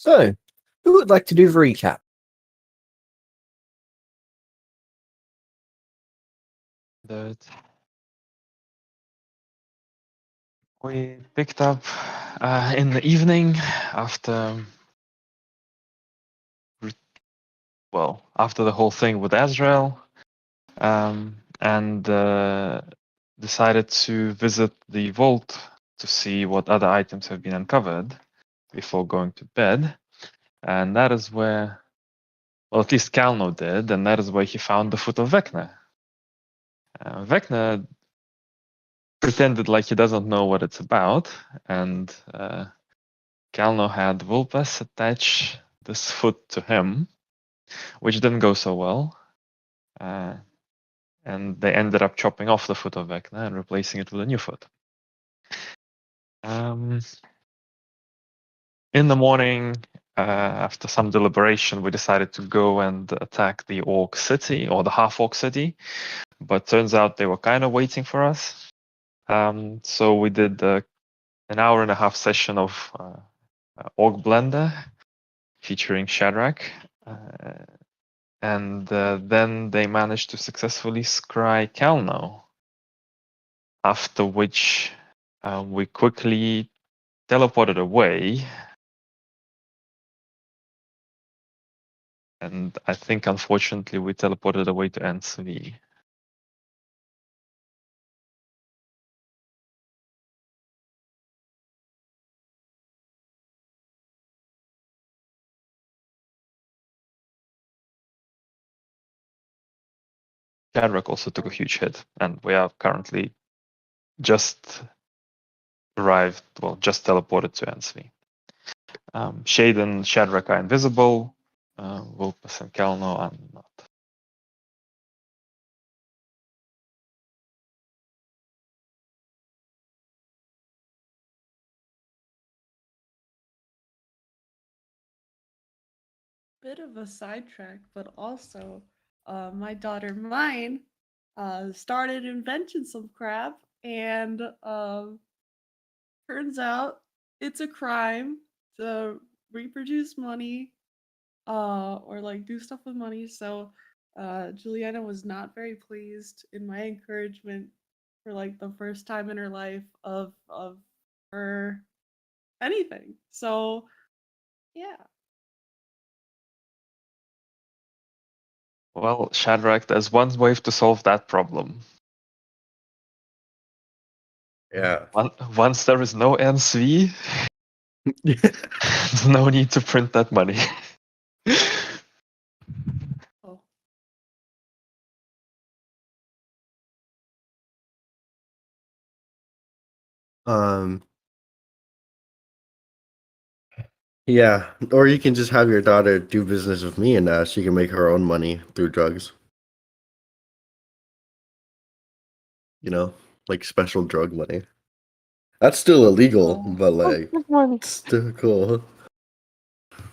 So, who would like to do the recap? That we picked up in the evening after, after the whole thing with Azrael, and decided to visit the vault to see what other items have been uncovered before going to bed. And that is where, well, at least Calno did, and that is where he found the foot of Vecna. Vecna pretended like he doesn't know what it's about, and Calno had Vulpes attach this foot to him, which didn't go so well. And they ended up chopping off the foot of Vecna and replacing it with a new foot. In the morning, after some deliberation, we decided to go and attack the Orc City, or the Half-Orc City, but turns out they were kind of waiting for us. So we did an hour-and-a-half session of Orc Blender, featuring Shadrach, and then they managed to successfully scry Calno, after which we quickly teleported away. And I think, unfortunately, we teleported away to NSV. Shadrach also took a huge hit, and we are currently just arrived, well, just teleported to NSV. Shade and Shadrach are invisible. Vulpes and Kelno are not. Bit of a sidetrack, but also my daughter mine started inventing some crap, and turns out it's a crime to reproduce money or like do stuff with money. So Juliana was not very pleased in my encouragement for like the first time in her life of her anything. So yeah. Well, Shadrach, there's one way to solve that problem. Yeah. Once there is no NSV, there's no need to print that money. Oh. Yeah, or you can just have your daughter do business with me, and she can make her own money through drugs. You know, like special drug money. That's still illegal, but like it's still cool.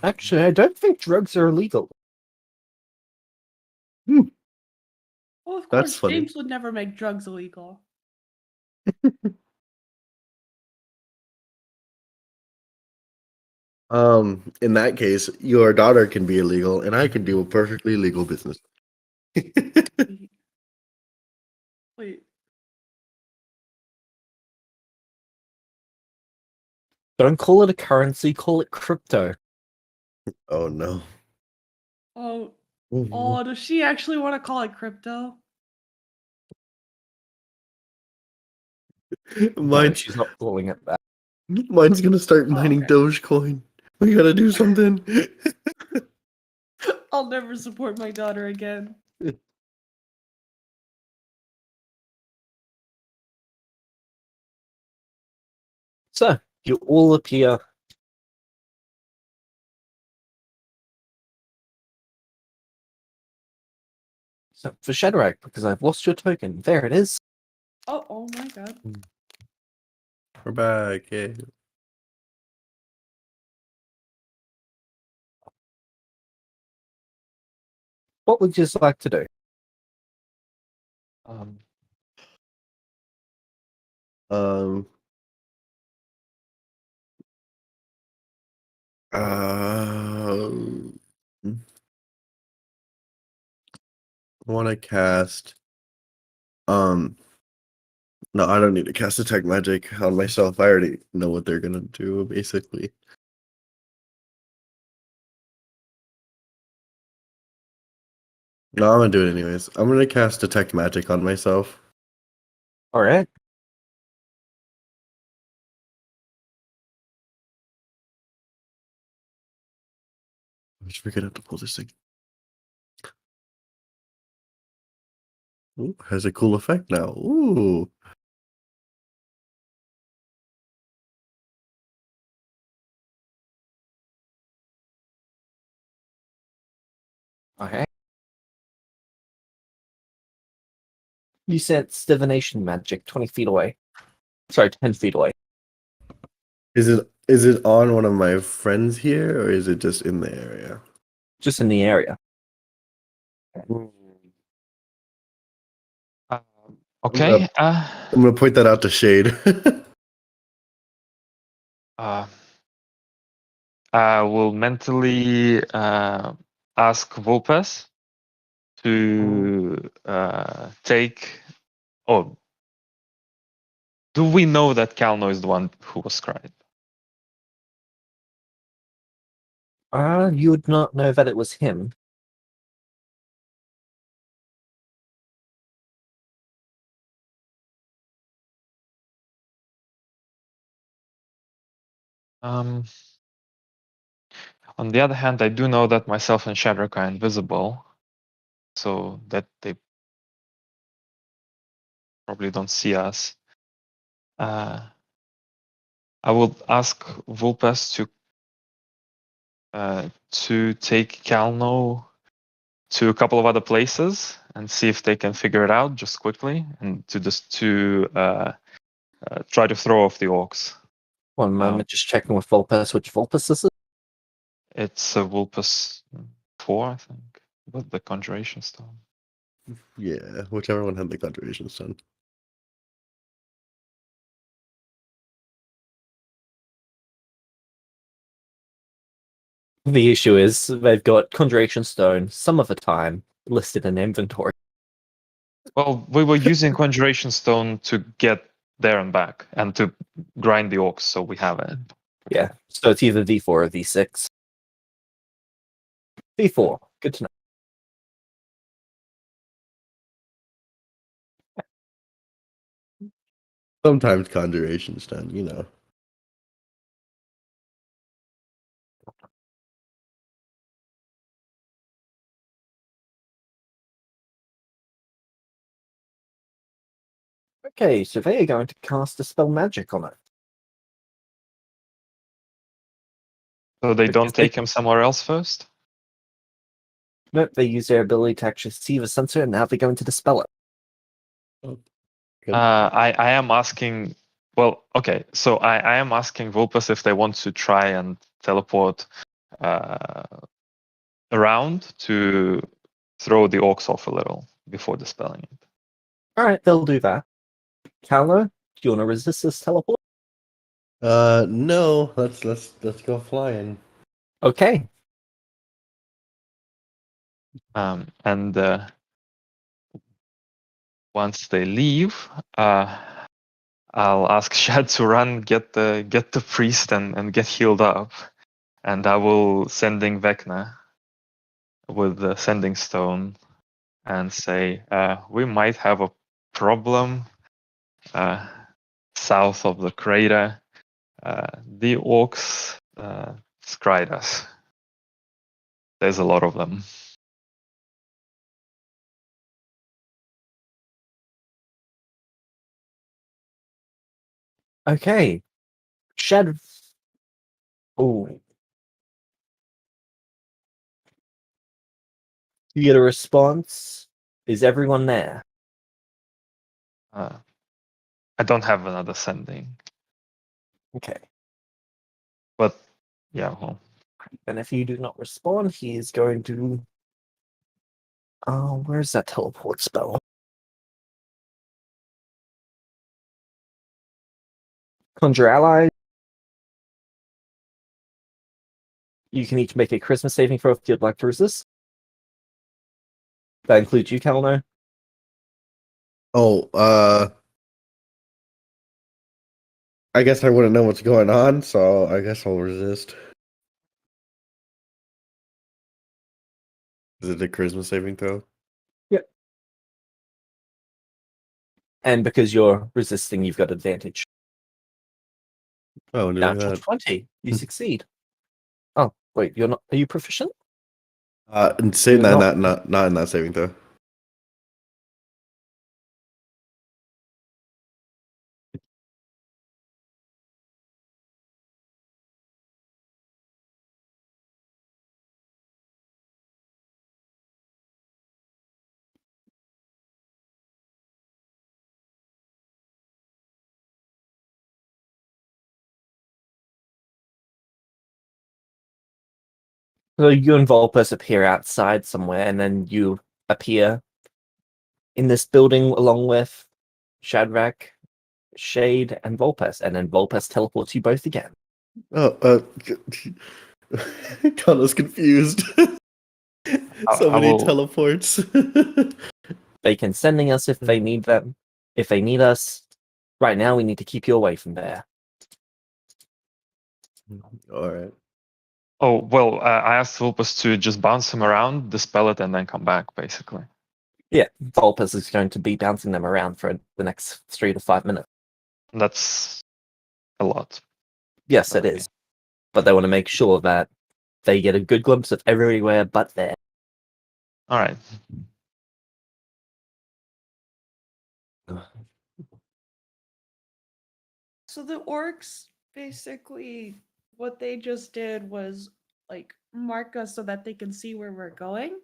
Actually, I don't think drugs are illegal. Well, of That's course, funny. James would never make drugs illegal. In that case, your daughter can be illegal, and I can do a perfectly legal business. Wait. Don't call it a currency, call it crypto. Oh no. Oh, Mhm. does she actually want to call it crypto? No, Mine's, she's not calling it that. mine's gonna start mining okay. Dogecoin. We gotta do something. I'll never support my daughter again. So, you all appear. So, for Shadrach, because I've lost your token. There it is. Oh my god. We're back. Yeah. What would you like to do? Um. I want to cast. No, I don't need to cast Detect Magic on myself. I already know what they're gonna do, basically. No, I'm gonna do it anyways. I'm gonna cast Detect Magic on myself. All right. I just figured out to pull this thing. Ooh, has a cool effect now. Ooh. Okay. You sense divination magic 20 feet away. Sorry, 10 feet away. Is it on one of my friends here, or is it just in the area? Just in the area. Okay. I'm gonna point that out to Shade. I will mentally ask Vulpes to take. Oh, do we know that Calno is the one who was scribed? You would not know that it was him. On the other hand, I do know that myself and Shadrach are invisible, so that they probably don't see us. I will ask Vulpes to take Calno to a couple of other places and see if they can figure it out just quickly, and to try to throw off the orcs. One moment, just checking with Vulpes which Vulpes this is. It's a Vulpes 4, I think, with the Conjuration Stone. Yeah, whichever one had the conjuration stone. The issue is they've got Conjuration Stone some of the time listed in inventory. Well, we were using Conjuration Stone to get there and back, and to grind the orcs, so we have it. Yeah, so it's either V4 or V6. V4, good to know. Sometimes conjuration's done, you know. Okay, so they are going to cast a spell magic on it. So they don't Because they- take him somewhere else first? Nope, they use their ability to actually see the sensor, and now they're going to dispel it. Good. I am asking. Well, okay, so I am asking Vulpes if they want to try and teleport around to throw the orcs off a little before dispelling it. Alright, they'll do that. Calno, do you want to resist this teleport? No, let's go flying. Okay. And once they leave, I'll ask Shad to run, get the priest, and get healed up, and I will sending Vecna with the sending stone and say we might have a problem south of the crater. The orcs scryed us. There's a lot of them. Okay. Shed. Oh. You get a response. Is everyone there? I don't have another sending, Okay. but yeah, well, And if you do not respond, he is going to. Oh, where's that teleport spell? Conjure allies. You can each make a charisma saving throw if you'd like to resist. That includes you, Kalno. Oh, I guess I wouldn't know what's going on, so I guess I'll resist. Is it a charisma saving throw? And because you're resisting, you've got advantage. Oh, doing Natural that. 20. You succeed. Oh, wait, you're not. Are you proficient? And say You're that not. not in that saving throw. So you and Volpus appear outside somewhere, and then you appear in this building along with Shadrach, Shade, and Volpus, and then Volpus teleports you both again. Oh, Connor's confused. So I many will. teleports. They can sending us if they need them. If they need us, right now we need to keep you away from there. All right. Oh well, I asked Vulpus to just bounce him around, dispel it, and then come back. Basically, Yeah, Volpus is going to be bouncing them around for the next 3 to 5 minutes. that's a lot. Yes, it Okay. is. But they want to make sure that they get a good glimpse of everywhere but there. All right. So the orcs basically what they just did was like mark us so that they can see where we're going.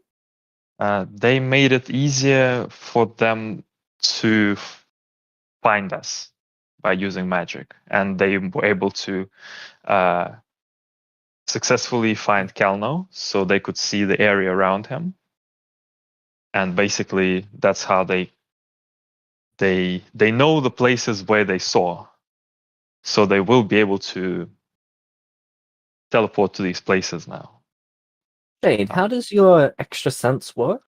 They made it easier for them to find us by using magic, and they were able to successfully find Kalno, so they could see the area around him. And basically, that's how they know the places where they saw, so they will be able to teleport to these places now. Shade, how does your extra sense work?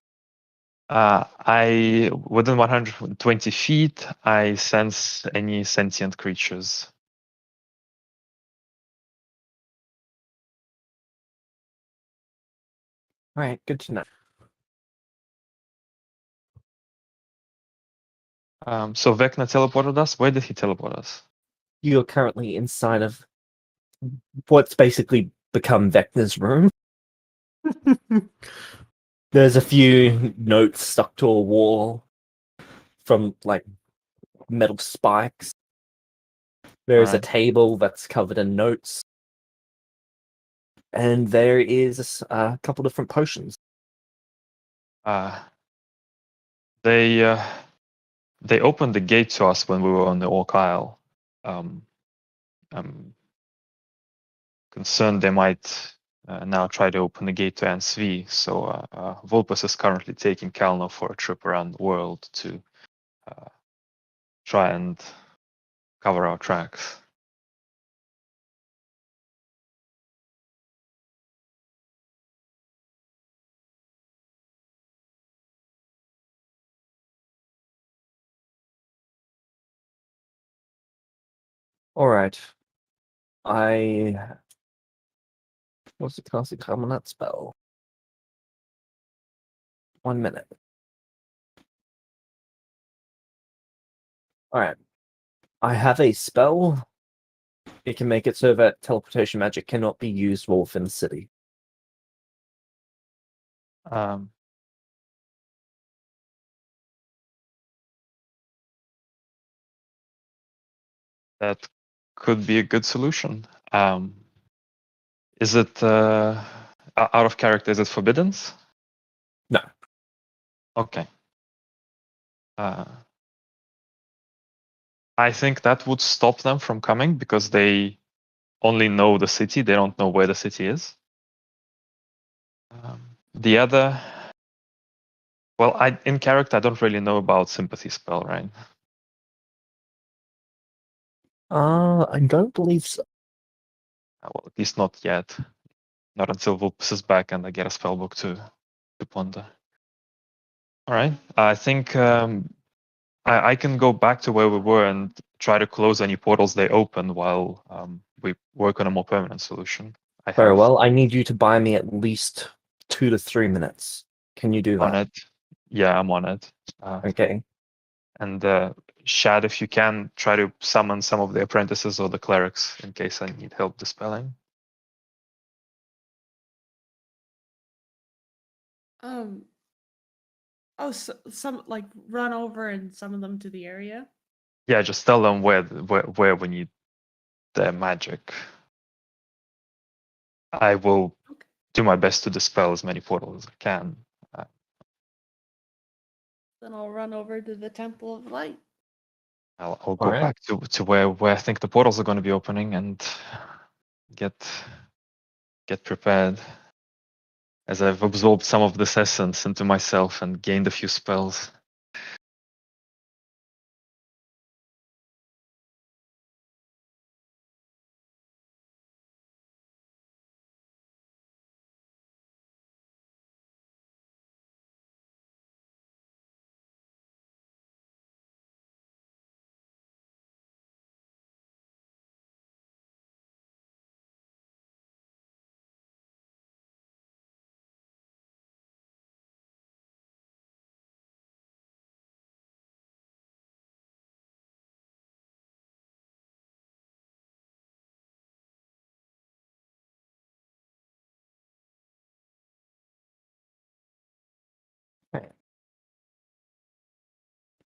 I within 120 feet, I sense any sentient creatures. All right, good to know. So Vecna teleported us. Where did he teleport us? You're currently inside of what's basically become Vecna's room. There's a few notes stuck to a wall from like metal spikes. There's a Alright. table that's covered in notes. And there is a couple different potions. They opened the gate to us when we were on the Orc Isle. I'm concerned they might now try to open the gate to Ansvi. So Vulpus is currently taking Kalno for a trip around the world to try and cover our tracks. All right. What's the casting time on that spell? 1 minute. All right. I have a spell. It can make it so that teleportation magic cannot be used while within the city. Um, that could be a good solution. Is it out of character? Is it forbidden? No. Okay. I think that would stop them from coming because they only know the city. They don't know where the city is. The other, well, in character, I don't really know about sympathy spell, right? I don't believe so. Well, at least not yet. Not until Vulpes is back and I get a spellbook to ponder. All right. I think I can go back to where we were and try to close any portals they open while we work on a more permanent solution. Very well. I need you to buy me at least 2 to 3 minutes. Can you do on that? it. Yeah, I'm on it. Okay. And Shad, if you can, try to summon some of the apprentices or the clerics in case I need help dispelling. Oh, so, some like run over and summon them to the area. Yeah, just tell them where we need their magic. I will Okay. do my best to dispel as many portals as I can. Then I'll run over to the Temple of Light. I'll go right. back to where I think the portals are going to be opening and get prepared. As I've absorbed some of this essence into myself and gained a few spells.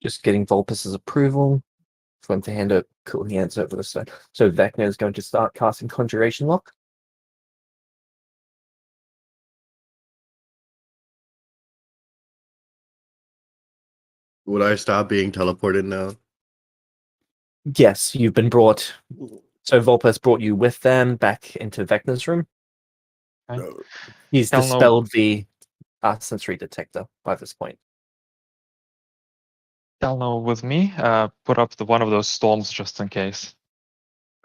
Just getting Vulpes's approval. Going to hand it cool hands over the stone. So Vecna is going to start casting Conjuration Lock. Would I stop being teleported now? Yes, you've been brought. So Vulpes brought you with them back into Vecna's room. Right. No. He's Hell no. dispelled the sensory detector by this point. Telno with me. Put up one of those storms just in case.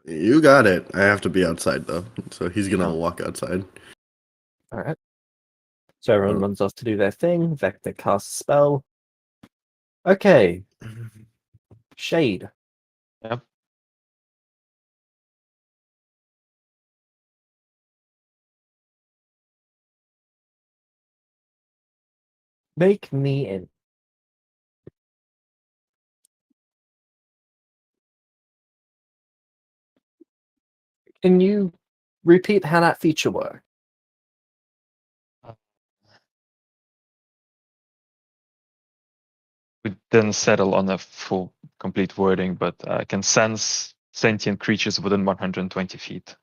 You got it. I have to be outside though, so he's gonna Oh. walk outside. All right. So everyone runs off to do their thing. Vecna casts a spell. Okay. Shade. Yep. Make me in. Can you repeat how that feature works? We didn't settle on a full, complete wording, but I can sense sentient creatures within 120 feet.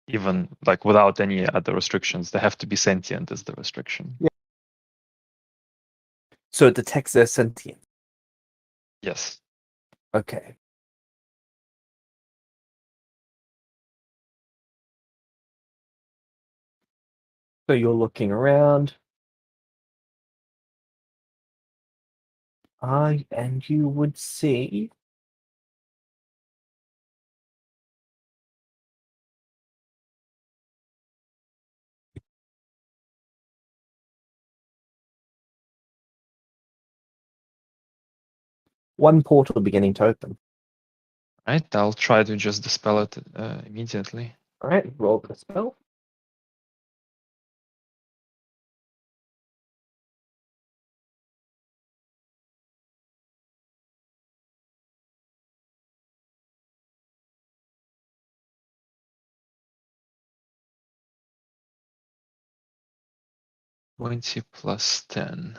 Even like without any other restrictions, they have to be sentient is the restriction. Yeah. So it detects their sentience. Yes. Okay. So you're looking around. And you would see one portal beginning to open. Right. I'll try to just dispel it immediately. All right, roll the spell. +20 + 10.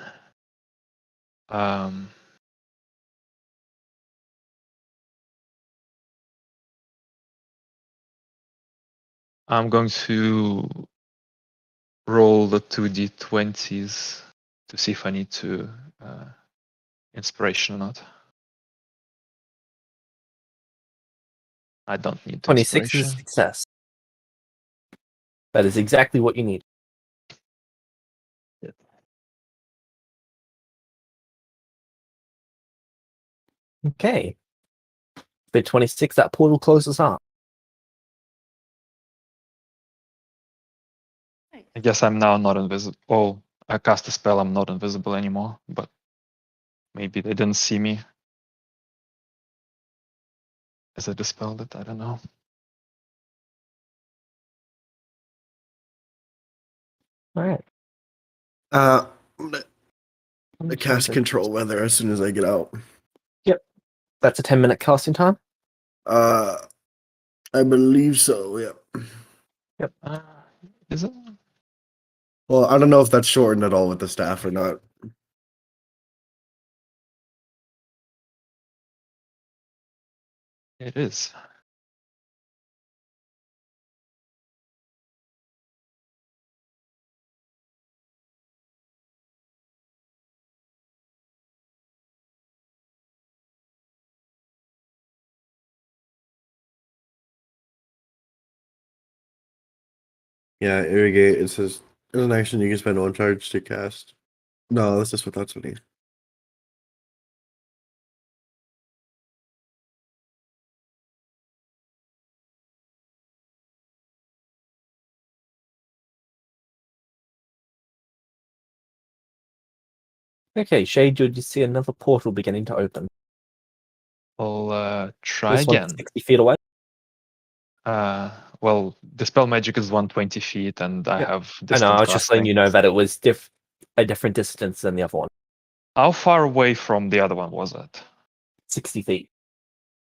I'm going to roll the 2d20s to see if I need to inspiration or not. I don't need 26 is a inspiration. success. That is exactly what you need. Okay. Bit 26, that portal closes up. I guess I'm now not invisible. Oh, I cast a spell, I'm not invisible anymore, but maybe they didn't see me as I dispelled it. I don't know. All right. I'm gonna I'm just cast going to- control weather as soon as I get out. That's a 10-minute casting time. I believe so. Yeah. Yep. Is it? Well, I don't know if that's shortened at all with the staff or not. It is. Yeah, irrigate. It says it's an action you can spend one charge to cast. No, this is without spending. Okay, Shade, you see another portal beginning to open. I'll try This one's again. 60 feet away. Well, dispel magic is 120 feet, and I Yep. have I distant know, I was just letting casting. you know that it was a different distance than the other one. How far away from the other one was it? 60 feet.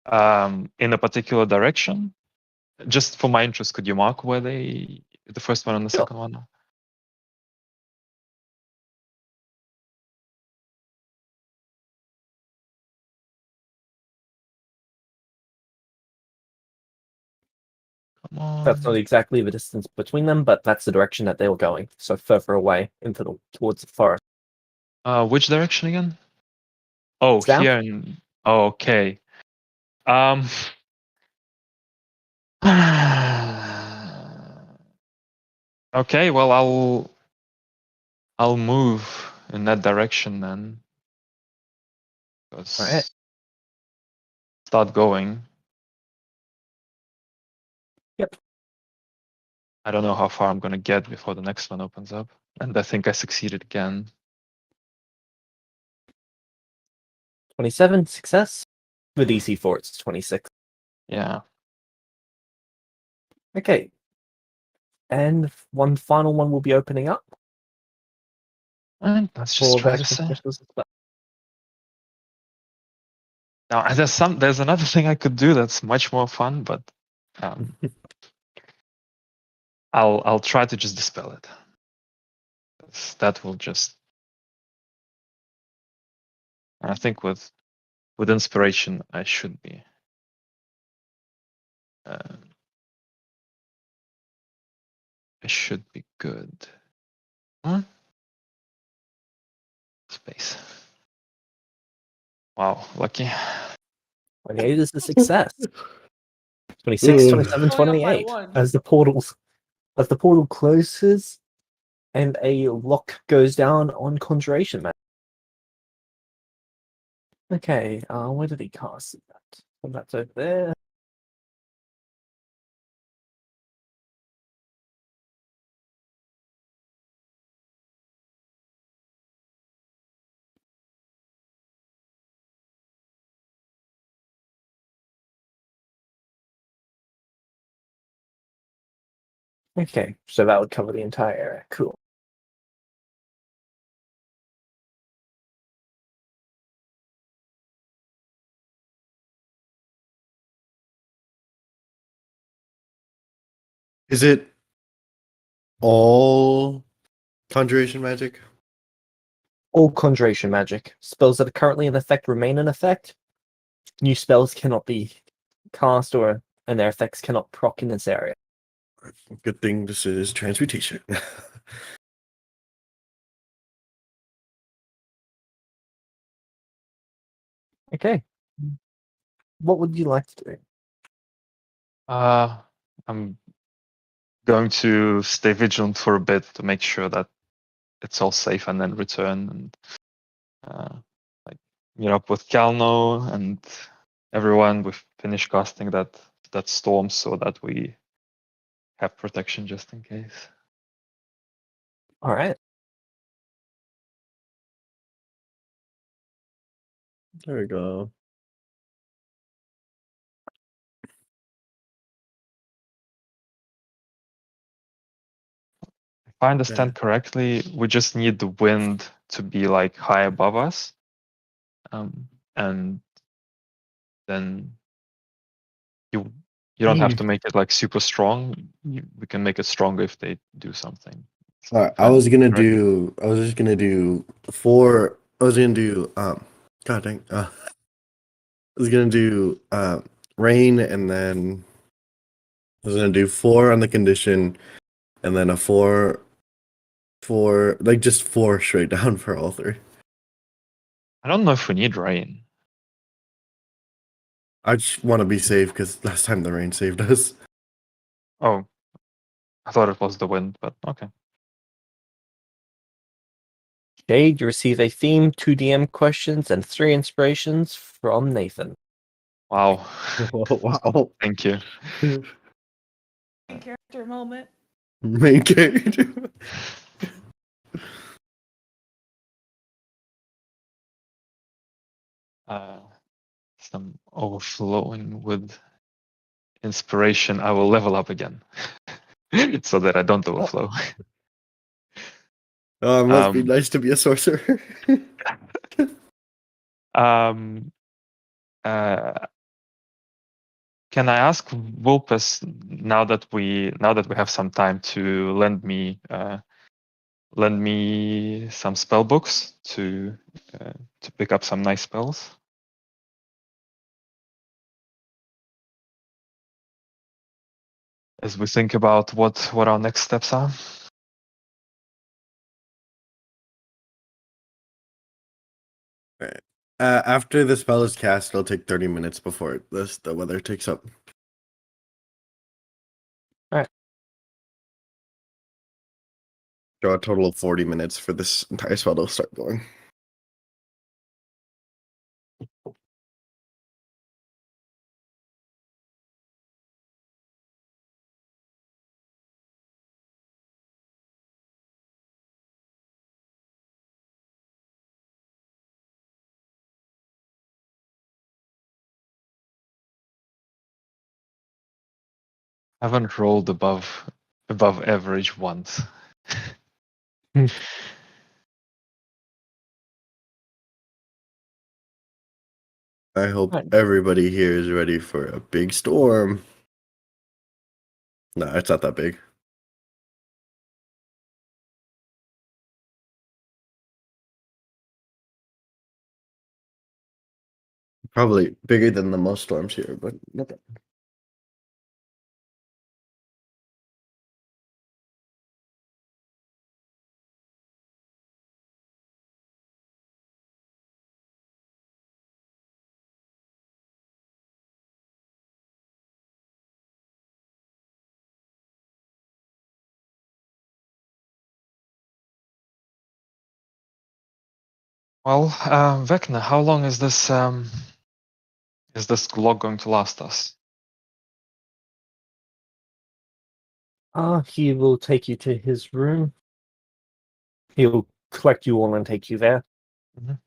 In a particular direction? Just for my interest, could you mark where the first one and the Sure. second one? Come on. That's not exactly the distance between them, but that's the direction that they were going. So further away towards the forest. Which direction again? Oh, South? here. Oh, okay. Um. Okay. Well, I'll move in that direction then. Alright. Start going. Yep. I don't know how far I'm gonna get before the next one opens up, and I think I succeeded again. 27, success. With DC4, it's 26. Yeah. Okay. And one final one will be opening up. And let's just For try the to say. specials as well. Now, there's another thing I could do that's much more fun, but I'll try to just dispel it. That will just. I think with inspiration, I should be. I should be good. Huh? Space. Wow, lucky. Okay, this is a success. 26, 27, Going up by 28. one. As the portal closes and a lock goes down on conjuration man. Okay, where did he cast that? Oh, that's over there. Okay, so that would cover the entire area. Cool. Is it all conjuration magic? All conjuration magic. Spells that are currently in effect remain in effect. New spells cannot be cast and their effects cannot proc in this area. Good thing this is transmutation. Okay. What would you like to do? I'm going to stay vigilant for a bit to make sure that it's all safe, and then return and like meet up with Calno and everyone. We've finished casting that storm so that we have protection just in case. All right. There we go. If I understand correctly, we just need the wind to be like high above us, and then you don't have to make it like super strong. We can make it stronger if they do something. All right, If I'm correct. I was just gonna do 4. I was gonna do God dang. I was gonna do rain, and then I was gonna do 4 on the condition, and then a 4, like just 4 straight down for all 3. I don't know if we need rain. I just want to be safe because last time the rain saved us. Oh, I thought it was the wind, but okay. Jade, you receive a theme, 2 DM questions, and 3 inspirations from Nathan. Wow. Wow. Thank you. Main character moment. Main character. Some overflowing with inspiration. I will level up again so that I don't overflow. Oh, it must be nice to be a sorcerer. Can I ask Vulpes now that we have some time to lend me some spell books to pick up some nice spells? As we think about what our next steps are. After the spell is cast, it'll take 30 minutes before the weather takes up. Alright. So a total of 40 minutes for this entire spell to start going. I haven't rolled above average once. I hope Right. everybody here is ready for a big storm. No, it's not that big. Probably bigger than the most storms here, but not that. Well, Vecna, how long is this log going to last us? He will take you to his room. He'll collect you all and take you there. Mhm.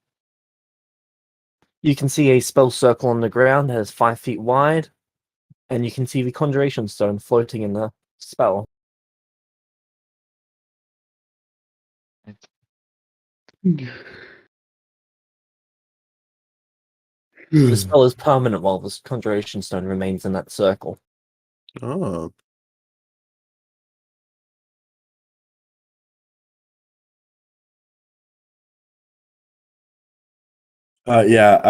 You can see a spell circle on the ground that is 5 feet wide, and you can see the conjuration stone floating in the spell. The spell is permanent while this conjuration stone remains in that circle. Oh. Yeah,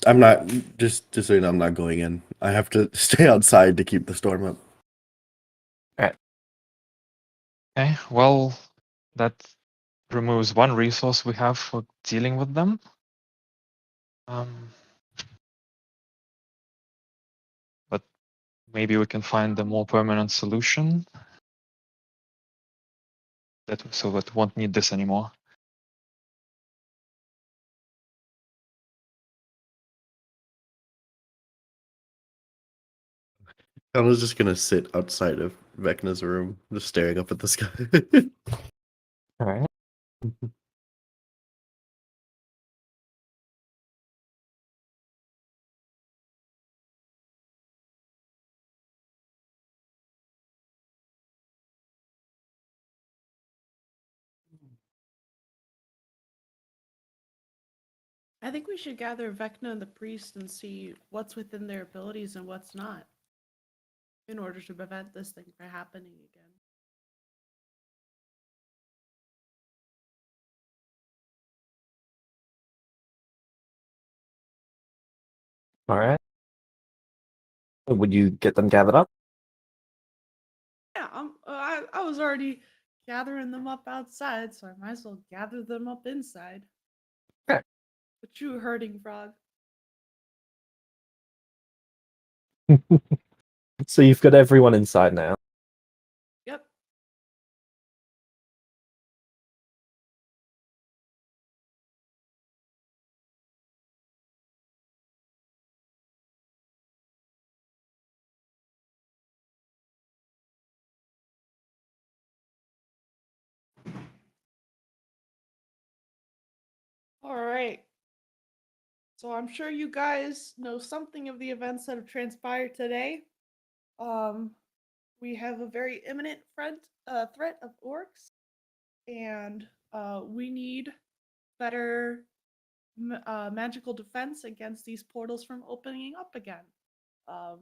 I'm not just so you know, I'm not going in. I have to stay outside to keep the storm up. Okay, well, that removes one resource we have for dealing with them. But maybe we can find a more permanent solution so that we won't need this anymore. I was just gonna sit outside of Vecna's room, just staring up at the sky. All right. I think we should gather Vecna and the priest and see what's within their abilities and what's not, in order to prevent this thing from happening again. All right. Would you get them gathered up? Yeah, I was already gathering them up outside, so I might as well gather them up inside. Okay. The true herding frog. So you've got everyone inside now. Yep. All right. So I'm sure you guys know something of the events that have transpired today. We have a very imminent threat of orcs, and we need better magical defense against these portals from opening up again. Um,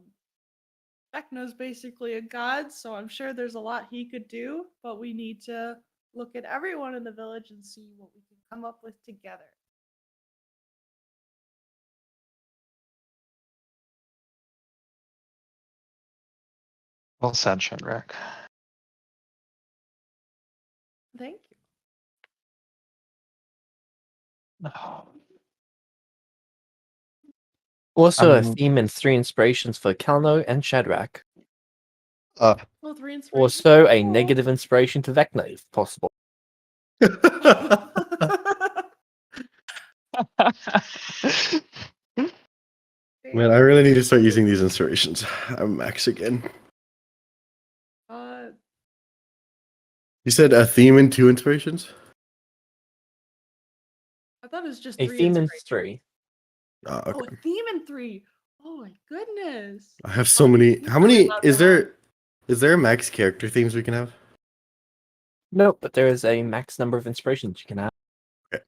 Vecna's basically a god, so I'm sure there's a lot he could do, but we need to look at everyone in the village and see what we can come up with together. Well said, Shadrach. Thank you. Also, a Um, theme and 3 inspirations for Kalno and Shadrach. Oh, 3 inspirations. Also, a Cool. negative inspiration to Vecna, if possible. Man, I really need to start using these inspirations. I'm max again. You said a theme and 2 inspirations? I thought it was just A 3 theme and inspirations. 3. Oh, okay. Oh, a theme and 3. Oh my goodness. I have so Oh, many. you How really many love is that. there a max character themes we can have? Nope, but there is a max number of inspirations you can have. Okay.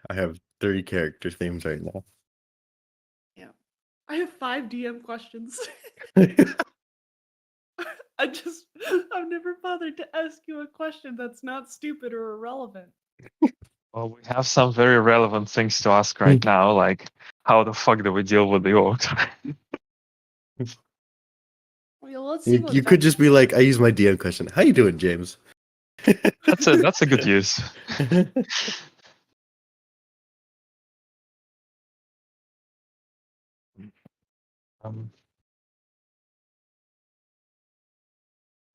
I have 30 character themes right now. Yeah. I have 5 DM questions. I've never bothered to ask you a question that's not stupid or irrelevant. well, we have some very relevant things to ask right now, like how the fuck do we deal with the orcs? Well, let's see what You could just be Vecna- like, I use my DM question. How you doing, James? That's a good use. Um,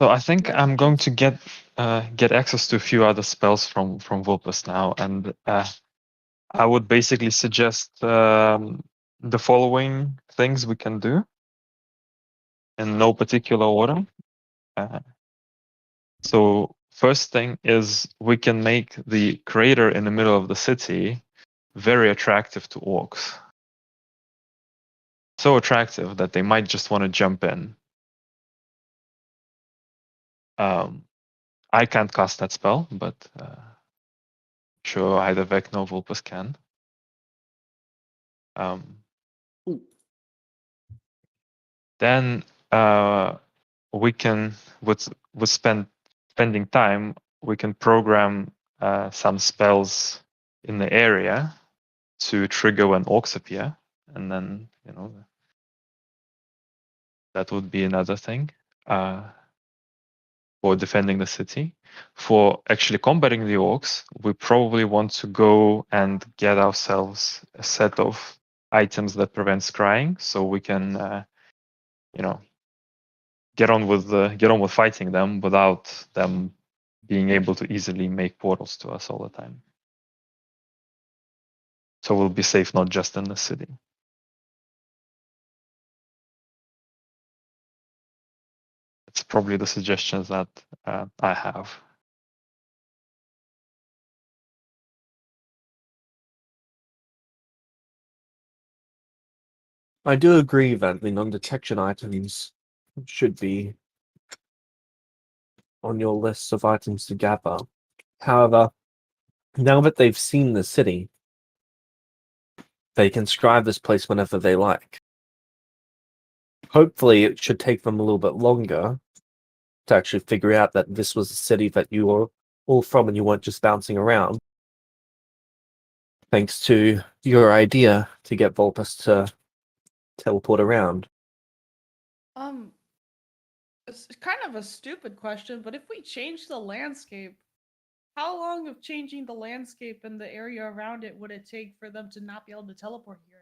so I think I'm going to get access to a few other spells from Vulpes now, and I would basically suggest the following things we can do in no particular order. So first thing is we can make the crater in the middle of the city very attractive to orcs. So attractive that they might just want to jump in. I can't cast that spell, but sure either Vecna or Vulpes can. Then we can, with spending time, we can program some spells in the area to trigger when orcs appear, and then that would be another thing for defending the city. For actually combating the orcs, we probably want to go and get ourselves a set of items that prevent scrying, so we can, get on with fighting them without them being able to easily make portals to us all the time. So we'll be safe not just in the city. It's probably the suggestions that I have. I do agree that the non-detection items should be on your list of items to gather. However, now that they've seen the city, they can scry this place whenever they like. Hopefully, it should take them a little bit longer to actually figure out that this was a city that you were all from and you weren't just bouncing around. Thanks to your idea to get Vulpus to teleport around. It's kind of a stupid question, but if we change the landscape, how long of changing the landscape and the area around it would it take for them to not be able to teleport here?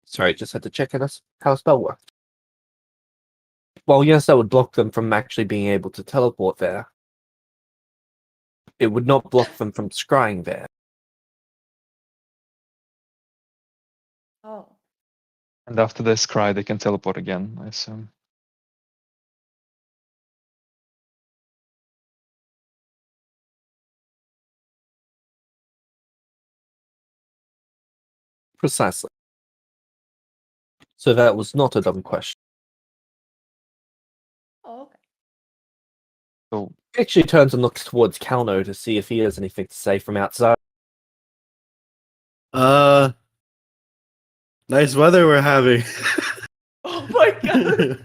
Sorry, just had to check how a spell worked. Well, yes, that would block them from actually being able to teleport there. It would not block them from scrying there. Oh. And after they scry, they can teleport again, I assume. Precisely. So that was not a dumb question. Oh, okay. So He actually turns and looks towards Kalno to see if he has anything to say from outside. Nice weather we're having. Oh my god!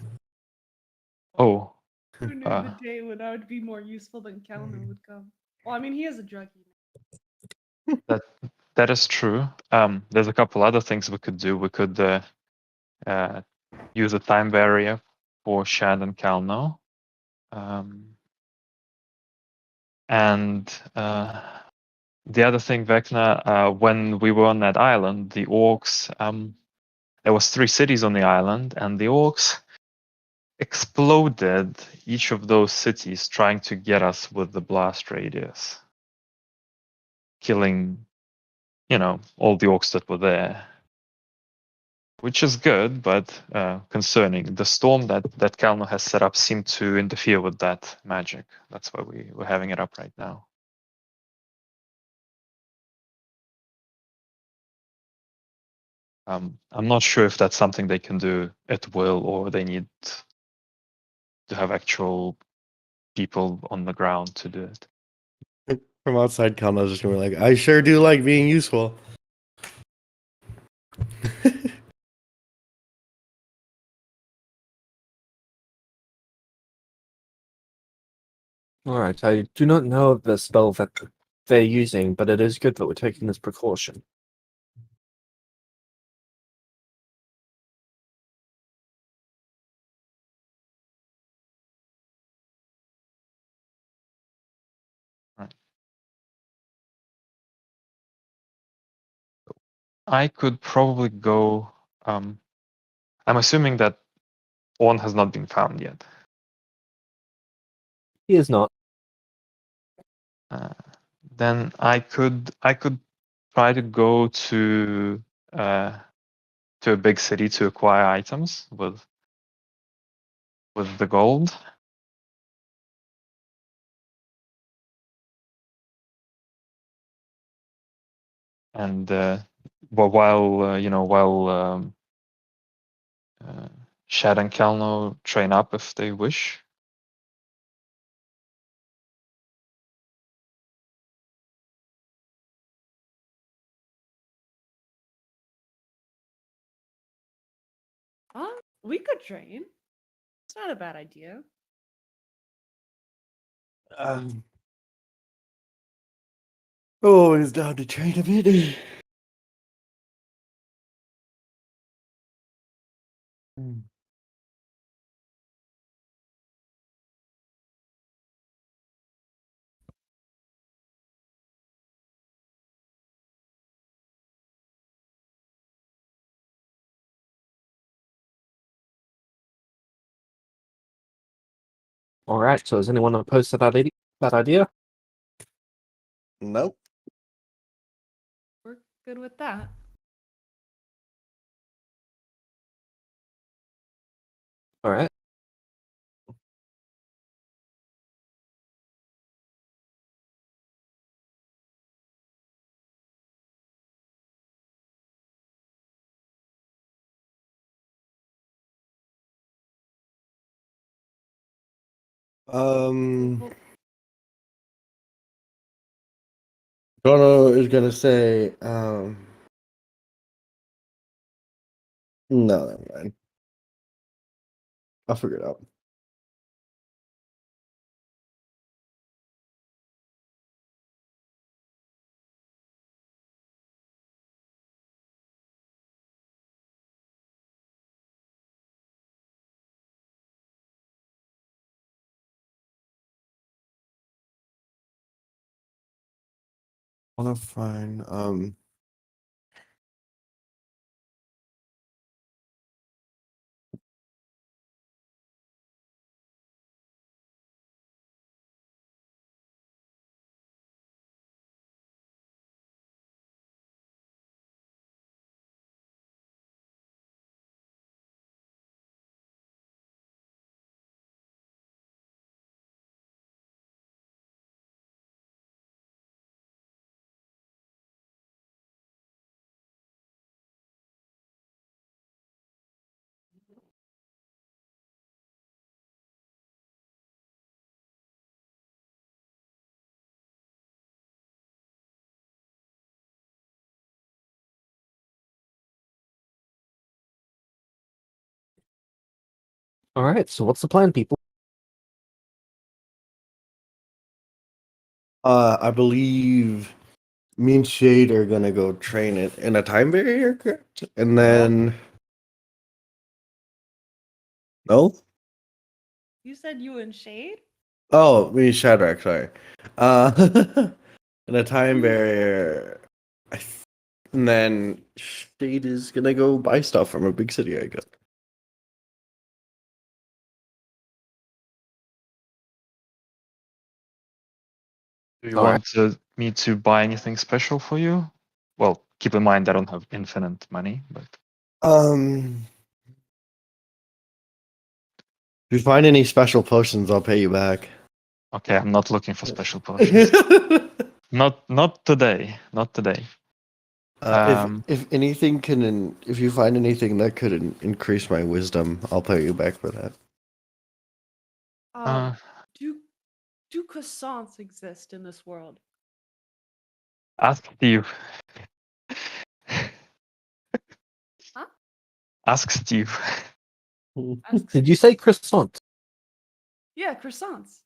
oh, Who knew the day when I would be more useful than Kalno would come? Well, I mean, he is a druggie. that is true. There's a couple other things we could do. We could use a time barrier for Shad and Kalno. And the other thing, Vecna, when we were on that island, the orcs, there was 3 cities on the island, and the orcs exploded each of those cities trying to get us with the blast radius, killing, all the orcs that were there. Which is good, but concerning. The storm that Kalno has set up seemed to interfere with that magic. That's why we're having it up right now. I'm not sure if that's something they can do at will, or they need to have actual people on the ground to do it. From outside, Kalma's just gonna be like, I sure do like being useful. Alright, I do not know the spell that they're using, but it is good that we're taking this precaution. I could probably go. I'm assuming that Orn has not been found yet. He is not. Then I could try to go to a big city to acquire items with the gold. And while Shad and Kalno train up if they wish. We could train. It's not a bad idea. Always down to train a bit. All right. So is anyone opposed to that idea? Nope. We're good with that. All right. Gono is gonna say, no, never mind. I'll figure it out. I wanna find All right. So what's the plan, people? I believe me and Shade are gonna go train it in a time barrier, correct? And then no? You said you and Shade? Oh, me and Shadrach, sorry. In a time barrier. And then Shade is gonna go buy stuff from a big city, I guess. Do you All want me to buy anything special for you? Well, keep in mind I don't have infinite money, but If you find any special potions, I'll pay you back. okay, I'm not looking for special potions. Not today. Not today. If anything if you find anything that could increase my wisdom, I'll pay you back for that. Uh, Do croissants exist in this world? ask Steve. Huh? Ask Steve. Ask Did you say croissant? Yeah, croissants.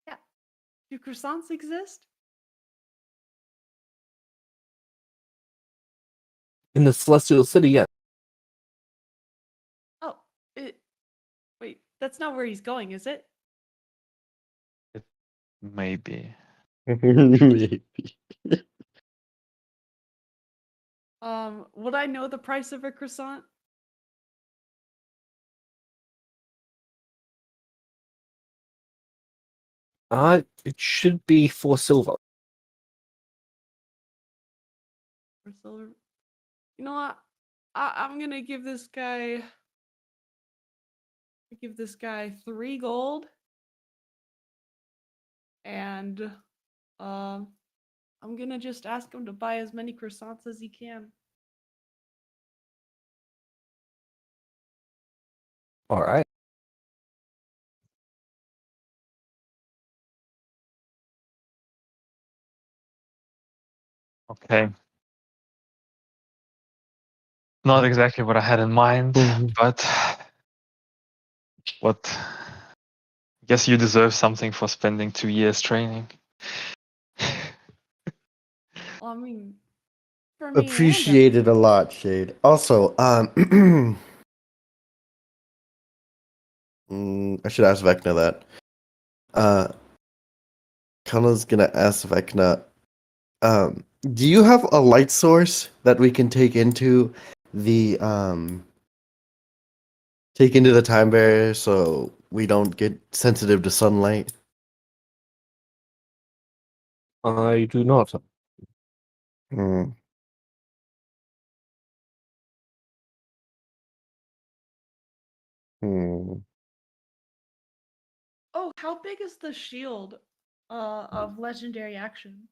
Yeah. Do croissants exist? In the Celestial City, yeah. Oh, wait, that's not where he's going, is it? Maybe. Maybe. Would I know the price of a croissant? It should be 4 silver. For silver? You know what? I'm gonna give this guy 3 gold. And I'm gonna just ask him to buy as many croissants as he can. All right. Okay. Not exactly what I had in mind, but what? I guess you deserve something for spending 2 years training. Well, I mean, for me and Appreciated a lot, Shade. Also, I should ask Vecna that. Kana's gonna ask Vecna, do you have a light source that we can take into the take into the time barrier so we don't get sensitive to sunlight? I do not. Hmm. Hmm. Oh, how big is the shield of legendary action?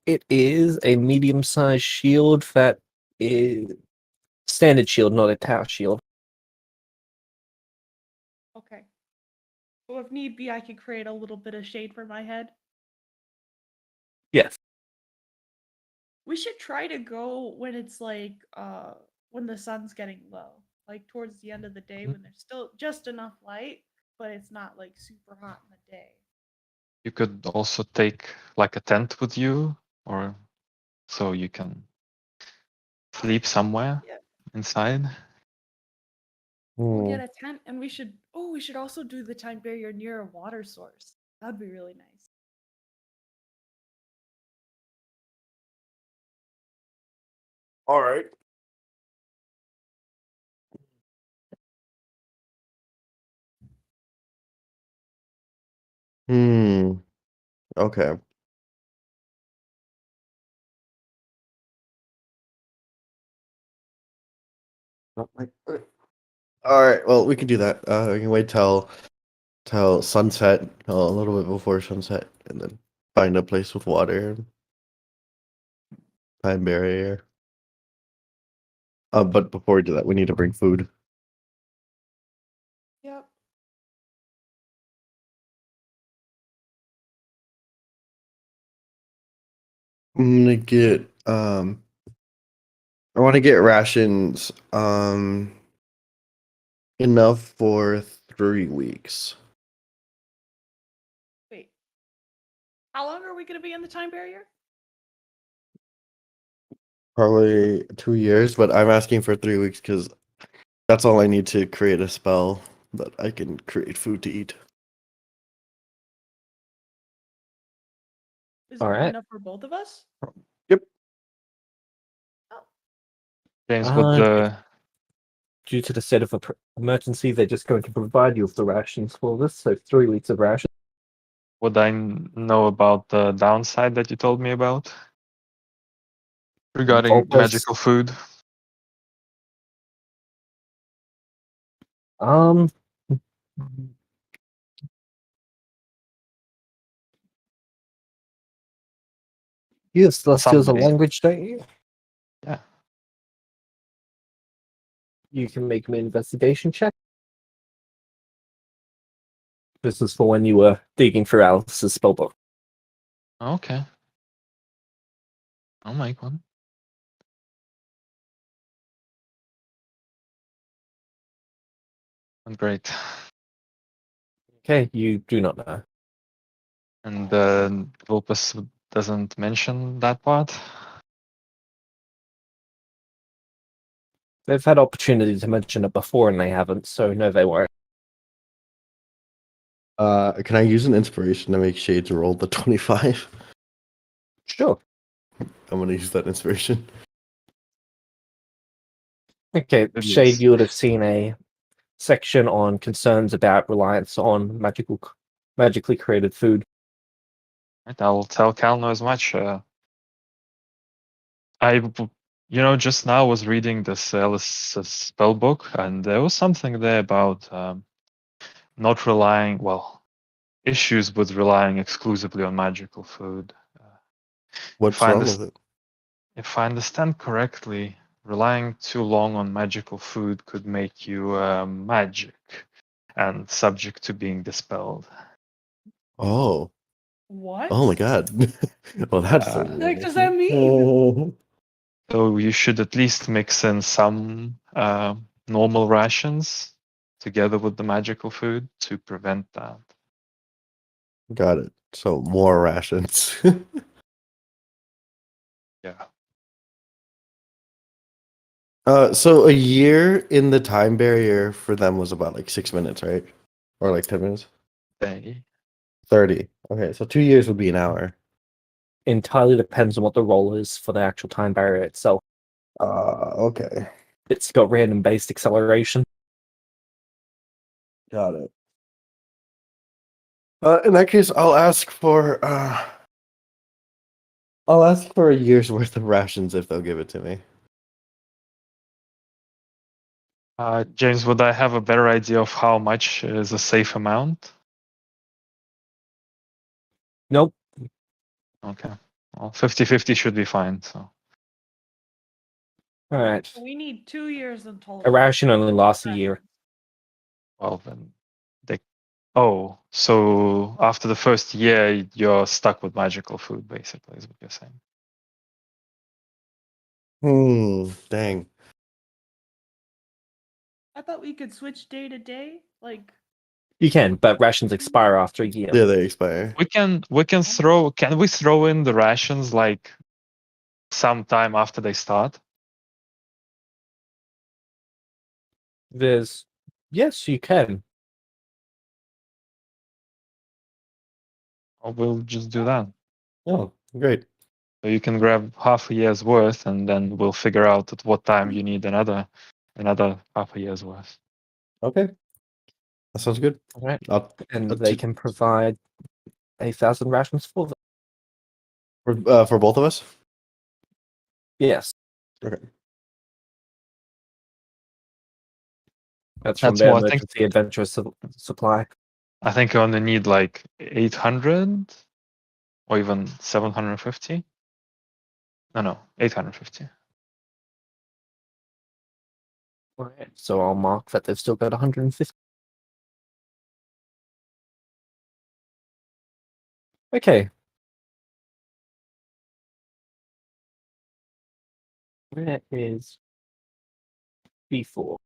It is a medium-sized shield that is standard shield, not a tower shield. Okay. So if need be, I could create a little bit of shade for my head. Yes. We should try to go when it's like when the sun's getting low, like towards the end of the day when there's still just enough light, but it's not like super hot in the day. You could also take like a tent with you, or so you can sleep somewhere Yeah. inside. We'll Hmm. get a tent and we should also do the time barrier near a water source. That'd be really nice. All right. Hmm. Okay. All right. Well, we can do that. We can wait till sunset, a little bit before sunset, and then find a place with water and time barrier. But before we do that, we need to bring food. Yep. I'm gonna get I want to get rations enough for 3 weeks. Wait. How long are we gonna be in the time barrier? Probably 2 years, but I'm asking for 3 weeks because that's all I need to create a spell that I can create food to eat. Is All it right. enough for both of us? Yep. Oh, James, would Due to the state of emergency, they're just going to provide you with the rations for this. So 3 weeks of rations. would I know about the downside that you told me about regarding Volpes, magical food? Um, yes, Celestia's a Someday. language, don't you? Yeah. You can make an investigation check. This is for when you were digging through Alice's spellbook. Okay. I'll make one. Great. Okay, you do not know. And Vulpes doesn't mention that part. They've had opportunity to mention it before and they haven't, so no, they won't. Can I use an inspiration to make Shades roll the 25? Sure. I'm gonna use that inspiration. Okay, Good Shade, use. you would have seen a section on concerns about reliance on magically created food. Right, I'll tell Calno as much. Just now was reading this Alice's spell book, and there was something there about not relying, issues with relying exclusively on magical food. What's wrong with it? If I understand correctly, relying too long on magical food could make you magic and subject to being dispelled. Oh. what? Oh my god. Well, that's Uh, a What weird does that issue. mean? So you should at least mix in some normal rations together with the magical food to prevent that. Got it. So more rations. Yeah. So a year in the time barrier for them was about like 6 minutes, right? Or like 10 minutes? They 30. Okay, so 2 years would be an hour. Entirely depends on what the role is for the actual time barrier itself. Okay. It's got random based acceleration. Got it. In that case, I'll ask for a year's worth of rations if they'll give it to me. James, would I have a better idea of how much is a safe amount? Nope. Okay. Well, 50-50 should be fine. So All right. We need 2 years in total. A ration only lasts a year. well then they oh, so after the first year you're stuck with magical food, basically, is what you're saying. Dang. I thought we could switch day to day. Like, You can, but rations expire after a year. Yeah, they expire. Can we throw in the rations like sometime after they start? Yes, you can. Or we'll just do that. Oh, great. So you can grab half a year's worth, and then we'll figure out at what time you need another half a year's worth. Okay. That sounds good. All right. I'll, And Uh, they to- can provide 1,000 rations for them. for both of us? Yes. Okay. That's from That's their more, I think. emergency adventurous supply. I think I only need like 800 or even 750. No, 850. All right. So I'll mark that they've still got 150. Okay. Where is B4?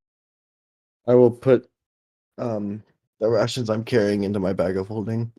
I will put the rations I'm carrying into my bag of holding.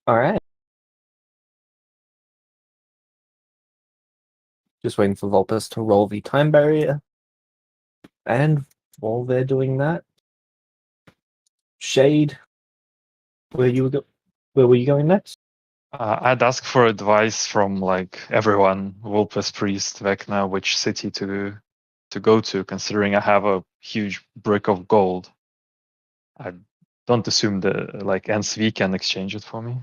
All right. Just waiting for Volpus to roll the time barrier. And while they're doing that, Shade, where were you going next? I'd ask for advice from like everyone, Vulpes, Priest, Vecna, which city to go to, considering I have a huge brick of gold. I don't assume the like NSV can exchange it for me.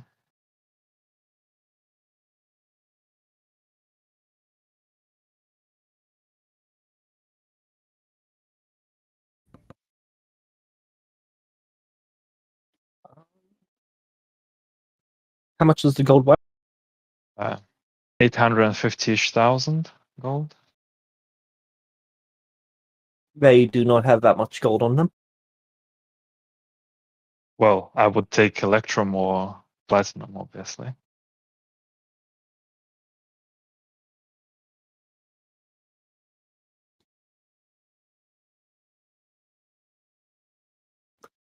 How much is the gold worth? 850,000 gold. They do not have that much gold on them. Well, I would take Electrum or Platinum, obviously.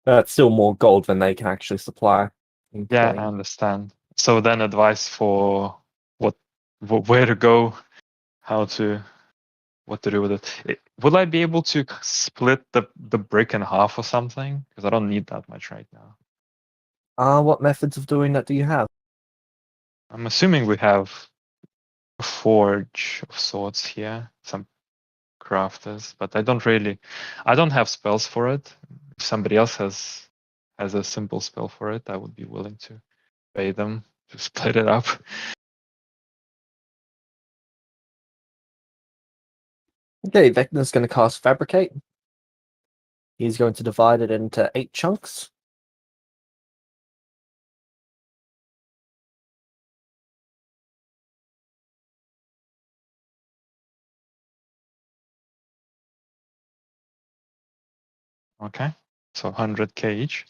That's still more gold than they can actually supply. Yeah, I including- understand. So then advice for where to go, what to do with it. Would I be able to split the brick in half or something? Because I don't need that much right now. What methods of doing that do you have? I'm assuming we have a forge of sorts here, some crafters, but I don't have spells for it. If somebody else has a simple spell for it, I would be willing to pay them to split it up. Okay, Vecna's going to cast Fabricate. He's going to divide it into 8 chunks. Okay, so 100k each.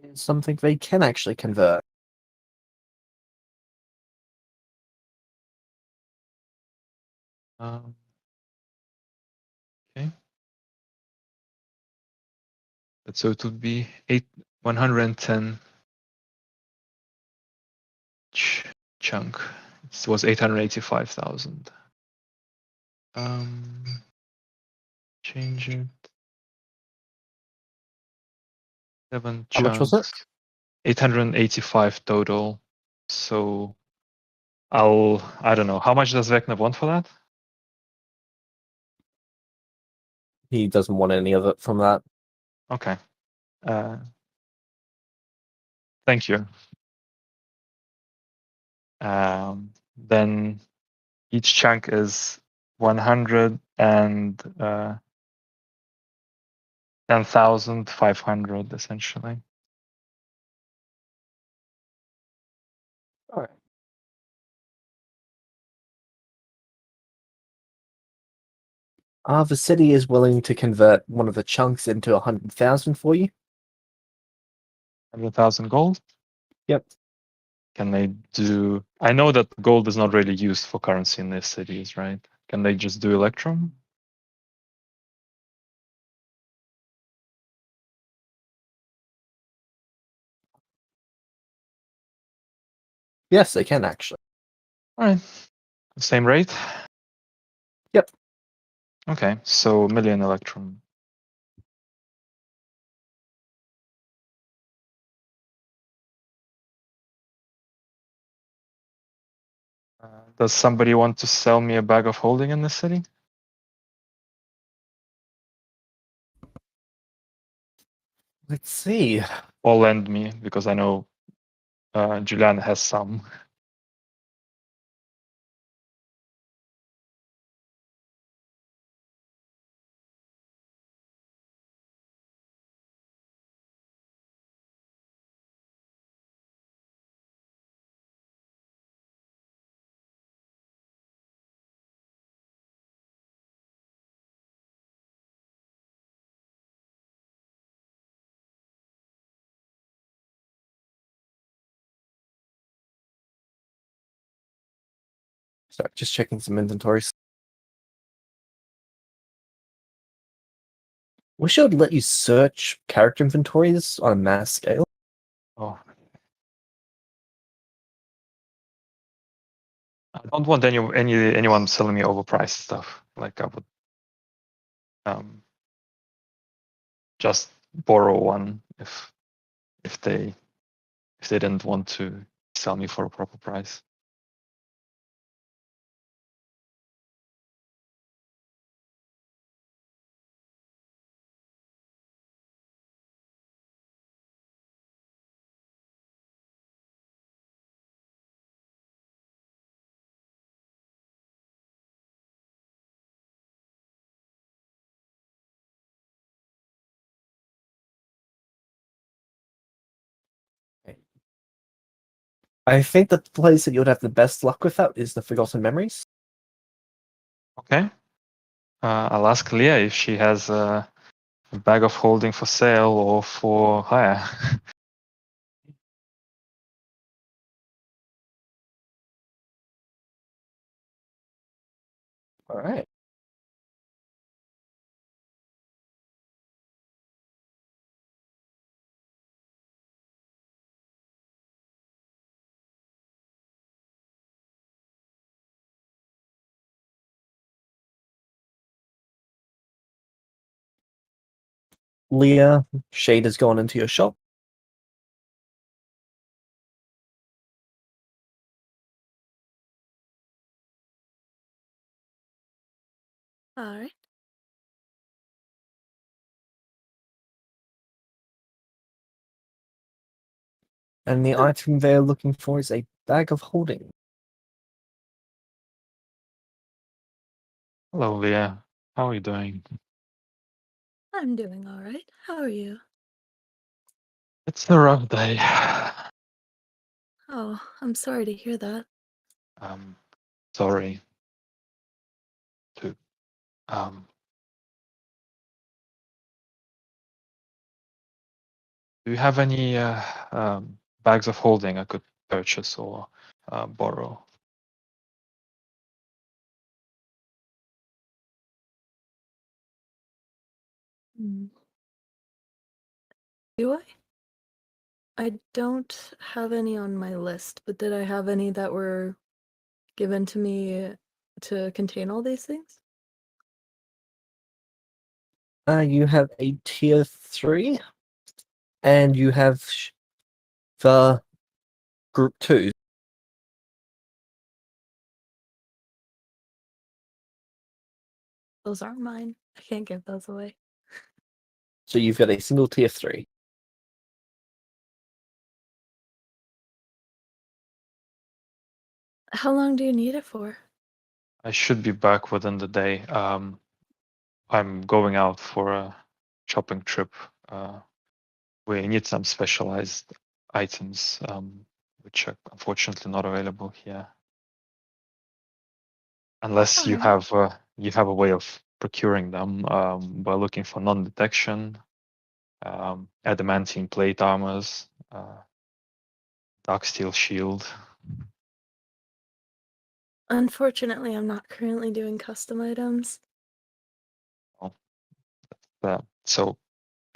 is something they can actually convert. Okay. So it would be 110 chunk. It was 885,000. Change it. 7 How much was it? chunks. 885 total. So I don't know. How much does Vecna want for that? He doesn't want any of it from that. Okay. Thank you. Then each chunk is 10,500 essentially. All right. The city is willing to convert one of the chunks into 100,000 for you. 100,000 gold. Yep. Can they do? I know that gold is not really used for currency in these cities, right? Can they just do electrum? Yes, they can actually. All right. Same rate? Yep. Okay, so million electrum. Does somebody want to sell me a bag of holding in this city? Let's see. Or lend me, because I know Julian has some. Sorry, just checking some inventories. Wish I would let you search character inventories on a mass scale. Oh. I don't want anyone selling me overpriced stuff. Like I would just borrow one if they didn't want to sell me for a proper price. I think the place that you would have the best luck with that is the Forgotten Memories. Okay. I'll ask Leah if she has a bag of holding for sale or for hire. All right. Leah, Shade has gone into your shop. All right. And the item they're looking for is a bag of holding. Hello, Leah. How are you doing? I'm doing all right. How are you? It's a rough day. Oh, I'm sorry to hear that. Sorry to Do you have any bags of holding I could purchase or borrow? Hmm. Do I? I don't have any on my list, but did I have any that were given to me to contain all these things? You have a tier 3, and you have the group 2. Those aren't mine. I can't give those away. So you've got a single tier 3. How long do you need it for? I should be back within the day. I'm going out for a shopping trip. We need some specialized items, which are unfortunately not available here. Unless you Alright. have a way of procuring them by looking for non-detection, adamantine plate armors, dark steel shield. Unfortunately, I'm not currently doing custom items. So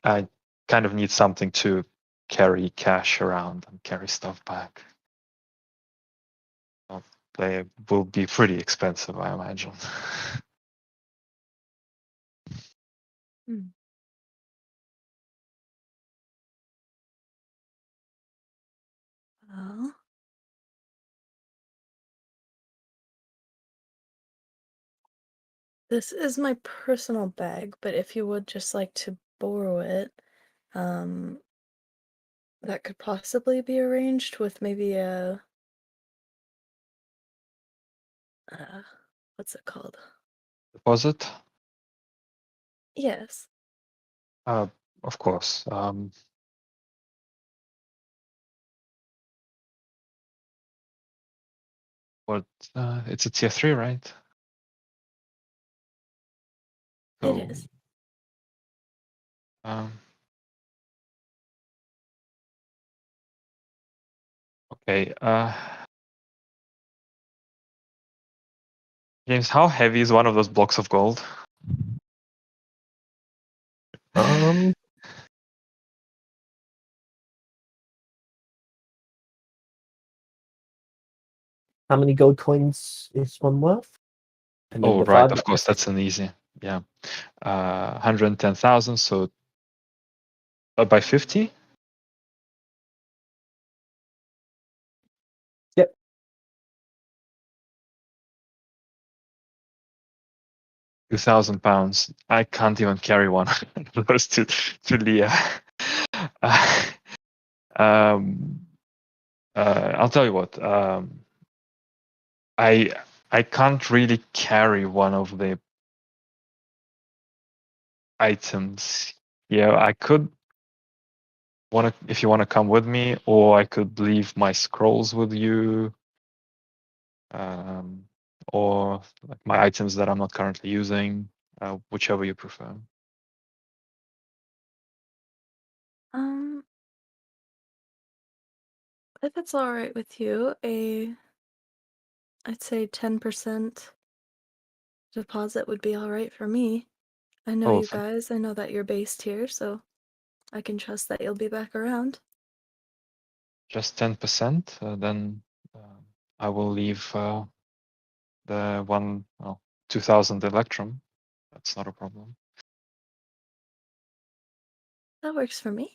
I kind of need something to carry cash around and carry stuff back. They will be pretty expensive, I imagine. Hmm. Well, this is my personal bag, but if you would just like to borrow it, that could possibly be arranged with maybe a what's it called? Deposit? Yes. Of course. But it's a tier 3, right? It So, is. okay. James, how heavy is one of those blocks of gold? Um, how many gold coins is one worth? And then Oh, right. divide Of that by course, that's an easy. Yeah. 110,000. So by 50? Yep. £2,000. I can't even carry one of those to Leah. I'll tell you what. I can't really carry one of the items. Yeah, I could if you want to come with me, or I could leave my scrolls with you, or like my items that I'm not currently using, whichever you prefer. Um, if it's all right with you, I'd say 10% deposit would be all right for me. I know Oh, you guys. I know that you're based here, so I can trust that you'll be back around. just 10%, then I will leave the 2,000 Electrum. That's not a problem. That works for me.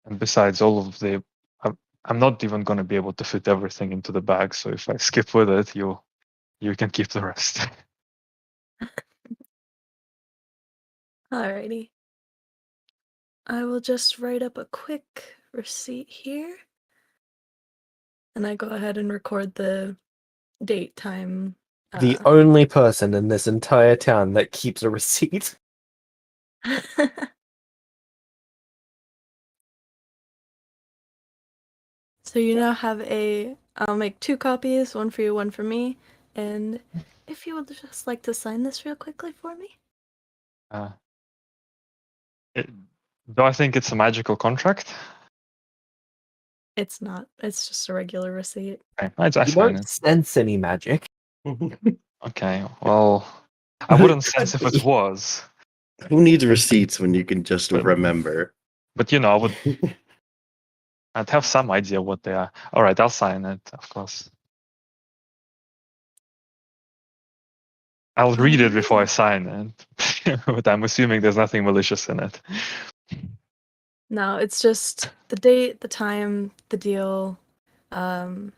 And besides all of I'm not even going to be able to fit everything into the bag. So if I skip with it, you can keep the rest. Alrighty. I will just write up a quick receipt here. And I go ahead and record the date, time. The only person in this entire town that keeps a receipt. So you now have I'll make 2 copies, one for you, one for me, and if you would just like to sign this real quickly for me. Do I think it's a magical contract? It's not. It's just a regular receipt. Okay, I You sign won't it. sense any magic. Okay, well, I wouldn't Could sense if it be. was, Who needs receipts when you can just But- remember? but I'd have some idea what they are. All right, I'll sign it, of course. I'll read it before I Alrighty. sign it, but I'm assuming there's nothing malicious in it. No, it's just the date, the time, the deal, 2000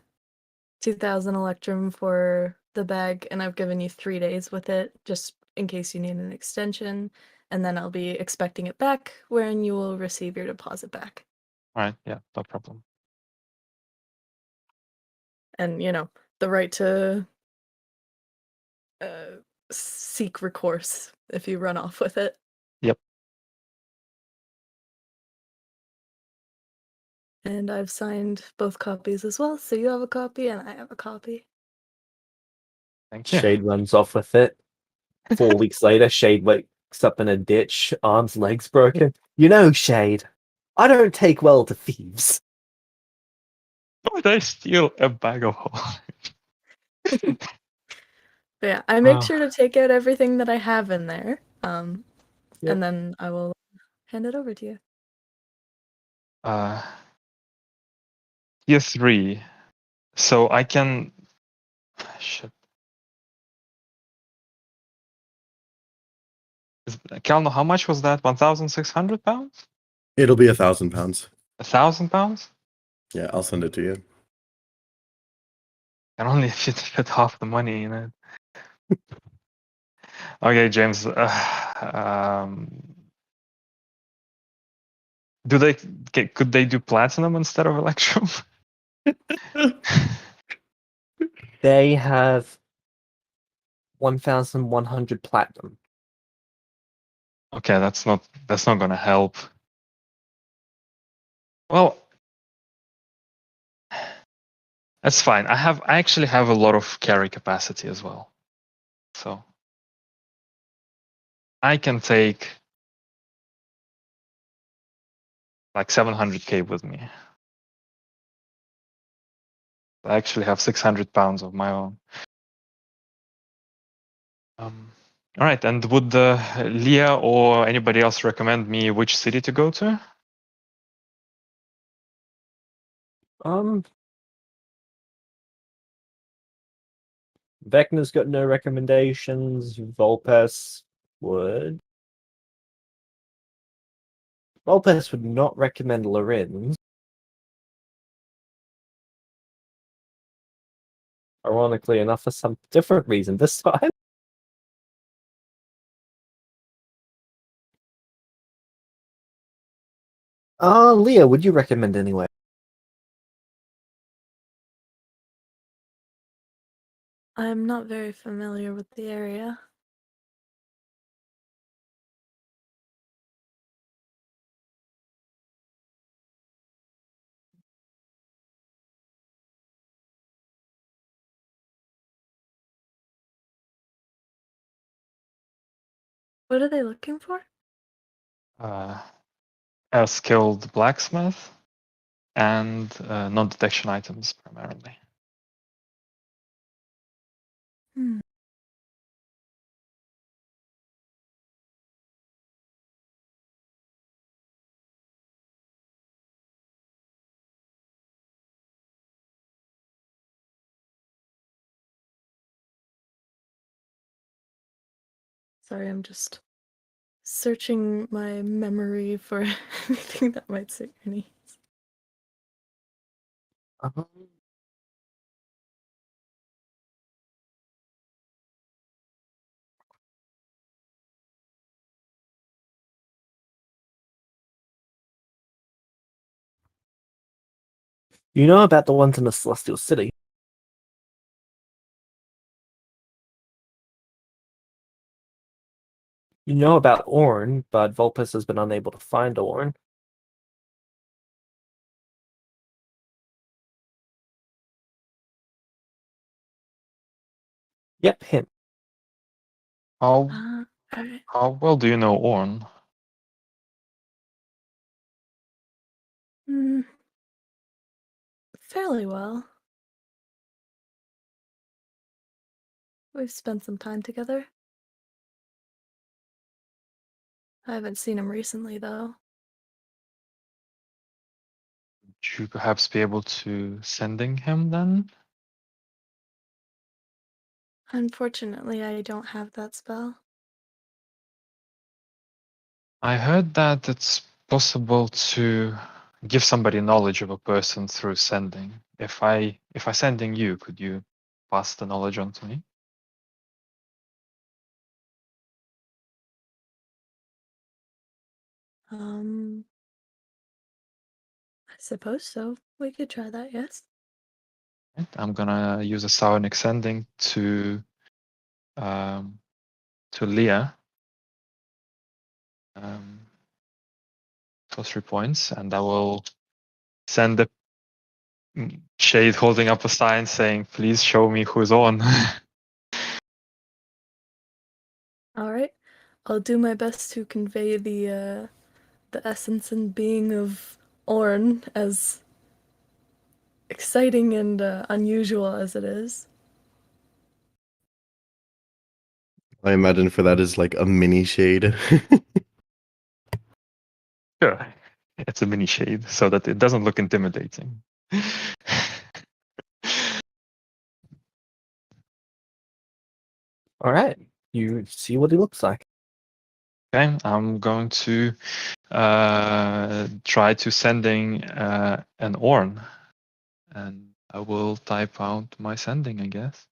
electrum for the bag, and I've given you 3 days with it, just in case you need an extension, and then I'll be expecting it back, wherein you will receive your deposit back. All right, yeah, no problem. And, the right to seek recourse if you run off with it. Yep. And I've signed both copies as well, so you have a copy and I have a copy. Thank you. Shade runs off with it. 4 weeks later, Shade wakes up in a ditch, arms, legs broken. You know, Shade, I don't take well to thieves. Why did I steal a bag of holes? But yeah, I make Oh. sure to take out everything that I have in there, Yep. and then I will hand it over to you. Tier 3. So I can. Shit. Calno, how much was that? 1,600 pounds? It'll be £1,000. 1,000 pounds? Yeah, I'll send it to you. Can only fit half the money in it. Okay, James. Could they do platinum instead of electrum? They have 1,100 platinum. Okay, that's not gonna help. Well, that's fine. I actually have a lot of carry capacity as well, so I can take like 700k with me. I actually have 600 pounds of my own. All right, and would Leah or anybody else recommend me which city to go to? Vecna's got no recommendations. Volpes would. Volpes would not recommend Lorenz. Ironically enough, for some different reason this time. Leah, would you recommend anyway? I'm not very familiar with the area. What are they looking for? A skilled blacksmith and non-detection items primarily. Hmm. Sorry, I'm just searching my memory for anything that might suit your needs. You know about the ones in the Celestial City? You know about Orn, but Volpes has been unable to find Orn. Yep, him. How Alright. how well do you know Orn? Mm, fairly well. We've spent some time together. I haven't seen him recently, though. Would you perhaps be able to sending him then? Unfortunately, I don't have that spell. I heard that it's possible to give somebody knowledge of a person through sending. If I sending you, could you pass the knowledge on to me? I suppose so. We could try that, yes. Right, I'm gonna use a psionic sending to Leah. For 3 points, and I will send the shade holding up a sign saying, "Please show me who's on." Alright. I'll do my best to convey the essence and being of Orn, as exciting and unusual as it is. I imagine for that is like a mini shade. Sure, it's a mini shade so that it doesn't look intimidating. All right, you see what he looks like. Okay, I'm going to try to sending an Orn, and I will type out my sending, I guess.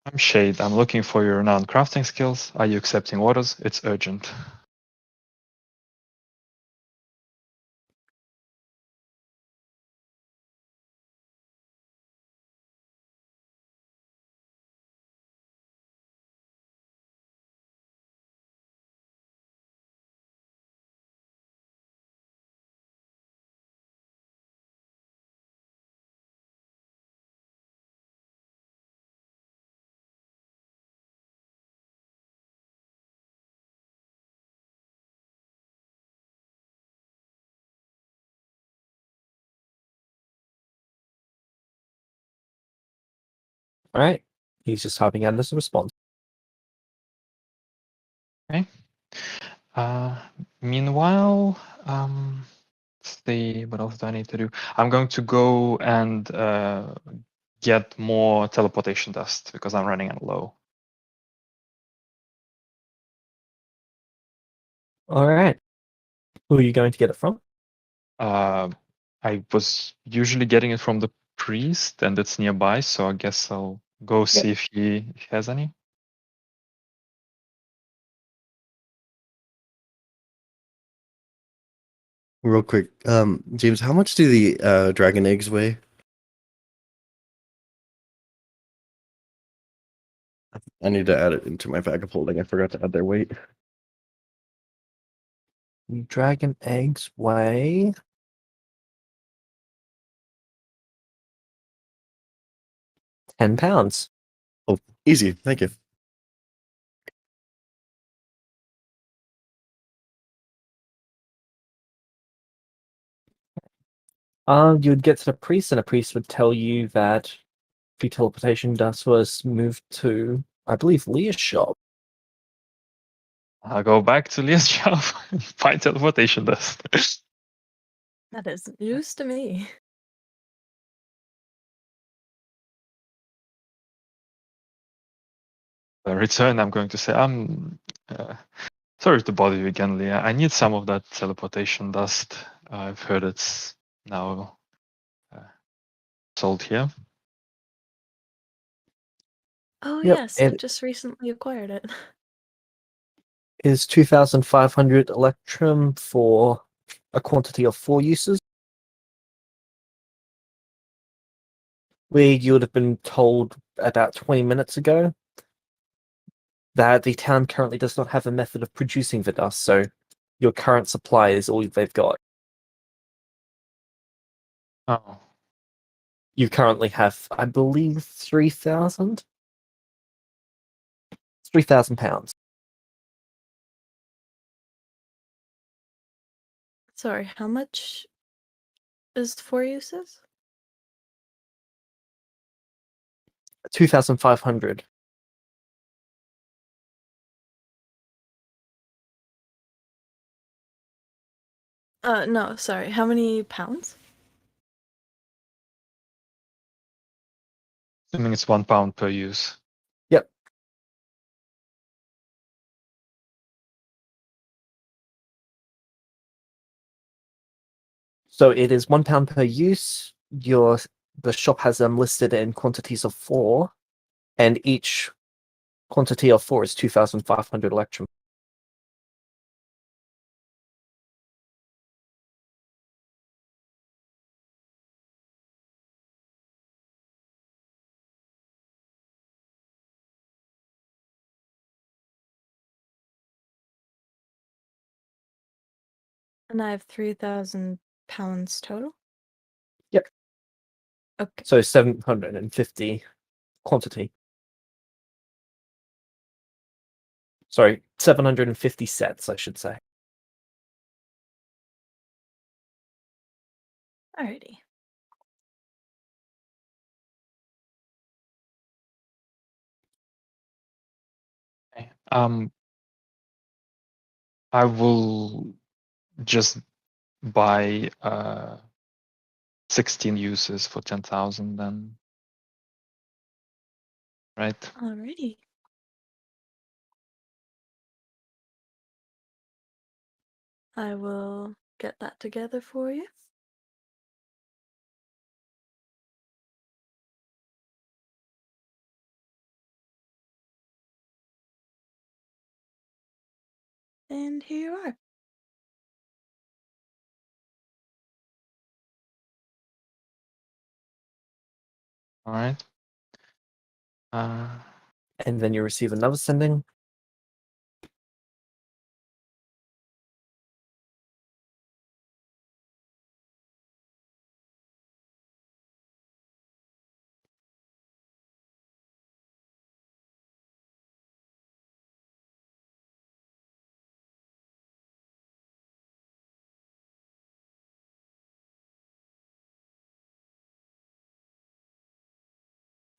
I'm Shade. I'm looking for your renowned crafting skills. Are you accepting orders? It's urgent. All right, he's just typing out this response. Okay. Meanwhile, let's see, what else do I need to do? I'm going to go and get more teleportation dust because I'm running out low. All right, who are you going to get it from? I was usually getting it from the priest, and it's nearby, so I guess I'll go see if he has any. Real quick, James, how much do the dragon eggs weigh? I need to add it into my bag of holding. I forgot to add their weight. Dragon eggs weigh 10 pounds. Oh, easy. Thank you. You would get to the priest, and a priest would tell you that the teleportation dust was moved to, I believe, Leah's shop. I'll go back to Leah's shop and find teleportation dust. That is news to me. Return, I'm going to say, I'm sorry to bother you again, Leah. I need some of that teleportation dust. I've heard it's now sold here. Oh Yep, yes, I it- just recently acquired it. Is 2,500 electrum for a quantity of 4 uses. Where you would have been told about 20 minutes ago that the town currently does not have a method of producing the dust, so your current supply is all they've got. Oh, You currently have, I believe, 3,000? 3,000 pounds. Sorry, how much is 4 uses? 2,500. No, sorry. How many pounds? assuming it's £1 per use. Yep. So it is £1 per use. The shop has them listed in quantities of 4, and each quantity of 4 is 2,500 electrum. And I have 3,000 pounds total? Yep. Okay. So 750 quantity. Sorry, 750 sets, I should say. Alrighty. Okay. I will just buy 16 uses for 10,000 then. Right? Alrighty. I will get that together for you. And here you are. All right. And then you receive another sending.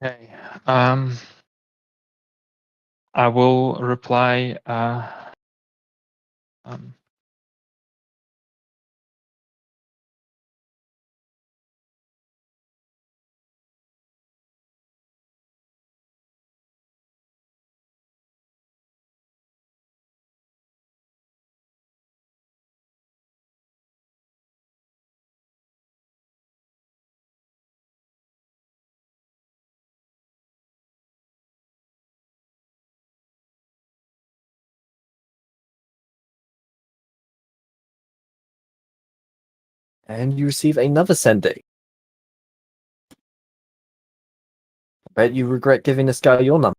Okay. I will reply. And you receive another sending. I bet you regret giving this guy your number.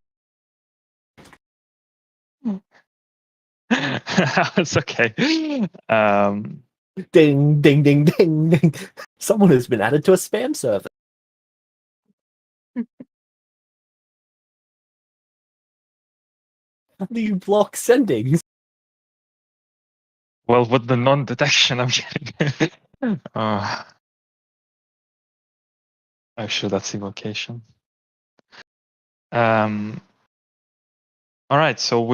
It's okay. Ding, ding, ding, ding, ding. Someone has been added to a spam server. How do you block sendings? Well, with the non-detection I'm getting. Actually, that's evocation. All right, so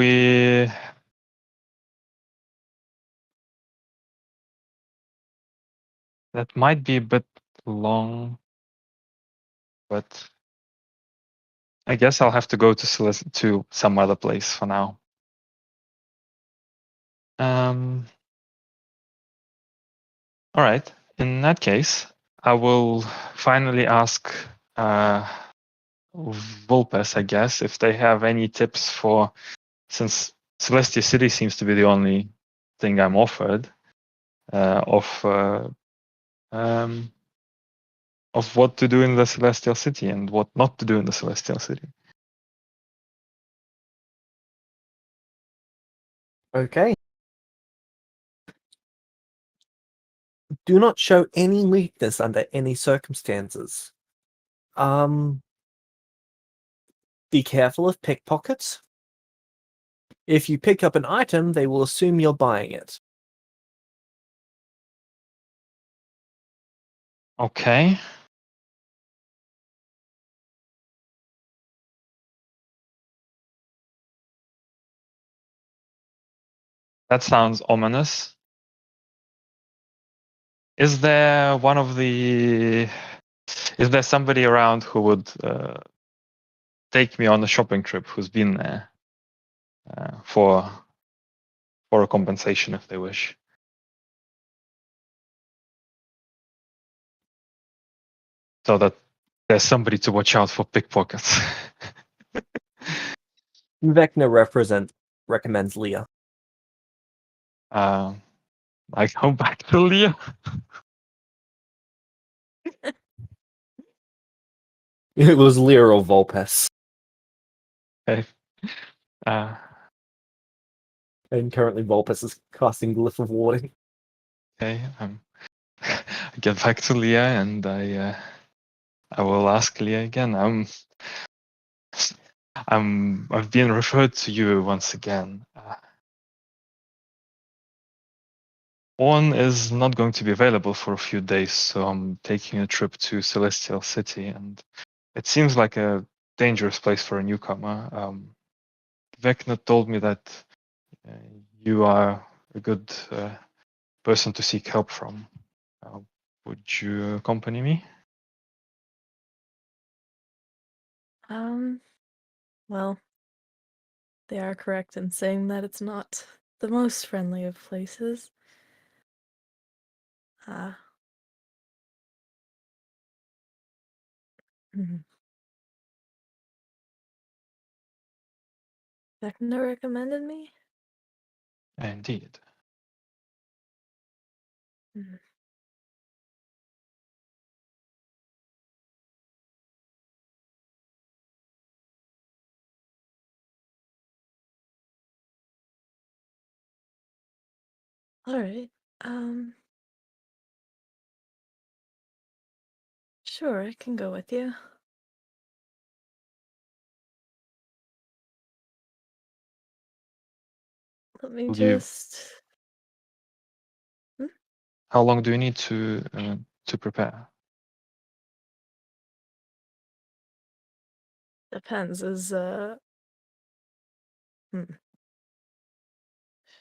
that might be a bit long, but I guess I'll have to go to some other place for now. All right. In that case, I will finally ask Vulpes, I guess, if they have any tips for, since Celestia City seems to be the only thing I'm offered, of what to do in the Celestial City and what not to do in the Celestial City. Okay. Do not show any weakness under any circumstances. Be careful of pickpockets. If you pick up an item, they will assume you're buying it. Okay. That sounds ominous. Is there somebody around who would take me on a shopping trip who's been there for a compensation if they wish? So that there's somebody to watch out for pickpockets. Vecna recommends Leah. I go back to Leah. It was Leah or Vulpes. Okay. And currently Vulpes is casting Glyph of Warding. Okay. I get back to Leah and I will ask Leah again. I've been referred to you once again. Orn is not going to be available for a few days, so I'm taking a trip to Celestial City, and it seems like a dangerous place for a newcomer. Vecna told me that you are a good person to seek help from. Would you accompany me? Well, they are correct in saying that it's not the most friendly of places. Vecna recommended me? Indeed. All right. Sure, I can go with you. Let me Will you- just. How long do you need to prepare? Depends.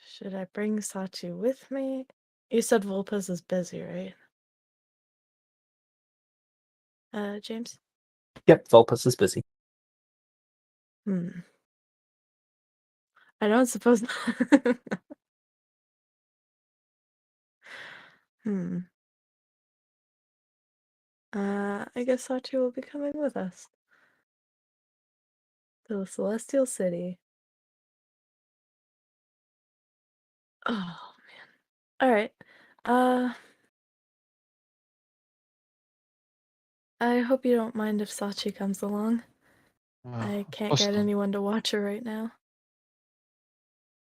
Should I bring Sachi with me? You said Vulpes is busy, right? James? Yep, Vulpes is busy. I don't suppose. I guess Sachi will be coming with us to the Celestial City. Oh man. All right. I hope you don't mind if Sachi comes along. I can't get anyone to watch her right now.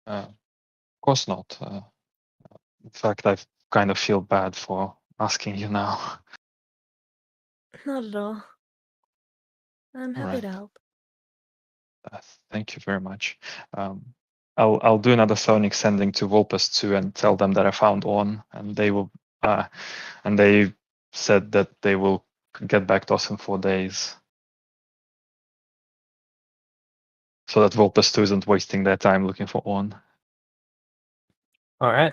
Of course not. In fact, I kind of feel bad for asking you now. Not at all. I'm happy to help. Thank you very much. I'll do another sonic sending to Vulpes too and tell them that I found Orn, and they will and they said that they will get back to us in 4 days. So that Vulpes 2 isn't wasting their time looking for Orn. All right.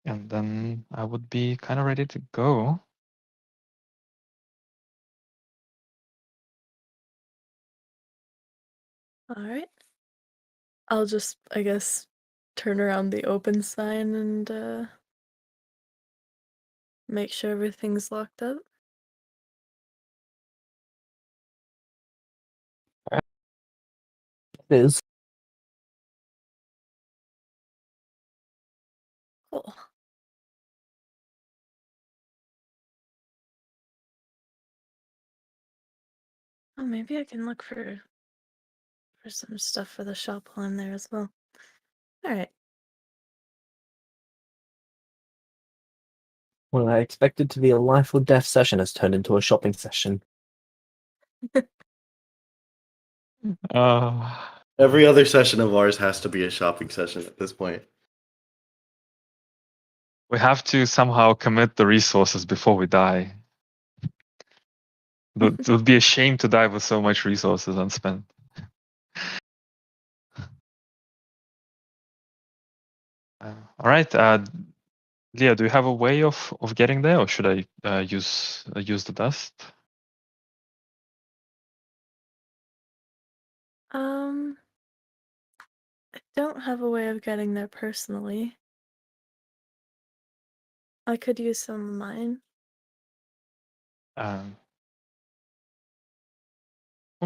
And then I would be kind of ready to go. All right. I'll just, I guess, turn around the open sign and make sure everything's locked up. It is. Cool. Oh, maybe I can look for some stuff for the shop while I'm there as well. All right. What I expected to be a life or death session has turned into a shopping session. Every other session of ours has to be a shopping session at this point. We have to somehow commit the resources before we die. It would be a shame to die with so much resources unspent. All right, Leah, do you have a way of getting there, or should I use the dust? I don't have a way of getting there personally. I could use some of mine. All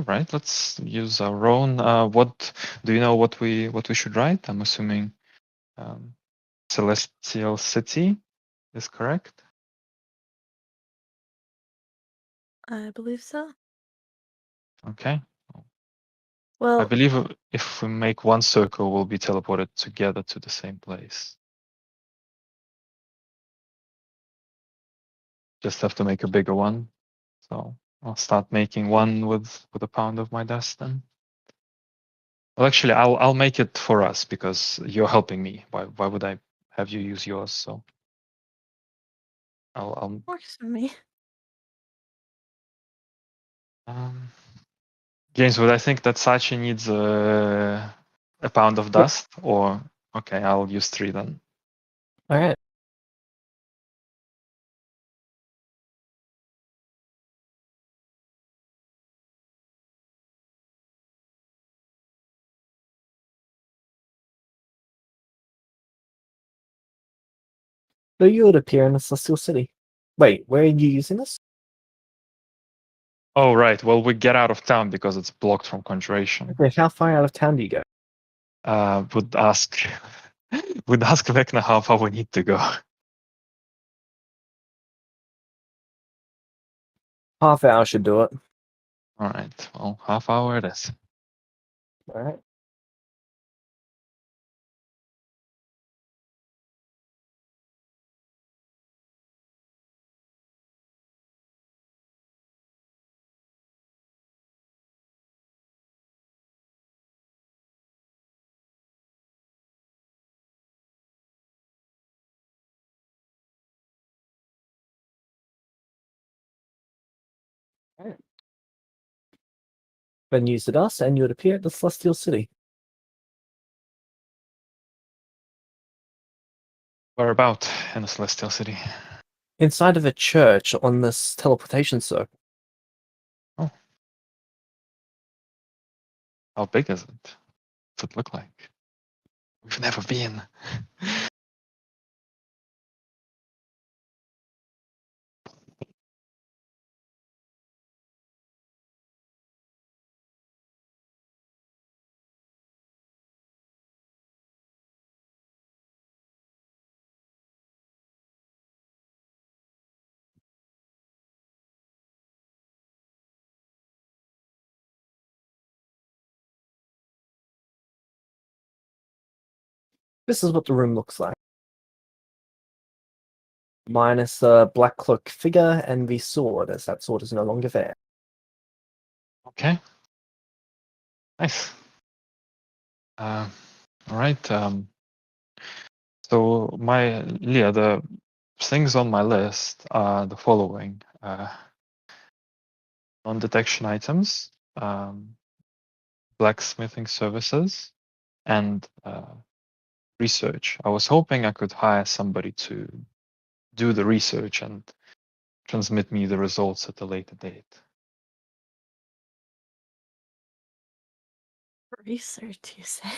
right, let's use our own. What do you know? What we should write? I'm assuming Celestial City is correct. I believe so. Okay. Well, I believe if we make one circle, we'll be teleported together to the same place. Just have to make a bigger one. So I'll start making one with a pound of my dust then. Well, actually, I'll make it for us because you're helping me. Why would I have you use yours? So I'll works for me. James, would I think that Sachi needs a pound of dust? Or okay, I'll use 3 then. All right. So you would appear in a celestial city. Wait, where are you using this? Oh right. Well, we get out of town because it's blocked from conjuration. Okay, how far out of town do you go? Would ask Vecna how far we need to go. Half hour should do it. All right. Well, half hour it is. All right. Then use the dust, and you would appear at the celestial city. We're about in the Celestial City. Inside of a church on this teleportation circle. Oh. How big is it? What's it look like? We've never been. This is what the room looks like. minus the black cloak figure and the sword, as that sword is no longer there. Okay. Nice. All right. So the things on my list are the following: non-detection items, blacksmithing services, and research. I was hoping I could hire somebody to do the research and transmit me the results at a later date. Research, you say?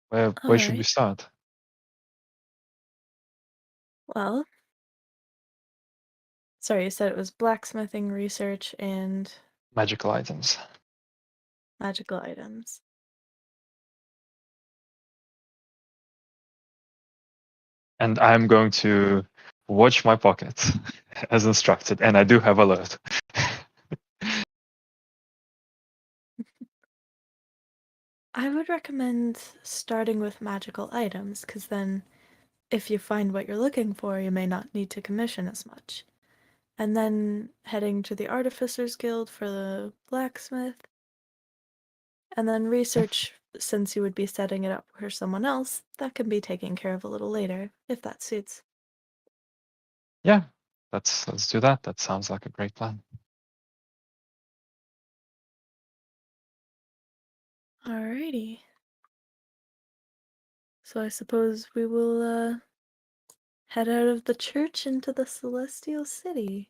Where should we start? Well, sorry, you said it was blacksmithing, research, and Magical items. magical items. And I'm going to watch my pockets as instructed, and I do have alert. I would recommend starting with magical items, because then if you find what you're looking for, you may not need to commission as much. And then heading to the Artificers Guild for the blacksmith. And then research, since you would be setting it up for someone else, that can be taken care of a little later, if that suits. Yeah, let's do that. That sounds like a great plan. Alrighty. So I suppose we will head out of the church into the Celestial City.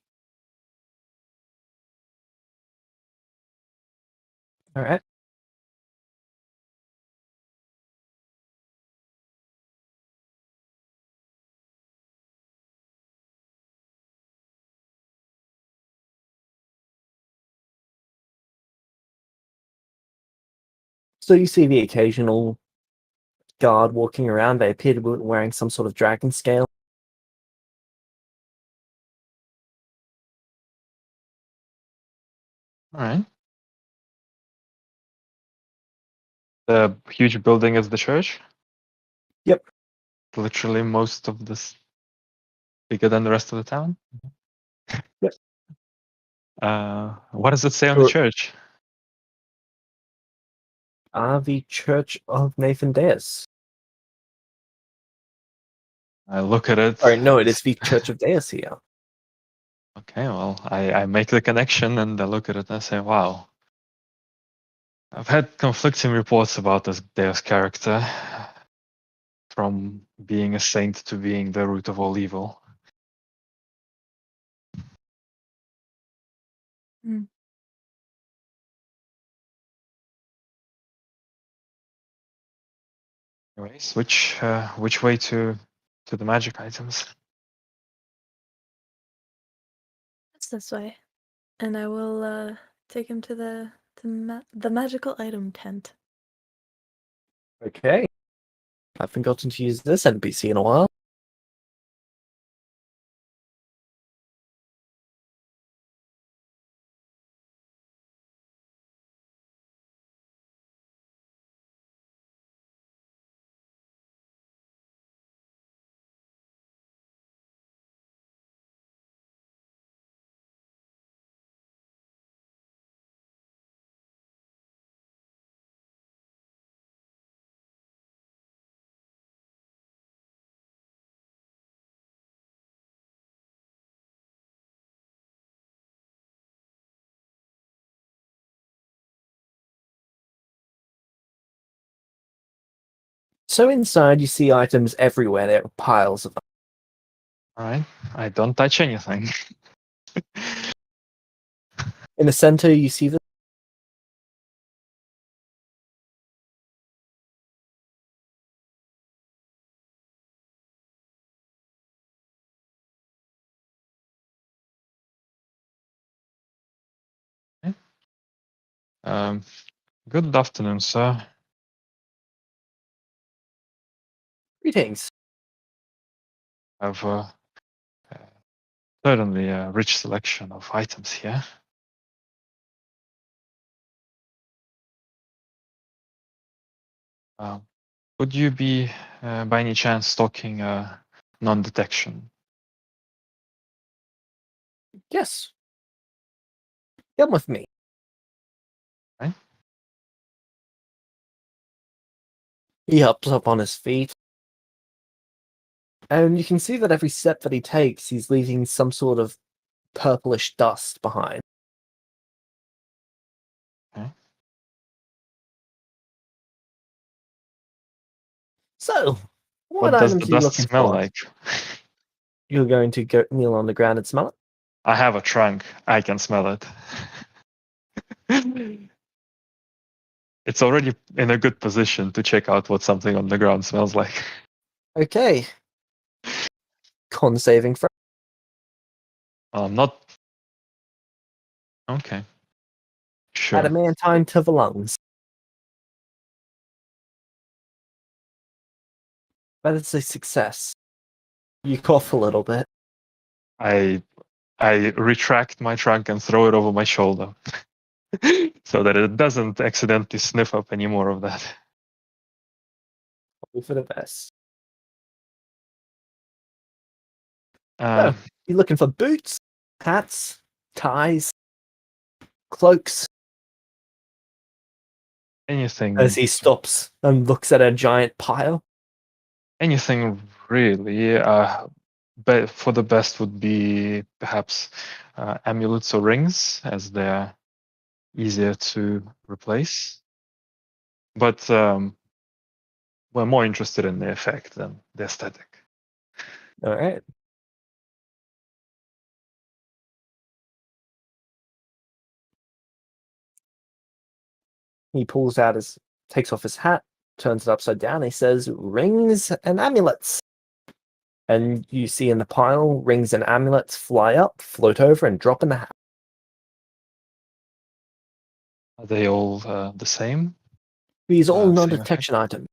All right. So you see the occasional guard walking around. They appear to be wearing some sort of dragon scale. All right. The huge building is the church? Yep. Literally most of this bigger than the rest of the town? Yep. What does it say on the church? The Church of Nathan Deus. I look at it. Sorry, no, it is the Church of Deus here. Okay, well, I make the connection and I look at it and I say, wow. I've had conflicting reports about this Deus character, from being a saint to being the root of all evil. Hmm. Anyways, which way to the magic items? It's this way. And I will take him to the magical item tent. Okay. I've forgotten to use this NPC in a while. So inside you see items everywhere. There are piles of them. All right, I don't touch anything. In the center you see the Good afternoon, sir. greetings. I've certainly a rich selection of items here. Would you be, by any chance, stocking non-detection? Yes. Come with me. Right. He hops up on his feet. And you can see that every step that he takes, he's leaving some sort of purplish dust behind. Okay. So, What what does items the are you dust looking smell for? like? You're going to go kneel on the ground and smell it? I have a trunk. I can smell it. It's already in a good position to check out what something on the ground smells like. Okay. Con saving throw. Not okay. Sure. Adamantine to the lungs. But it's a success. You cough a little bit. I retract my trunk and throw it over my shoulder, so that it doesn't accidentally sniff up any more of that. Hope for the best. Uh, You're looking for boots, hats, ties, cloaks. anything, As he stops and looks at a giant pile. anything really. But for the best would be perhaps amulets or rings, as they're easier to replace. But we're more interested in the effect than the aesthetic. All right. He takes off his hat, turns it upside down. He says, "Rings and amulets." And you see in the pile, rings and amulets fly up, float over, and drop in the hat. Are they all the same? These are all Same non-detection items.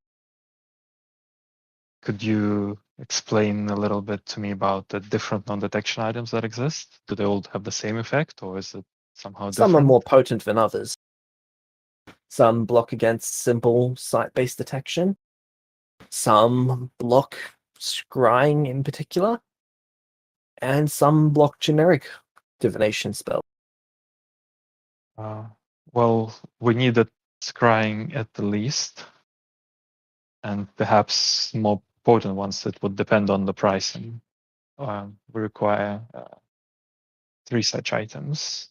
Could you explain a little bit to me about the different non-detection items that exist? Do they all have the same effect, or is it somehow Some are different? more potent than others. Some block against simple sight-based detection. Some block scrying in particular. And some block generic divination spell. Well, we need a scrying at the least, and perhaps more potent ones. It would depend on the pricing. We require 3 such items.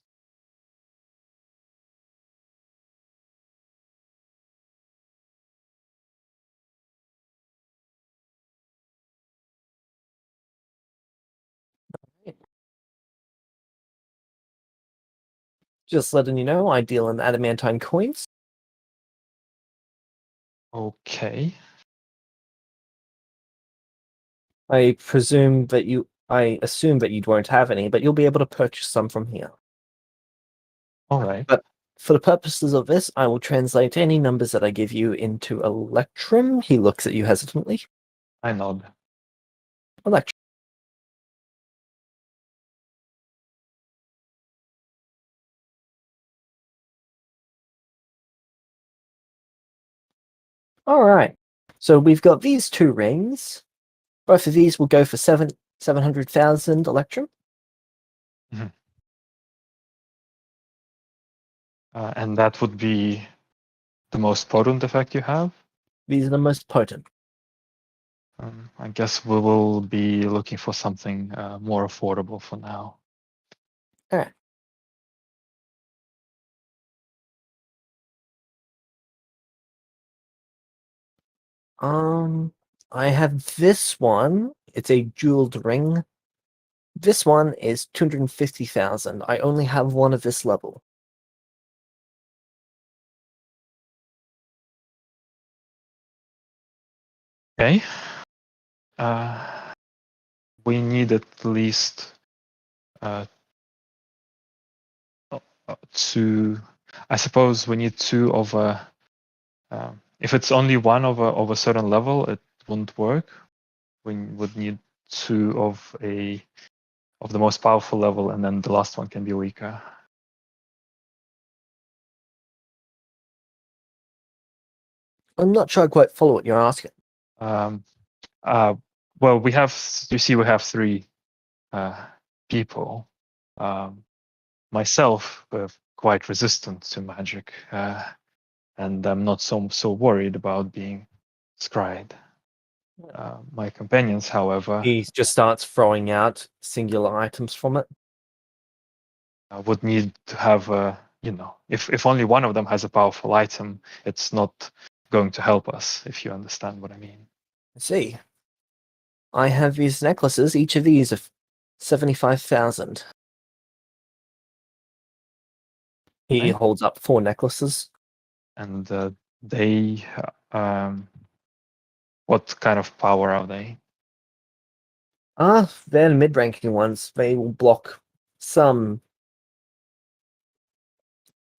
Just letting you know, I deal in adamantine coins. Okay. I assume that you won't have any, but you'll be able to purchase some from here. All right. But for the purposes of this, I will translate any numbers that I give you into electrum. He looks at you hesitantly. I nod. Electrum. All right. So we've got these 2 rings. Both of these will go for 700,000 electrum. And that would be the most potent effect you have? These are the most potent. I guess we will be looking for something more affordable for now. All right. I have this one. It's a jeweled ring. This one is 250,000. I only have one of this level. Okay. We need at least 2. I suppose we need 2 of a. If it's only one of a certain level, it won't work. We would need 2 of the most powerful level, and then the last one can be weaker. I'm not sure I quite follow what you're asking. Well, we have. You see, we have three people. Myself, quite resistant to magic, and I'm not so worried about being scryed. My companions, however, He just starts throwing out singular items from it. would need to have if only one of them has a powerful item, it's not going to help us, if you understand what I mean. I see. I have these necklaces. Each of these are 75,000. He Okay. holds up 4 necklaces. And they, what kind of power are they? They're mid-ranking ones. They will block some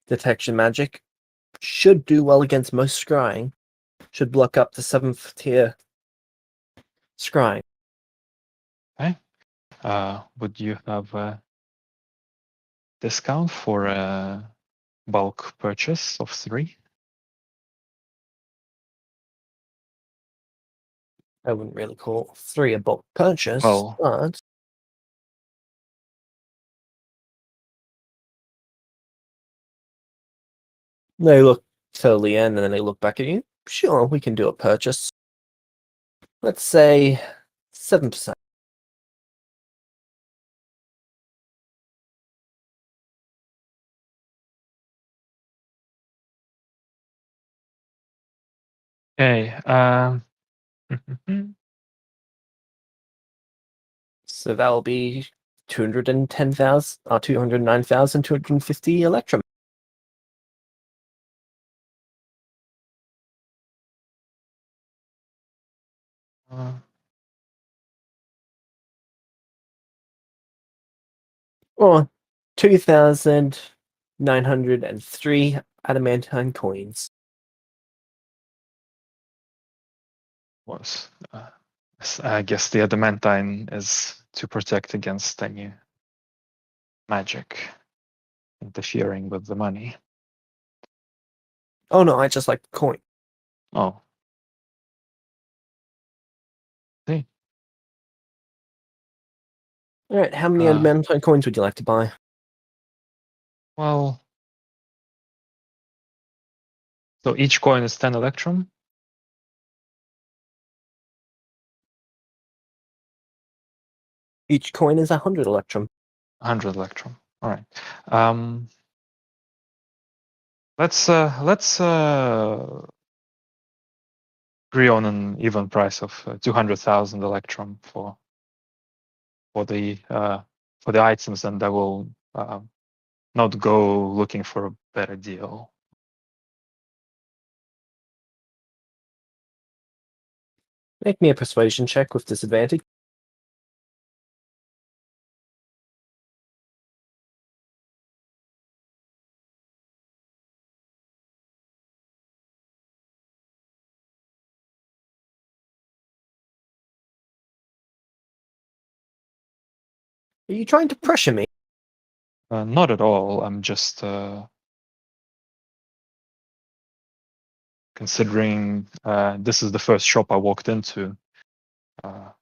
detection magic. Should do well against most scrying. Should block up to 7th tier scrying. Okay. Would you have a discount for a bulk purchase of 3? I wouldn't really call 3 a bulk purchase, Well, but they look to Leanne and then they look back at you. Sure, we can do a purchase. Let's say 7%. okay. So that'll be 210,000 or 209,250 electrum. Or 2,903 adamantine coins. Was I guess the adamantine is to protect against any magic interfering with the money. Oh no, I just like the coin. Oh. See. Alright, how many Uh, adamantine coins would you like to buy? Well, so each coin is 10 electrum. Each coin is 100 electrum. 100 electrum. All right. Let's agree on an even price of 200,000 electrum for the items, and I will not go looking for a better deal. Make me a persuasion check with disadvantage. Are you trying to pressure me? Not at all. I'm just considering this is the first shop I walked into. I'm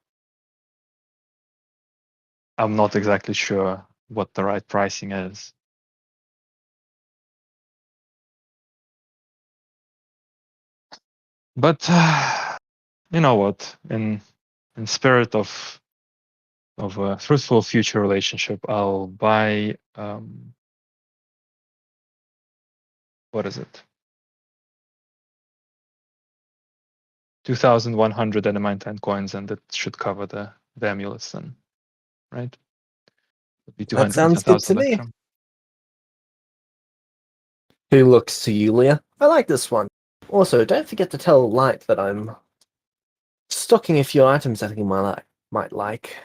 not exactly sure what the right pricing is. But you know what? In spirit of a fruitful future relationship, I'll buy what is it? 2,100 adamantine coins, and that should cover the amulets then, right? Would be That sounds good to 210,000 me. electrum. Who looks to you, Leah? I like this one. Also, don't forget to tell Light that I'm stocking a few items that he might like.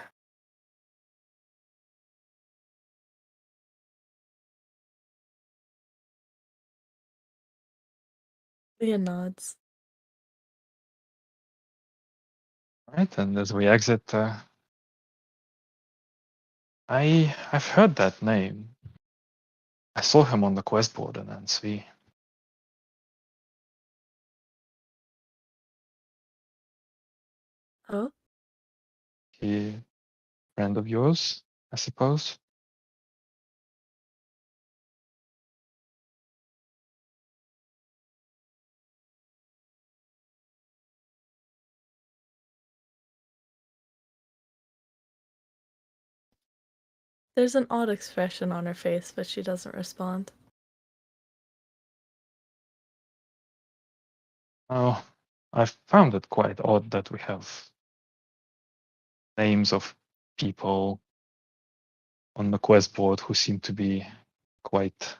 Leah nods. Right, and as we exit, I've heard that name. I saw him on the quest board in NSV. Oh, He friend of yours, I suppose. there's an odd expression on her face, but she doesn't respond. Oh, I found it quite odd that we have names of people on the quest board who seem to be quite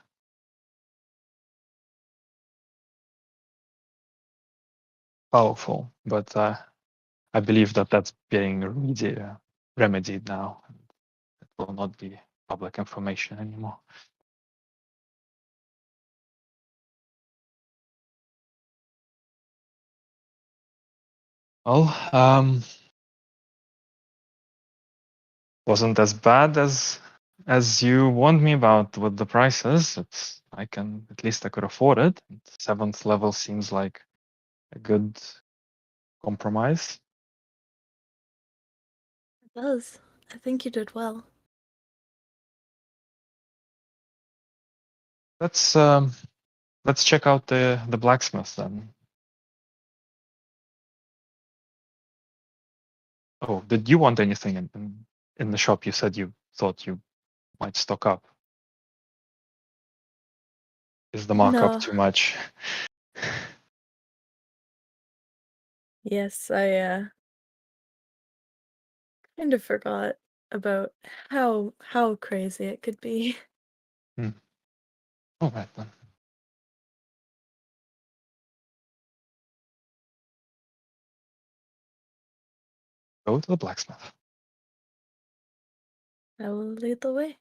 powerful, but I believe that that's being remedied now. It will not be public information anymore. Well, wasn't as bad as you warned me about with the prices. It's at least I could afford it. 7th level seems like a good compromise. It does. I think you did well. Let's check out the blacksmith then. Oh, did you want anything in the shop? You said you thought you might stock up. Is the markup No. too much? Yes, I kind of forgot about how crazy it could be. All right then. Go to the blacksmith. I will lead the way.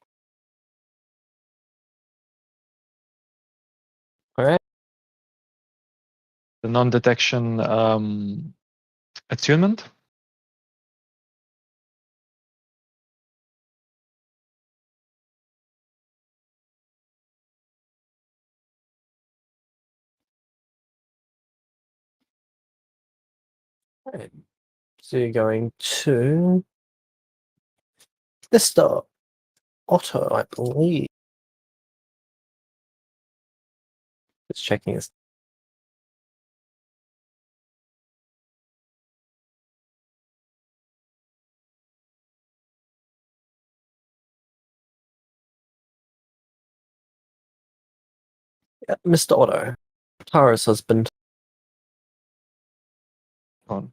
The non-detection attunement. Right. So you're going to Mr. Otto, I believe. Just checking his. Yeah, Mr. Otto, Tara's husband. On.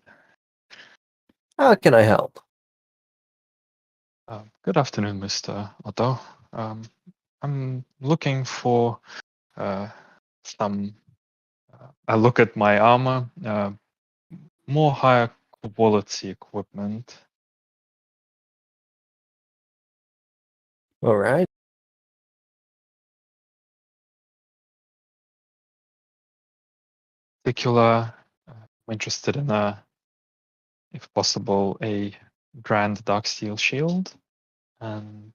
How can I help? Good afternoon, Mr. Otto. I'm looking for some. I look at my armor, more higher quality equipment. All right. Particular, I'm interested in if possible, a grand dark steel shield and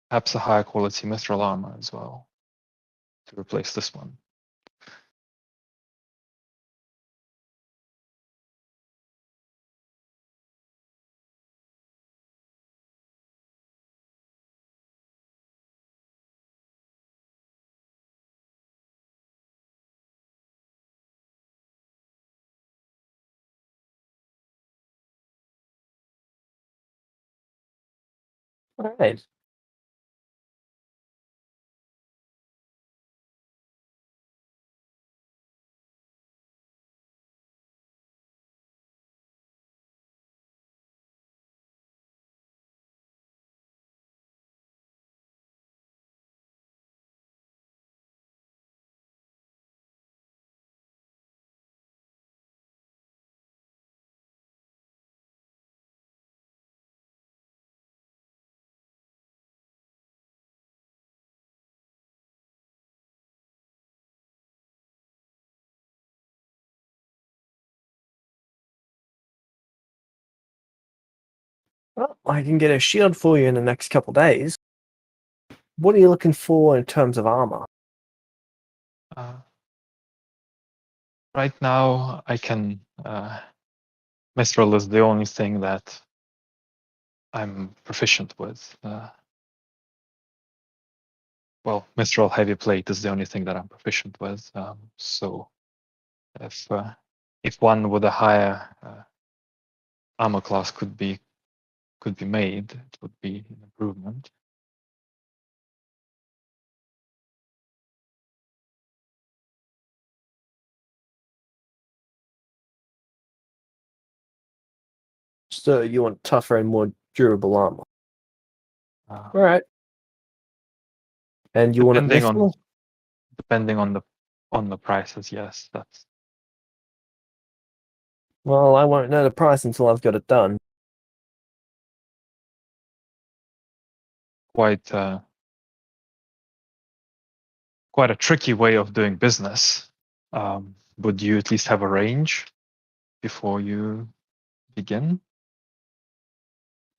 perhaps a higher quality mithril armor as well to replace this one. All right. Well, I can get a shield for you in the next couple days. What are you looking for in terms of armor? Right now, I can Mistral is the only thing that I'm proficient with. Well, Mistral heavy plate is the only thing that I'm proficient with. So if one with a higher armor class could be made, it would be an improvement. So you want tougher and more durable armor. Uh, All right. And you want it depending on mithril? depending on the prices, yes, that's Well, I won't know the price until I've got it done. quite quite a tricky way of doing business. Would you at least have a range before you begin?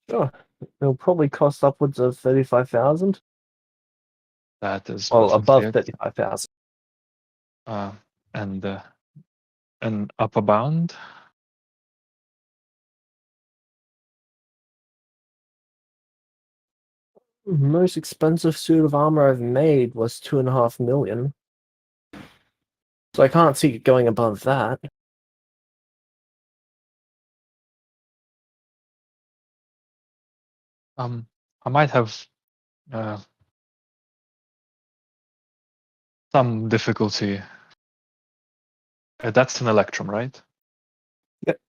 Sure. It'll probably cost upwards of 35,000. That is Well, above perfectly 35,000. and an upper bound. Most expensive suit of armor I've made was 2.5 million. So I can't see it going above that. I might have some difficulty. That's an electrum, right? Yep.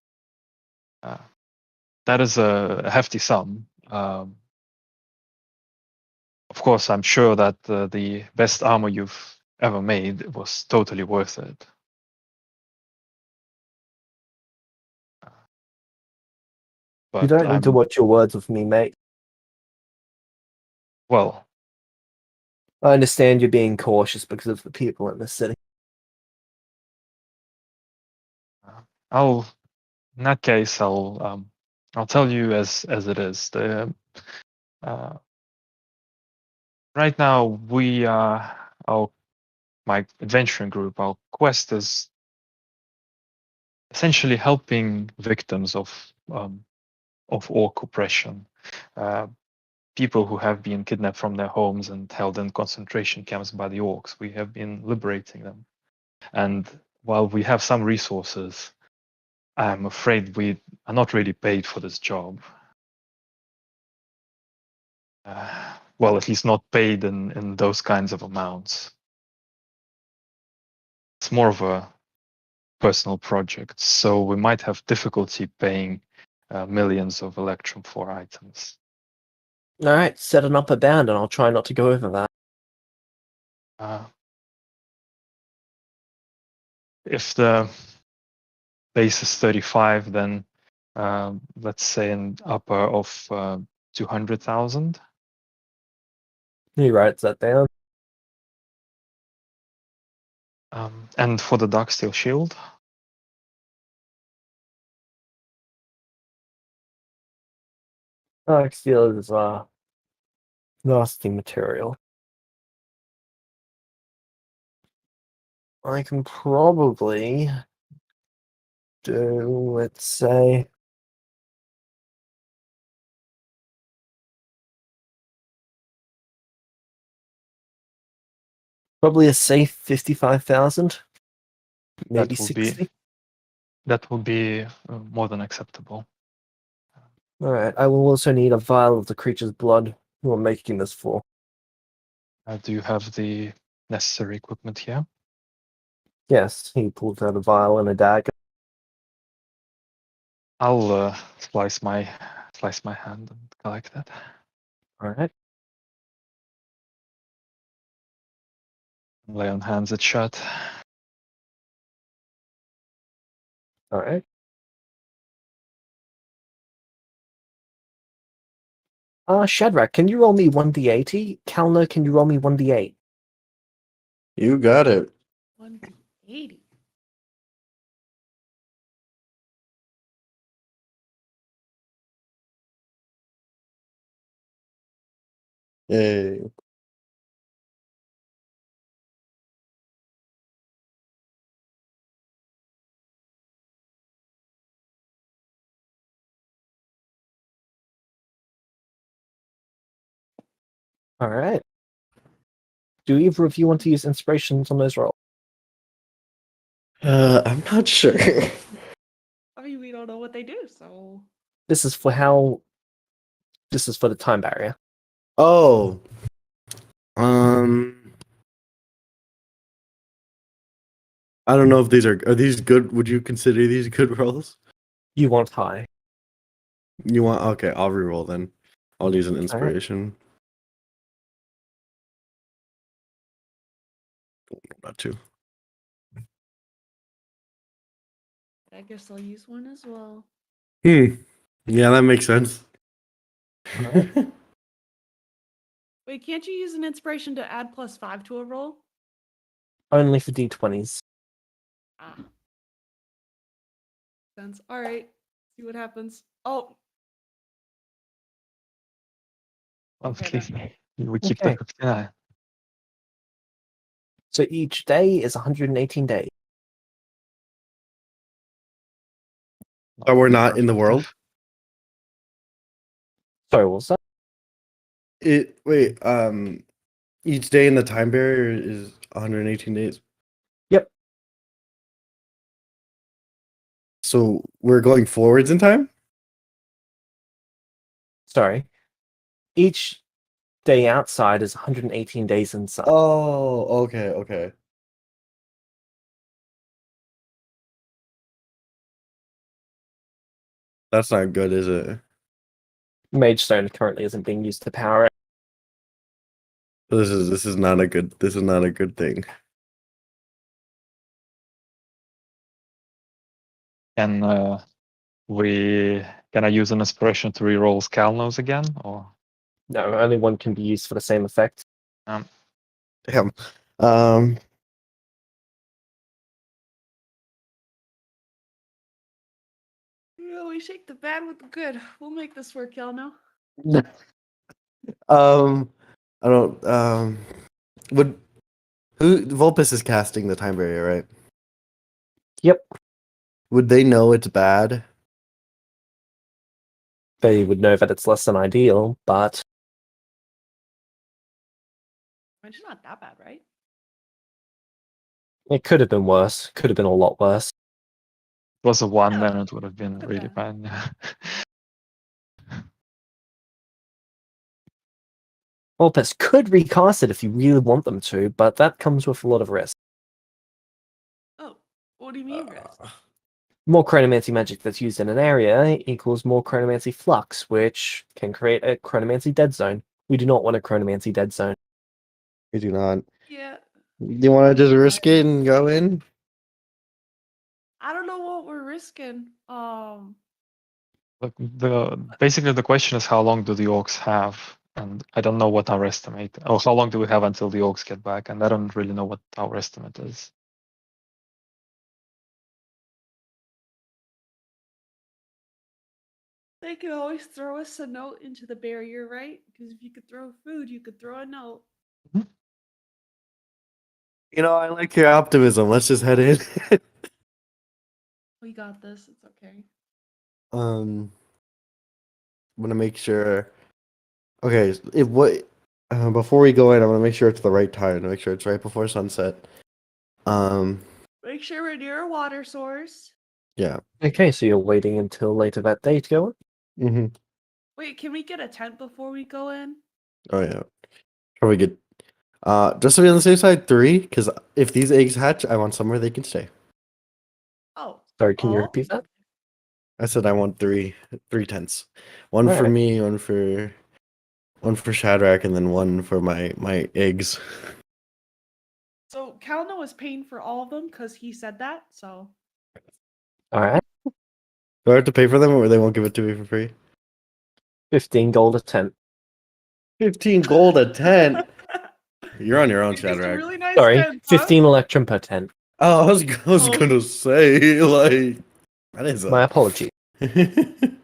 That is a hefty sum. Of course, I'm sure that the best armor you've ever made was totally worth it. You But don't need to watch your words with me, mate. well, I understand you're being cautious because of the people in the city. in that case, I'll tell you as it is. Right now, we my adventuring group, our quest is essentially helping victims of orc oppression, people who have been kidnapped from their homes and held in concentration camps by the orcs. We have been liberating them, and while we have some resources, I'm afraid we are not really paid for this job. Well, at least not paid in those kinds of amounts. It's more of a personal project, so we might have difficulty paying millions of electrum for items. All right, set an upper bound, and I'll try not to go over that. If the base is 35, then let's say an upper of 200,000. He writes that down. And for the Darksteel shield, Dark steel is nasty material. I can probably do, let's say, probably a safe 55,000, maybe that will 60. be more than acceptable. All right, I will also need a vial of the creature's blood who I'm making this for. Do you have the necessary equipment here? Yes, he pulls out a vial and a dagger. I'll slice my hand and collect that. All right. Lay on hands it shut. All right. Shadrach, can you roll me 1d80? Kalner, can you roll me 1d8? You got it. 180. Yay. All right. Do either of you want to use inspirations on those rolls? I'm not sure. I mean, we don't know what they do, so This is for how. This is for the time barrier. Oh. I don't know if these are these good. Would you consider these good rolls? You want high. You want okay? I'll reroll then. I'll use an inspiration. Not two. I guess I'll use one as well. Yeah, that makes sense. Wait, can't you use an inspiration to add +5 to a roll? Only for d20s. Ah. Sense. All right. See what happens. Oh. Okay, We keep Okay. the 59. So each day is 118 days. Oh, we're not in the world. Sorry, what was that? Each day in the time barrier is 118 days. Yep. So we're going forwards in time? Sorry. Each day outside is 118 days inside. Oh, okay. That's not good, is it? Mage Stone currently isn't being used to power it. This is not a good thing. Can I use an inspiration to reroll Scalnos again? Or No, only one can be used for the same effect. Damn. Yeah, we shake the bad with the good. We'll make this work, y'all know. I don't would who Vulpes is casting the time barrier, right? Yep. Would they know it's bad? They would know that it's less than ideal, but It's not that bad, right? it could have been worse. Could have been a lot worse. it was a 1, Yeah, then it would have been look at really that. bad. Vulpes could recast it if you really want them to, but that comes with a lot of risk. Oh, what do you mean, risk? More chronomancy magic that's used in an area equals more chronomancy flux, which can create a chronomancy dead zone. We do not want a chronomancy dead zone. We do not. Yeah, You want to just risk it and go in? I don't know what we're risking. Look, basically the question is how long do the orcs have? And I don't know what our estimate, or how long do we have until the orcs get back? And I don't really know what our estimate is. They could always throw us a note into the barrier, right? Because if you could throw food, you could throw a note. You know, I like your optimism. Let's just head in. We got this. It's okay. I'm gonna make sure. Okay, before we go in, I'm gonna make sure it's the right time. To make sure it's right before sunset. Make sure we're near a water source. Yeah. Okay, so you're waiting until later that day to go on? Mm-hmm. Wait, can we get a tent before we go in? Oh yeah. Probably good. Just to be on the safe side, 3. Because if these eggs hatch, I want somewhere they can stay. Oh. Sorry, can you Oh? repeat that? I said I want three tents. One for Alright. me, one for Shadrach, and then one for my eggs. So Kalna was paying for all of them because he said that. So Alright. Do I have to pay for them, or they won't give it to me for free? 15 gold a tent. 15 gold a tent. You're on your own, it's a Shadrach. really nice Sorry, tent, huh? 15 electrum per tent. Oh, I was Oh. gonna say like that is My apology. I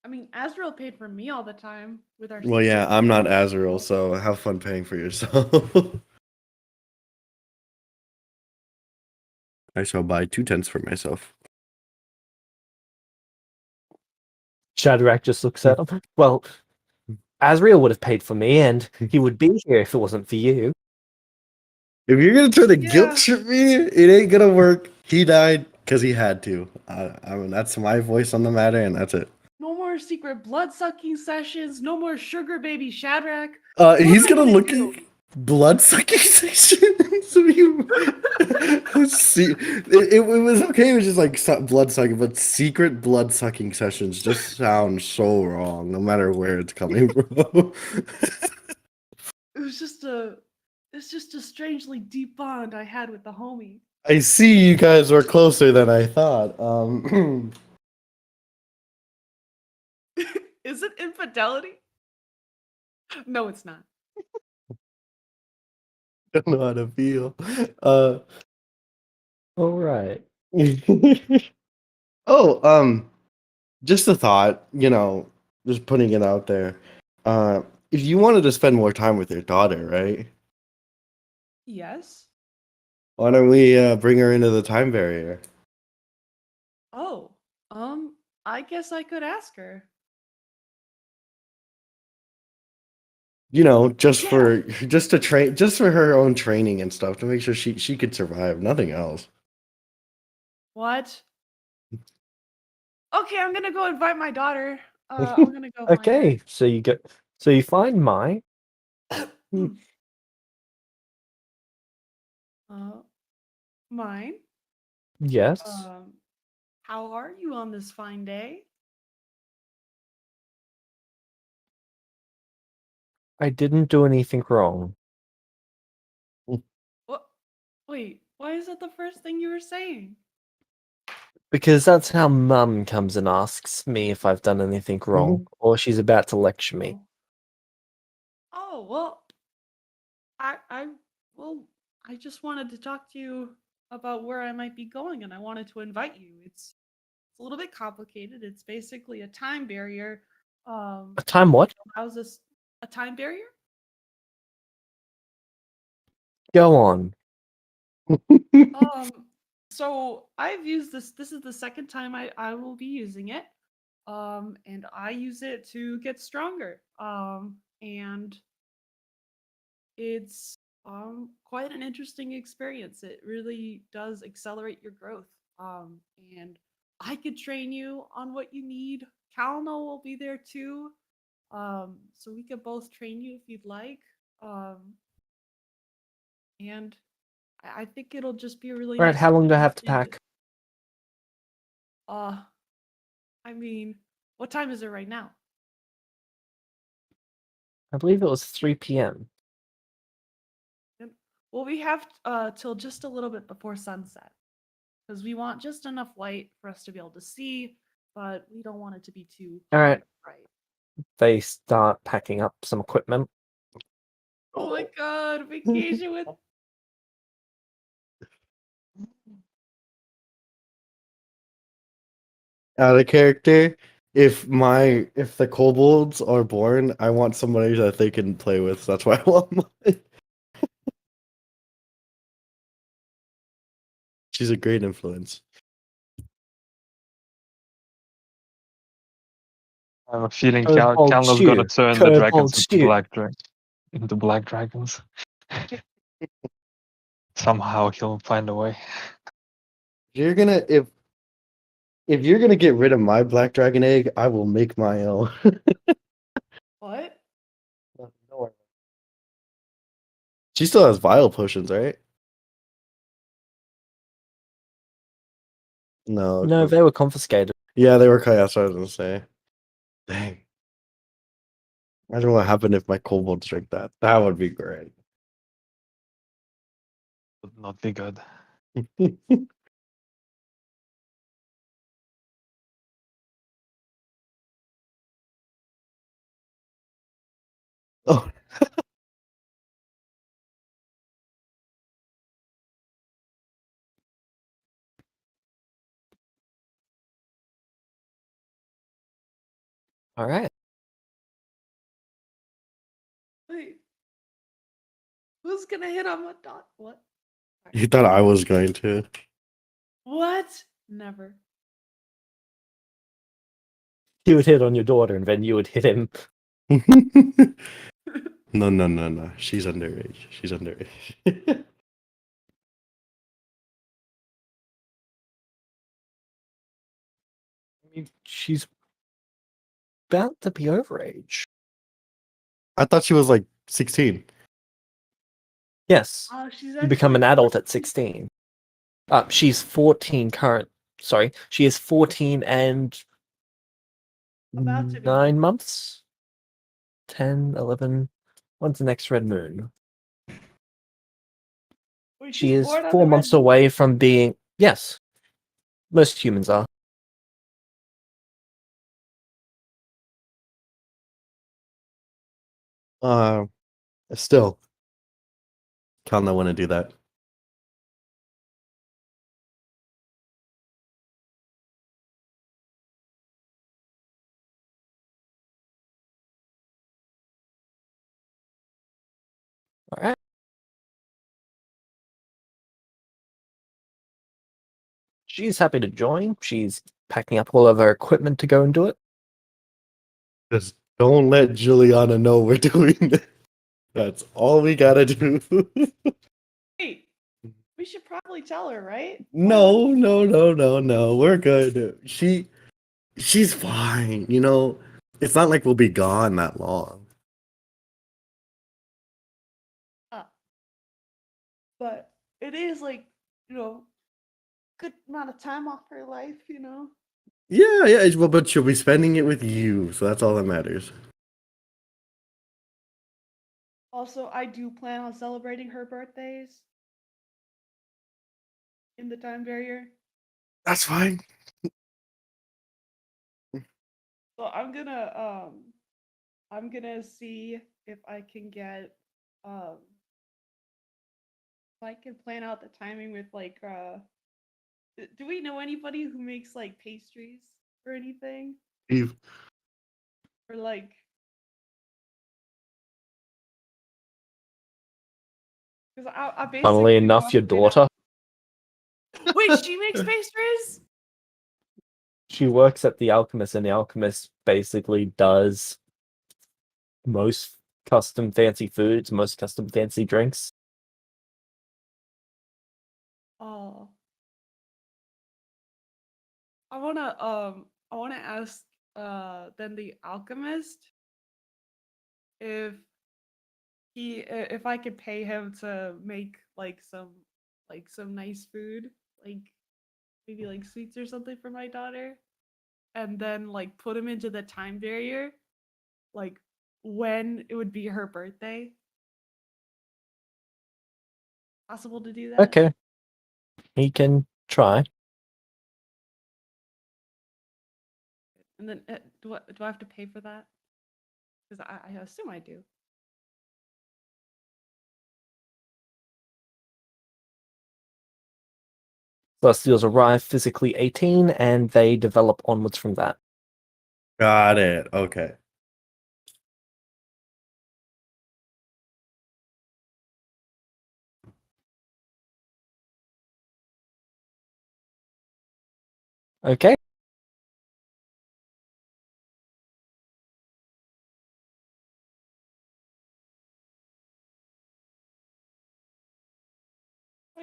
mean, Azrael paid for me all the time with our. Well, yeah, I'm not Azrael, Oh. so have fun paying for yourself. I shall buy 2 tents for myself. Shadrach just looks at him. Well, Asriel would have paid for me, and he would be here if it wasn't for you. If you're gonna try to Yeah. guilt trip me, it ain't gonna work. He died because he had to. I mean, that's my voice on the matter, and that's it. No more secret blood sucking sessions. No more sugar baby Shadrach. He's am I gonna look do? at blood sucking section. So you see, it was okay. It was just like blood sucking, but secret blood sucking sessions just sound so wrong, no matter where it's coming from. It's just a strangely deep bond I had with the homie. I see you guys were closer than I thought. Is it infidelity? No, it's not. don't know how to feel. All right. Oh, just a thought, just putting it out there. If you wanted to spend more time with your daughter, right? Yes. Why don't we bring her into the time barrier? Oh, I guess I could ask her. Just to train, just for her own training and stuff, to make sure she could survive, nothing else. What? Okay, I'm gonna go invite my daughter. I'm gonna go. Find her. Okay, so you find Mai. Mine. Yes, How are you on this fine day? I didn't do anything wrong. What? Wait, why is that the first thing you were saying? Because that's how Mum comes and asks me if I've done anything wrong, or she's about to lecture me. Oh well, well, I just wanted to talk to you about where I might be going, and I wanted to invite you. It's a little bit complicated. It's basically a time barrier. A time what? How's this a time barrier? Go on. So I've used this. This is the second time I will be using it. And I use it to get stronger. And it's quite an interesting experience. It really does accelerate your growth. And I could train you on what you need. Kalno will be there too. So we could both train you if you'd like. And I think it'll just be a really All right, nice how long do I have to experience. pack? I mean, what time is it right now? I believe it was 3 p.m. Well, we have till just a little bit before sunset because we want just enough light for us to be able to see, but we don't want it to be too All right. bright. They start packing up some equipment. Oh my god, vacation with Out of character. If the kobolds are born, I want somebody that they can play with. So that's why I want mine. She's a great influence. I have a feeling Kobold Calno's stew. gonna turn the dragons Kobold stew. into black dragons. Somehow he'll find a way. If you're gonna get rid of my black dragon egg, I will make my own. what? She still has vial potions, right? No. No, they were confiscated. Yeah, they were. That's what I was gonna say. Dang. Imagine what happened if my kobolds drank that. That would be great. Would not be good. Oh. All right. Wait. Who's gonna hit on what dot? What? You thought I was going to. What? Never. He would hit on your daughter, and then you would hit him. No, no, no, no. She's underage. She's underage. I mean, she's about to be overage. I thought she was like 16. Yes, Oh, she's you become an actually adult at 14. 16. She's 14 current. Sorry, she is 14 and About to be. 9 months. 10, 11. When's the next red moon? Wait, She she's is born on 4 the red months moon? away from being. Yes, most humans are. Still, Cal not want to do that. All right. She's happy to join. She's packing up all of her equipment to go and do it. Just don't let Juliana know we're doing this. That's all we gotta do. Wait, we should probably tell her, right? No, no, no, no, no. We're good. She's fine. You know, it's not like we'll be gone that long. But it is like, good amount of time off her life. Yeah, yeah. But she'll be spending it with you, so that's all that matters. Also, I do plan on celebrating her birthdays in the time barrier. That's fine. So I'm gonna see if I can get if I can plan out the timing with like do we know anybody who makes like pastries or anything? Eve. Or like because I basically Funnily enough, want your to plan out- daughter, Wait, she makes pastries? she works at the Alchemist, and the Alchemist basically does most custom fancy foods, most custom fancy drinks. Oh. I wanna ask then the alchemist if I could pay him to make like some nice food, like maybe like sweets or something for my daughter, and then like put him into the time barrier, like when it would be her birthday. Possible to do that? Okay, he can try. And then do I have to pay for that? Because I assume I do. Celestials arrive physically 18, and they develop onwards from that. Got it. Okay. Okay.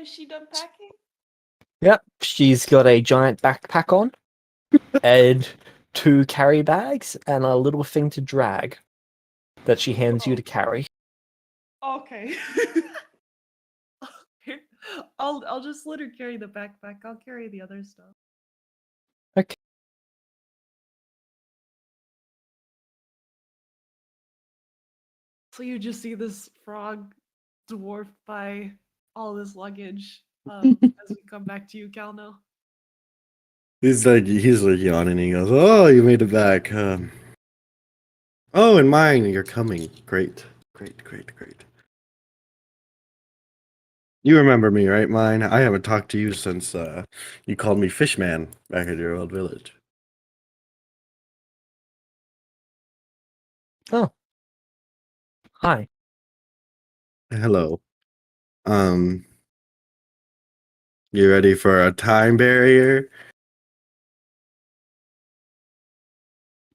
Is she done packing? Yep, she's got a giant backpack on, and 2 carry bags, and a little thing to drag that she hands you to carry. Okay. I'll just let her carry the backpack. I'll carry the other stuff. Okay. So you just see this frog dwarfed by all this luggage as we come back to you, Calno. He's like yawning. He goes, "Oh, you made it back. Oh, and mine, you're coming. Great, great, great, great. You remember me, right, mine? I haven't talked to you since you called me Fishman back at your old village. Oh. Hi. Hello. Um, you ready for a time barrier?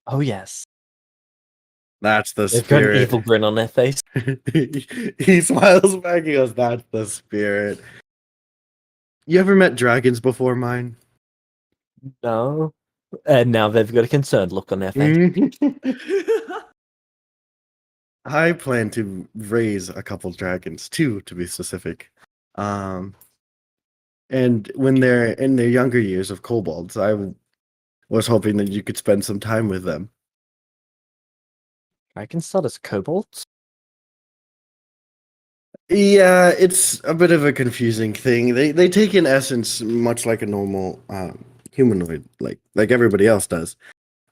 Oh, yes. That's the They've got an spirit. evil grin on their face. He smiles back. He goes, "That's the spirit." You ever met dragons before, mine? No. And now they've got a concerned look on their face. I plan to raise a couple dragons, two to be specific. And when they're in their younger years of kobolds, was hoping that you could spend some time with them. I can start as kobolds. Yeah, it's a bit of a confusing thing. They take in essence much like a normal humanoid, like everybody else does.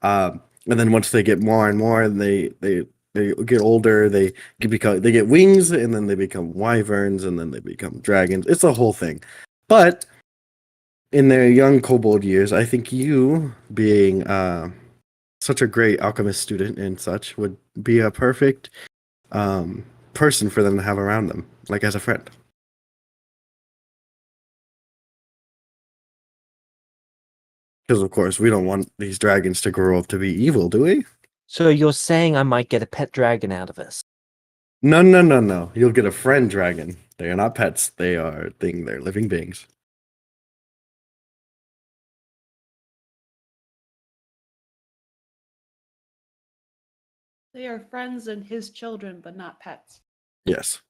And then once they get more and more, and they get older, they get wings, and then they become wyverns, and then they become dragons. It's a whole thing. But in their young kobold years, I think you, being such a great alchemist student and such, would be a perfect person for them to have around them, like as a friend. Because of course we don't want these dragons to grow up to be evil, do we? So you're saying I might get a pet dragon out of this? No, no, no, no. You'll get a friend dragon. They are not pets. They're living beings. They are friends and his children, but not pets. Yes.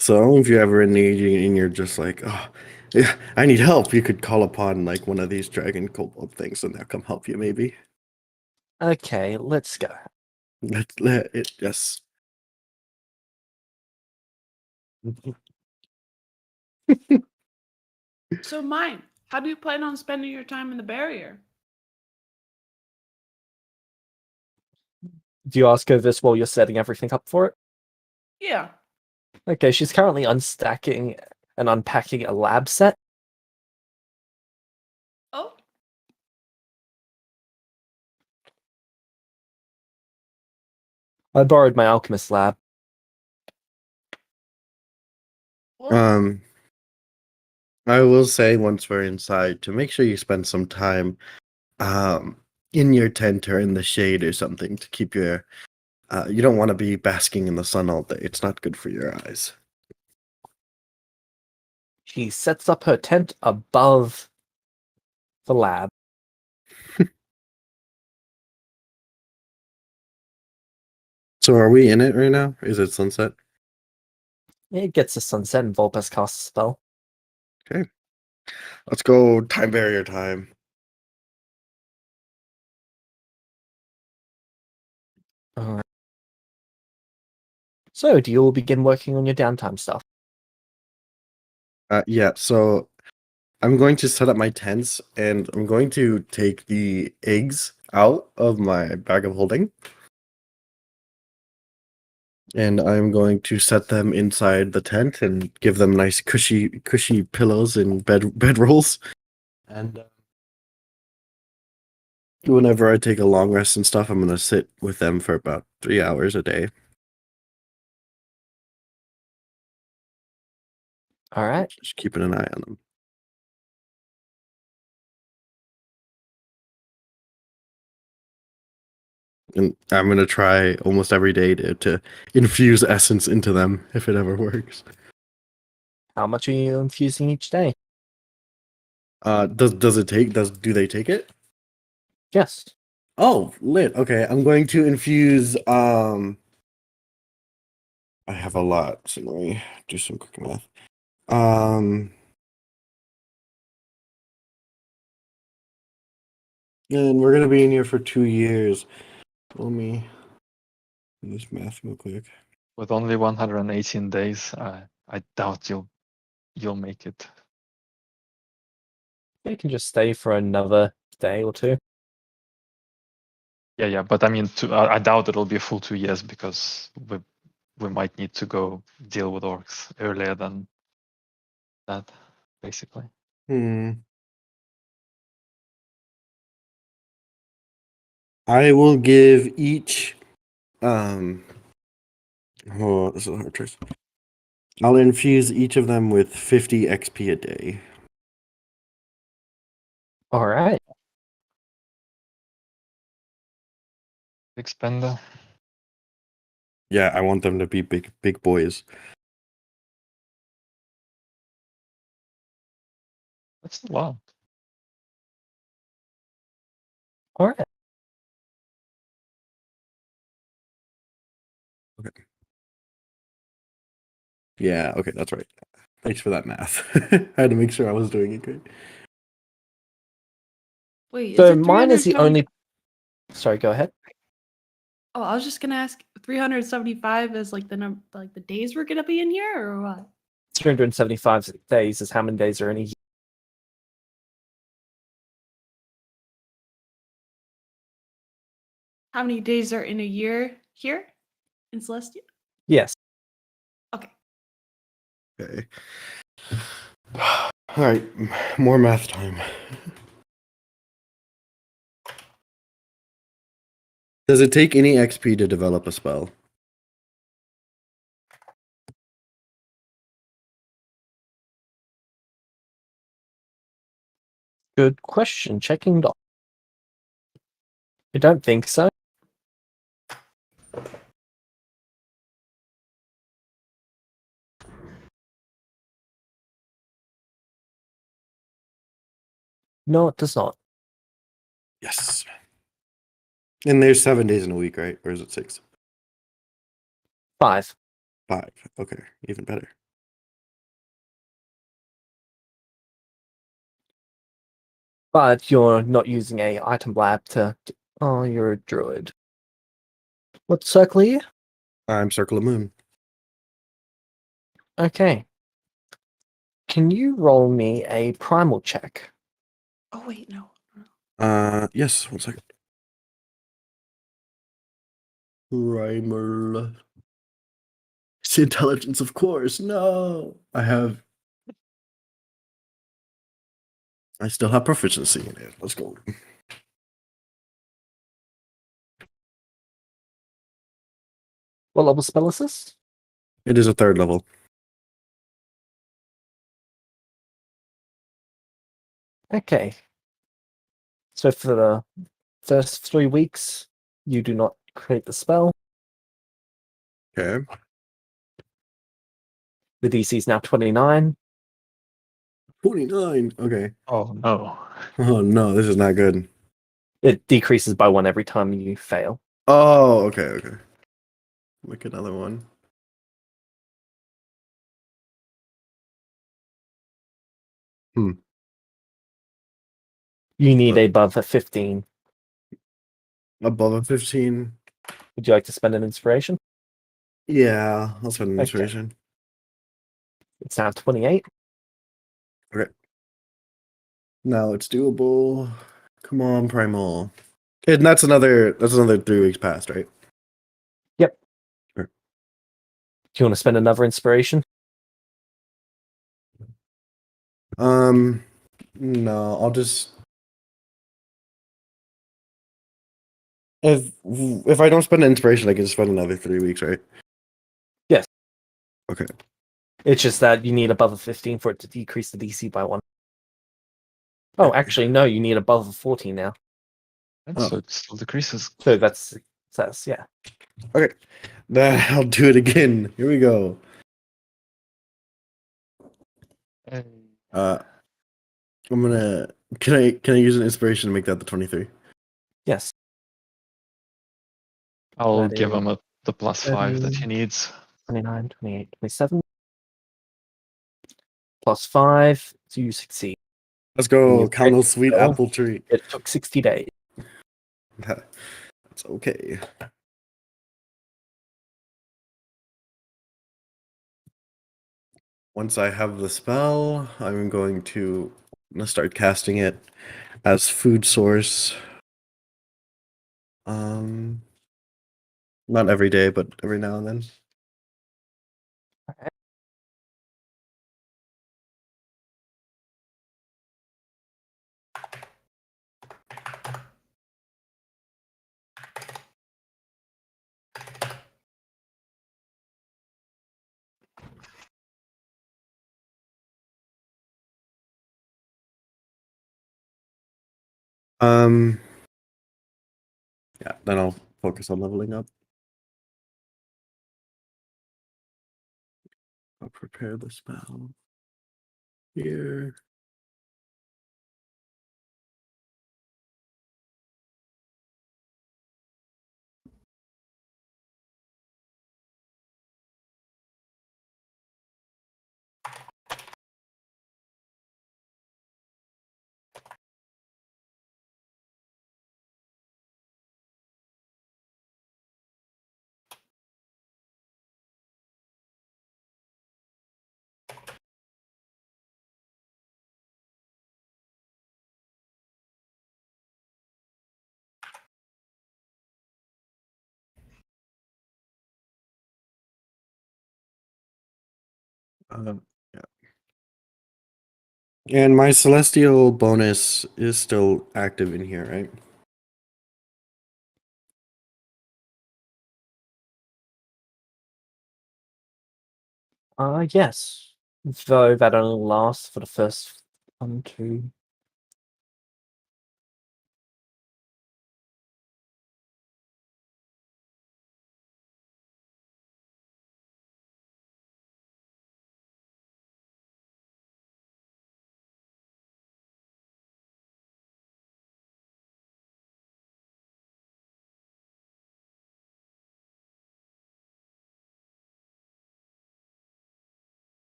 So if you're ever in need and you're just like, oh, yeah, I need help, you could call upon like one of these dragon kobold things, and they'll come help you. Maybe. Okay, let's go. Let it. Yes. So mine, how do you plan on spending your time in the barrier? Do you ask her this while you're setting everything up for it? Yeah. Okay, she's currently unstacking and unpacking a lab set. Oh. I borrowed my alchemist lab. Well, I will say once we're inside to make sure you spend some time in your tent or in the shade or something to keep your you don't want to be basking in the sun all day. It's not good for your eyes. She sets up her tent above the lab. So are we in it right now? Is it sunset? It gets to sunset and Volpes casts a spell. Okay. Let's go time barrier time. Alright. So, do you all begin working on your downtime stuff? Yeah, so I'm going to set up my tents and I'm going to take the eggs out of my bag of holding. And I'm going to set them inside the tent and give them nice cushy pillows and bed rolls. And whenever I take a long rest and stuff, I'm going to sit with them for about 3 hours a day. Alright. Just keeping an eye on them. And I'm going to try almost every day to infuse essence into them if it ever works. How much are you infusing each day? Do they take it? Yes. Oh, lit. Okay, I'm going to infuse I have a lot, so let me do some quick math. And we're gonna be in here for 2 years. Let me do this math real quick. With only 118 days, I doubt you'll make it. You can just stay for another day or two. Yeah, but I mean, I doubt it'll be a full 2 years because we might need to go deal with orcs earlier than that, basically. I will give each oh, this is a hard choice. I'll infuse each of them with 50 XP a day. Alright. Big spender. Yeah, I want them to be big boys. That's a lot. All right. Yeah, okay, that's right. Thanks for that math. I had to make sure I was doing it good. Wait, is So it mine is the 370 only. Sorry, go ahead. Oh, I was just gonna ask 375 is like the days we're gonna be in here or what? 375 days is how many days are in a year. How many days are in a year here in Celestia? Yes. Okay. Okay. All right, more math time. Does it take any XP to develop a spell? Good question. Checking doc. I don't think so. No, it does not. Yes. And there's 7 days in a week, right? Or is it 6? 5. 5. Okay, even better. But you're not using a item lab to. Oh, you're a druid. What circle are you? I'm Circle of Moon. Okay. Can you roll me a primal check? Oh wait, no. Yes, 1 second. Primal. It's intelligence, of course. No, I still have proficiency in it. Let's go. What level spell is this? It is a 3rd level. Okay. So for the first 3 weeks, you do not create the spell. Okay. The DC is now 29. 29. Okay. Oh no. Oh no, this is not good. It decreases by 1 every time you fail. Oh, okay. Make another one. You need above a 15. Above a 15. Would you like to spend an inspiration? Yeah, I'll spend an Okay. inspiration. It's now 28. Okay. Now it's doable. Come on, Primal. And that's another 3 weeks past, right? Yep. Sure. Do you want to spend another inspiration? No, I'll just if I don't spend an inspiration, I can spend another 3 weeks, right? Yes. Okay. It's just that you need above a 15 for it to decrease the DC by 1. Oh, Okay. actually, no, you need above a 14 now. And Oh. so it still decreases. So that's success, yeah. Okay. Then I'll do it again. Here we go. I'm gonna can I use an inspiration to make that the 23? Yes. I'll That give is him the +5 that he 30. needs. 29, 28, 27. Plus 5, so you succeed. Let's go. You Count those sweet go. apple tree. It took 60 days. That's okay. Once I have the spell, I'm going to start casting it as food source. Not every day, but every now and then. Yeah, then I'll focus on leveling up. I'll prepare the spell here. Yeah. And my celestial bonus is still active in here, right? Yes. Though that only lasts for the first 1, 2.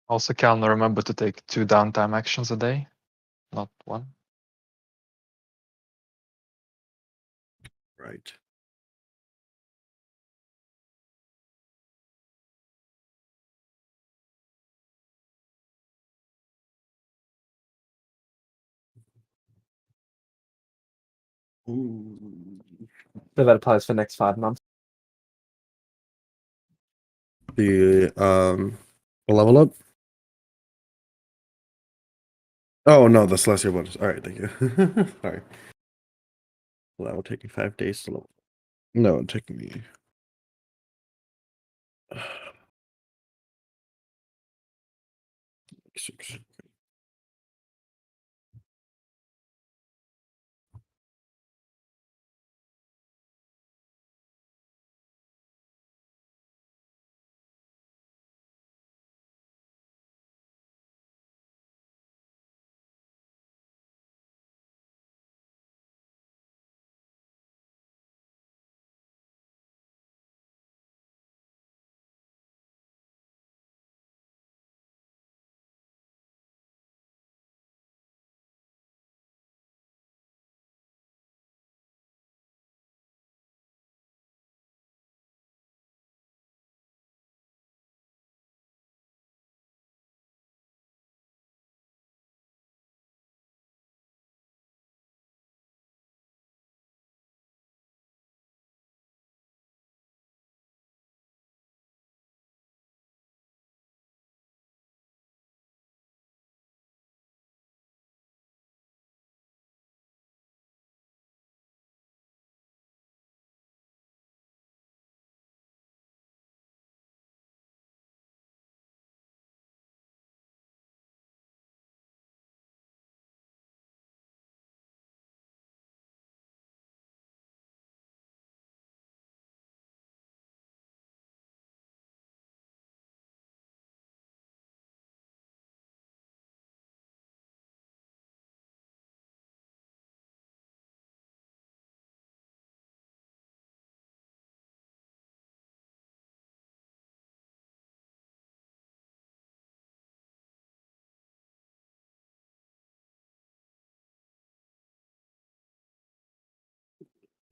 Also, Calvin, remember to take 2 downtime actions a day, not 1. Right. Ooh. So that applies for the next 5 months. The level up. Oh no, the celestial bonus. All right, thank you. Sorry. Well, that will take me 5 days to level. No, it'll take me. Six.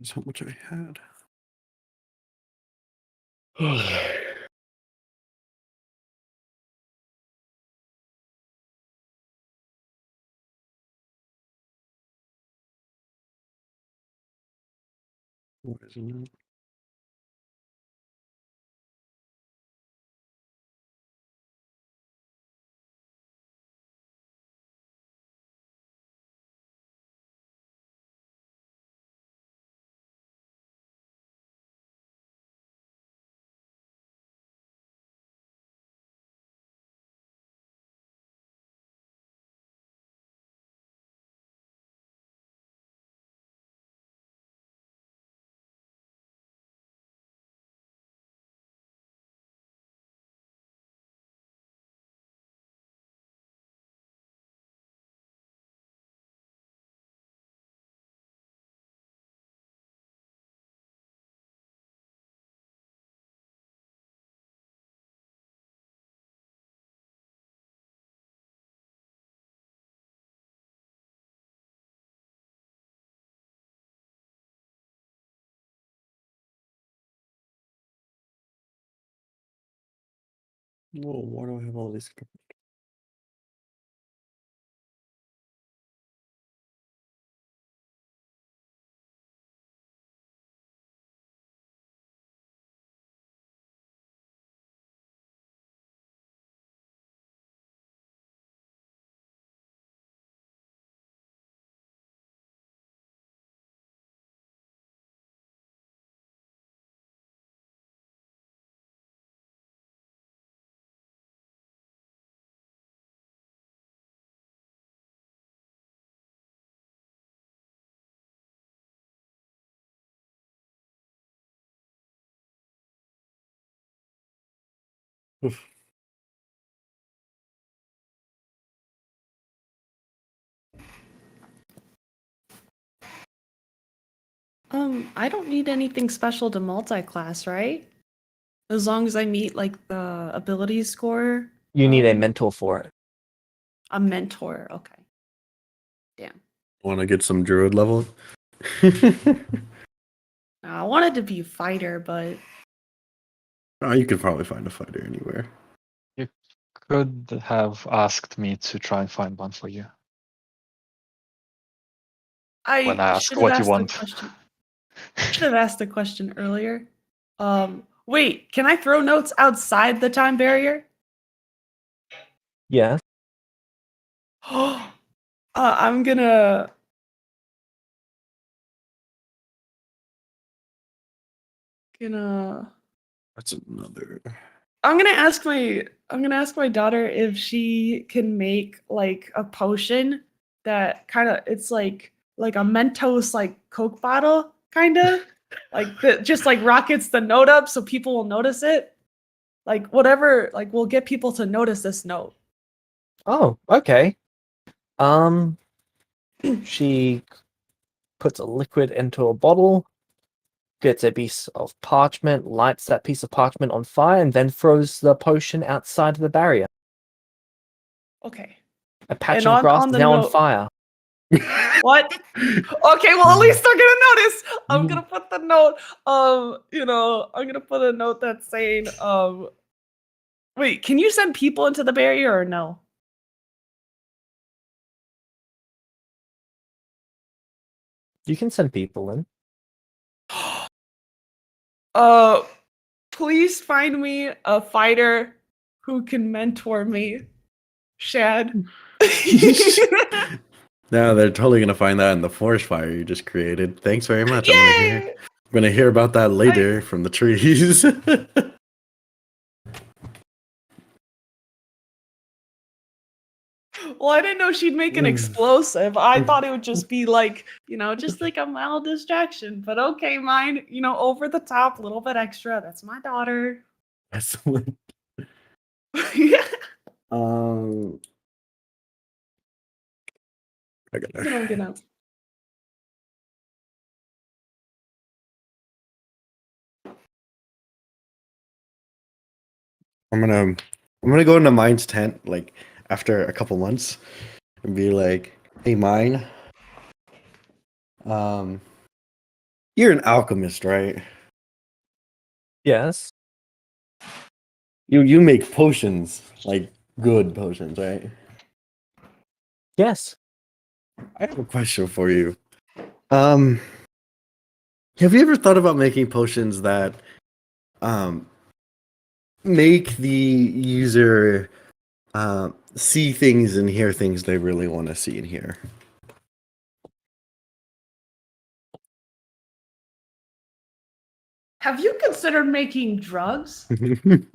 That's how much I had. What is it? Whoa, why do I have all these? Oof. I don't need anything special to multi-class, right? As long as I meet like the ability score. You need a mentor for it. A mentor. Okay. Damn. Want to get some druid level? I wanted to be a fighter, but Oh, you could probably find a fighter anywhere. You could have asked me to try and find one for you. When I I ask should have what you asked the want. question. Should have asked the question earlier. Wait, can I throw notes outside the time barrier? Yes. I'm gonna. That's another. I'm gonna ask my daughter if she can make like a potion that kind of it's like a Mentos like Coke bottle kind of like that just like rockets the note up so people will notice it. Like whatever like will get people to notice this note. Oh, okay. She puts a liquid into a bottle, gets a piece of parchment, lights that piece of parchment on fire, and then throws the potion outside of the barrier. Okay. A patch And of grass on is the now on note- fire. What? Okay, well at least they're gonna notice. I'm Mm. gonna put the note. I'm gonna put a note that's saying, wait, can you send people into the barrier or no? You can send people in. Please find me a fighter who can mentor me, Shad. Now they're totally gonna find that in the forest fire you just created. Thanks very much. Yay! I'm gonna hear about that later from the trees. Well, I didn't know she'd make an explosive. I thought it would just be like, just like a mild distraction. But okay, mine, over the top, a little bit extra. That's my daughter. Excellent. Um, I gotta. get out. I'm gonna go into Mine's tent like after a couple months and be like, "Hey, Mine, you're an alchemist, right? Yes. You make potions, like good potions, right? Yes. I have a question for you. Have you ever thought about making potions that make the user see things and hear things they really want to see and hear? Have you considered making drugs? I'm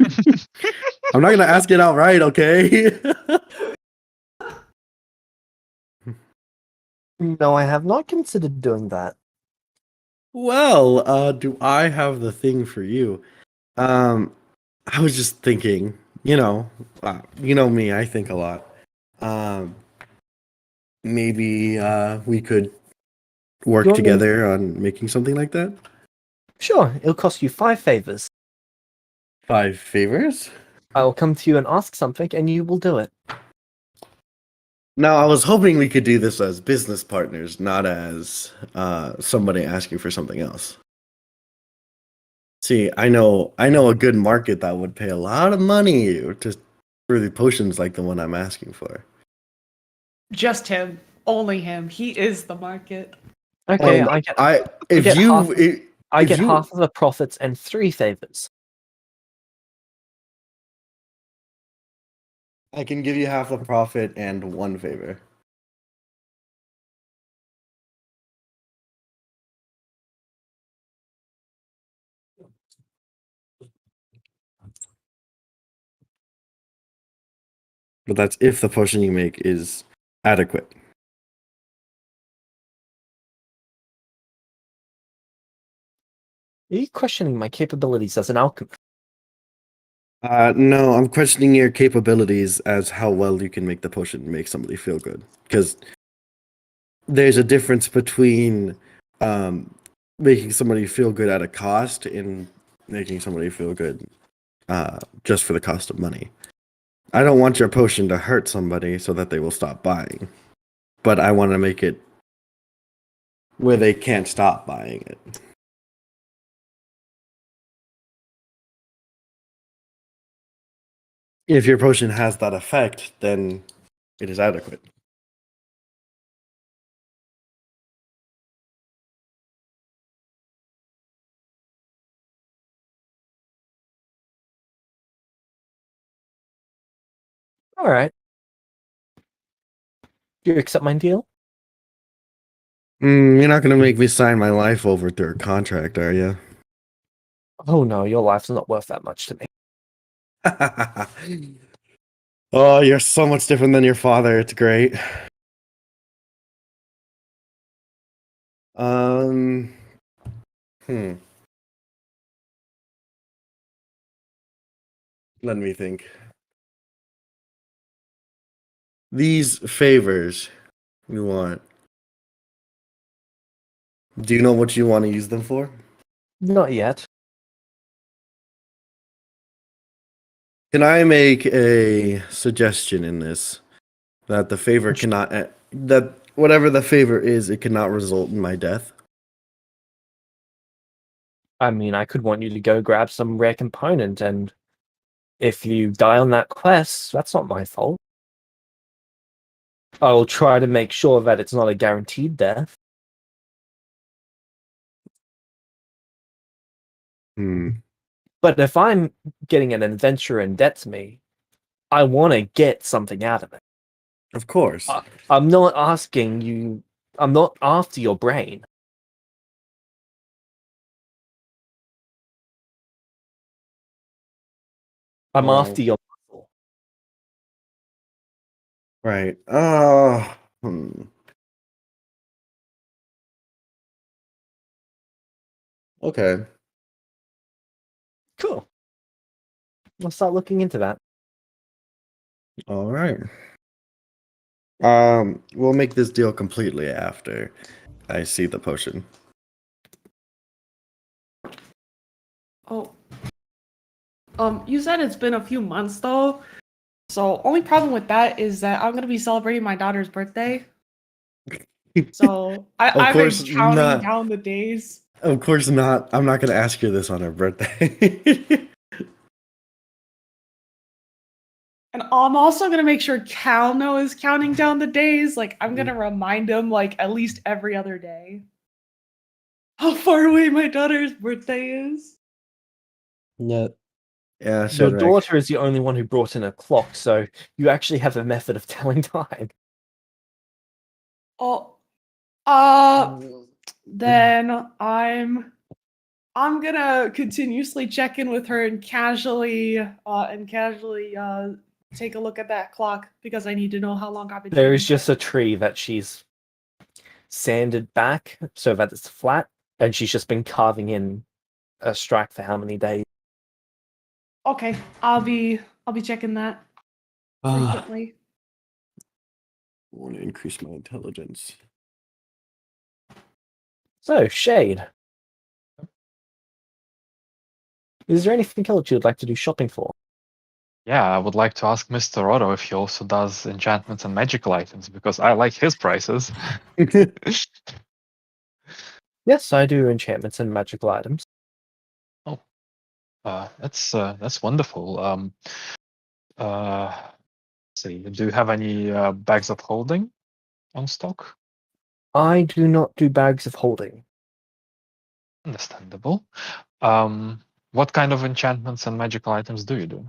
not gonna ask it outright, okay? No, I have not considered doing that. Well, do I have the thing for you? I was just thinking, you know me, I think a lot. Maybe we could work You want me- together on making something like that. Sure, it'll cost you 5 favors. 5 favors? I will come to you and ask something, and you will do it. Now, I was hoping we could do this as business partners, not as somebody asking for something else. See, I know a good market that would pay a lot of money for the potions like the one I'm asking for. Just him. Only him. He is the market. Okay, Um, I get if get you half- if, I if get you, half of the profits and 3 favors. I can give you half the profit and 1 favor. But that's if the potion you make is adequate. Are you questioning my capabilities as an alchemist? No, I'm questioning your capabilities as how well you can make the potion make somebody feel good. Because there's a difference between making somebody feel good at a cost and making somebody feel good just for the cost of money. I don't want your potion to hurt somebody so that they will stop buying, but I want to make it where they can't stop buying it. If your potion has that effect, then it is adequate. All right. Do you accept my deal? You're not going to make me sign my life over through a contract, are you? Oh no, your life's not worth that much to me. Oh, you're so much different than your father. It's great. Um, hmm. Let me think. These favors you want. Do you know what you want to use them for? Not yet. Can I make a suggestion in this that the favor cannot that whatever the favor is, it cannot result in my death? I mean, I could want you to go grab some rare component, and if you die on that quest, that's not my fault. I'll try to make sure that it's not a guaranteed death. But if I'm getting an adventurer in debt to me, I want to get something out of it. Of course. I'm not asking you. I'm not after your brain. I'm Well, after your muscle. right. Okay. Cool. I'll start looking into that. All right. We'll make this deal completely after I see the potion. Oh. You said it's been a few months though. So only problem with that is that I'm gonna be celebrating my daughter's birthday. So I've been course counting not. down the days. Of course not. I'm not going to ask you this on her birthday. And I'm also gonna make sure Calno is counting down the days. Like I'm gonna remind him like at least every other day how far away my daughter's birthday is. Yeah, Your Shadrach. daughter is the only one who brought in a clock, so you actually have a method of telling time. Oh, then I'm gonna continuously check in with her and casually take a look at that clock because I need to know how long I've been. There is taking just a tree that she's sanded back so that it's flat, and she's just been carving in a strike for how many days. Okay, I'll be checking that frequently. I want to increase my intelligence. So, Shade. Is there anything else you'd like to do shopping for? Yeah, I would like to ask Mr. Otto if he also does enchantments and magical items because I like his prices. Yes, I do enchantments and magical items. Oh, That's wonderful. See, do you have any bags of holding on stock? I do not do bags of holding. Understandable. What kind of enchantments and magical items do you do?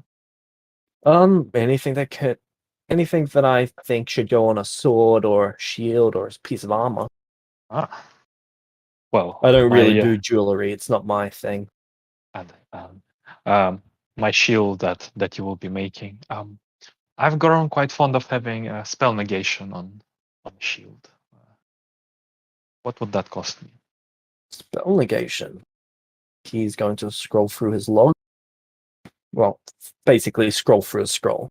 Anything that I think should go on a sword or shield or a piece of armor. Ah, well, I don't really my, do jewelry. It's not my thing. and my shield that you will be making. I've grown quite fond of having a spell negation on the shield. What would that cost me? Spell negation. He's going to scroll through his log. Well, basically scroll through a scroll.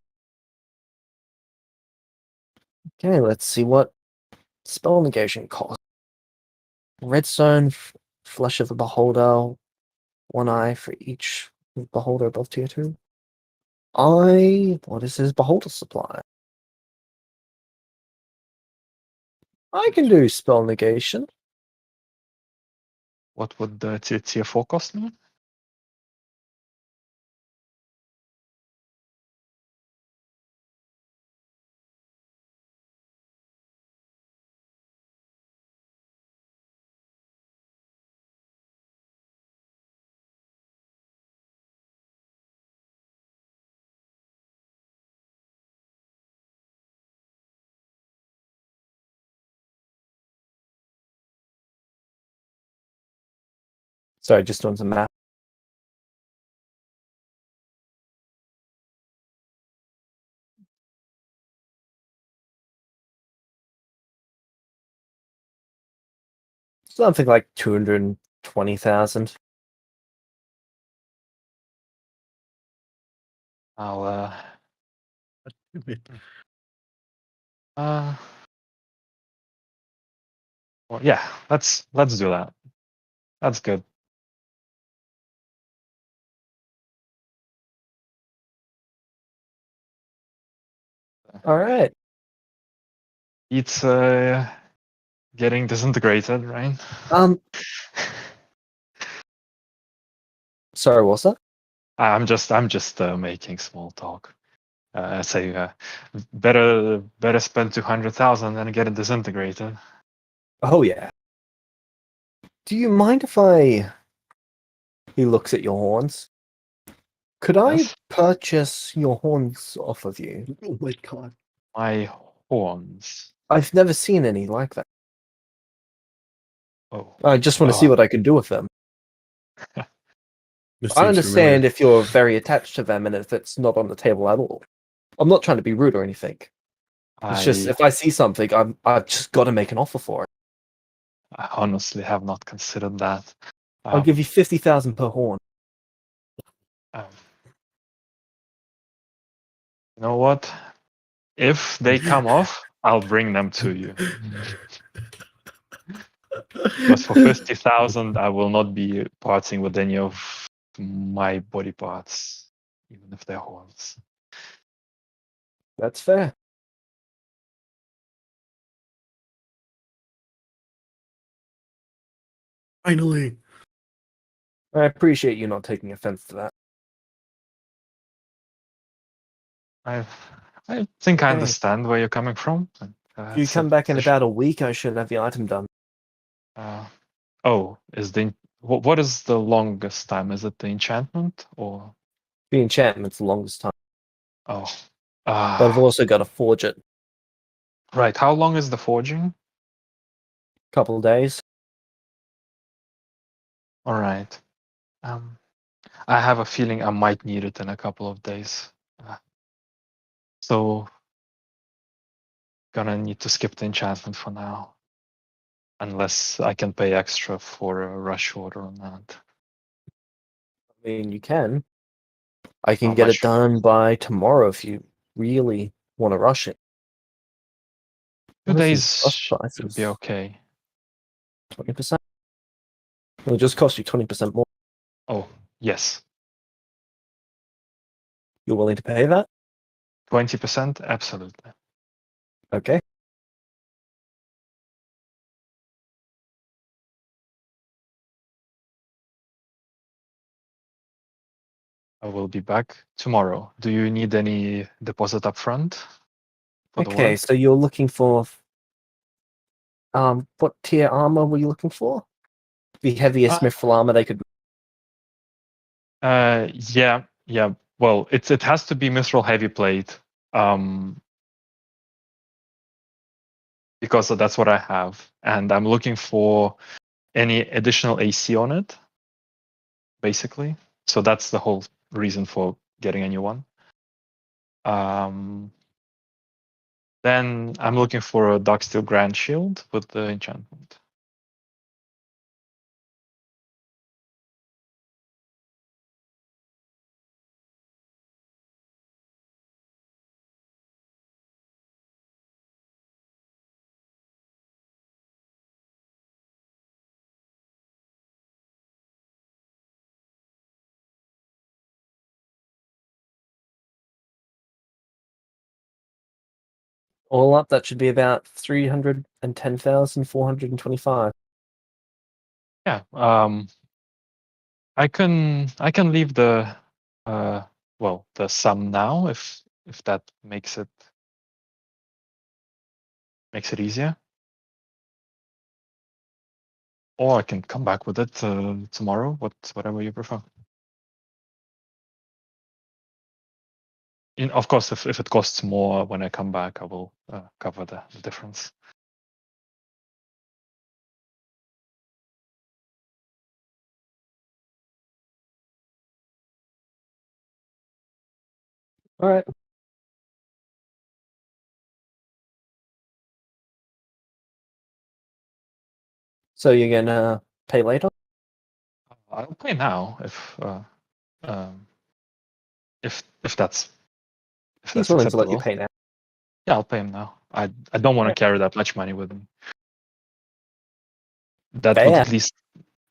Okay, let's see what spell negation costs. Redstone, Flesh of the Beholder, 1 eye for each beholder above tier 2. What is his beholder supply? I can do spell negation. What would the tier 4 cost me? Sorry, just doing some math. Something like 220,000. I'll well, yeah, let's do that. That's good. All right. It's getting disintegrated, right? Sorry, what's that? I'm just making small talk. I say better spend 200,000 than get it disintegrated. Oh yeah. Do you mind if he looks at your horns? Could I Yes? purchase your horns off of you? Oh my god. My horns. I've never seen any like that. Oh, I just want to see what I can do with them. This I seems understand familiar. if you're very attached to them and if it's not on the table at all. I'm not trying to be rude or anything. It's just if I see something, I've just got to make an offer for it. I honestly have not considered that. I'll give you 50,000 per horn. Um, you know what? If they come off, I'll bring them to you. But for 50,000, I will not be parting with any of my body parts, even if they're horns. That's fair. Finally. I appreciate you not taking offense to that. I think I Okay. understand where you're coming from. If you come back in about a week, I should have the item done. Oh, what is the longest time? Is it the enchantment or? The enchantment's the longest time. Oh, But I've also got to forge it. right. How long is the forging? Couple of days. All right. I have a feeling I might need it in a couple of days. So gonna need to skip the enchantment for now. Unless I can pay extra for a rush order on that. I mean, you can. I can How get much? it done by tomorrow if you really want to rush it. 2 What is days these bus should prices? be okay. 20%? It'll just cost you 20% more. Oh, yes. You're willing to pay that? 20%? Absolutely. Okay. I will be back tomorrow. Do you need any deposit up front for the Okay, work? so you're looking for what tier armor were you looking for? The heaviest mithril armor they could. Yeah. Well, it has to be mithril heavy plate. Because that's what I have, and I'm looking for any additional AC on it, basically. So that's the whole reason for getting a new one. Then I'm looking for a dark steel grand shield with the enchantment. All up, that should be about 310,425. Yeah. I can leave the the sum now if that makes it easier. Or I can come back with it tomorrow. Whatever you prefer. Of course, if it costs more when I come back, I will cover the difference. All right. So you're gonna pay later? I'll pay now if that's He's willing to let you acceptable. pay now. Yeah, I'll pay him now. I don't want to carry that much money with me. That would Fair. at least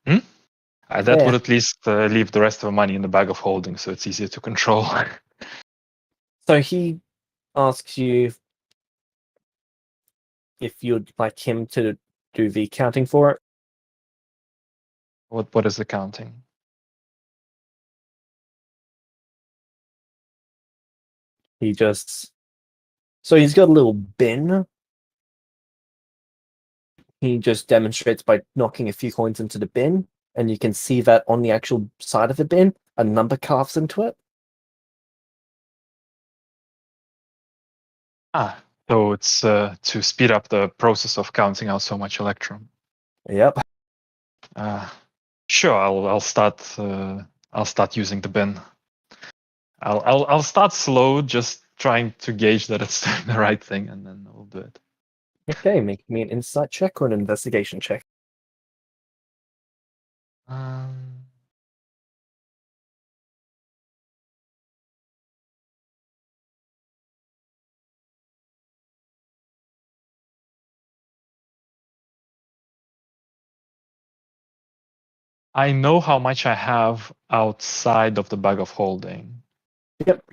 that would at least leave the rest of the money in the bag of holding, so it's easier to control. So he asks you if you'd like him to do the counting for it. What is the counting? He just so he's got a little bin. He just demonstrates by knocking a few coins into the bin, and you can see that on the actual side of the bin, a number carves into it. So it's to speed up the process of counting out so much electrum. Yep. Sure, I'll start using the bin. I'll start slow, just trying to gauge that it's doing the right thing, and then we'll do it. Okay, make me an insight check or an investigation check. I know how much I have outside of the bag of holding. Yep.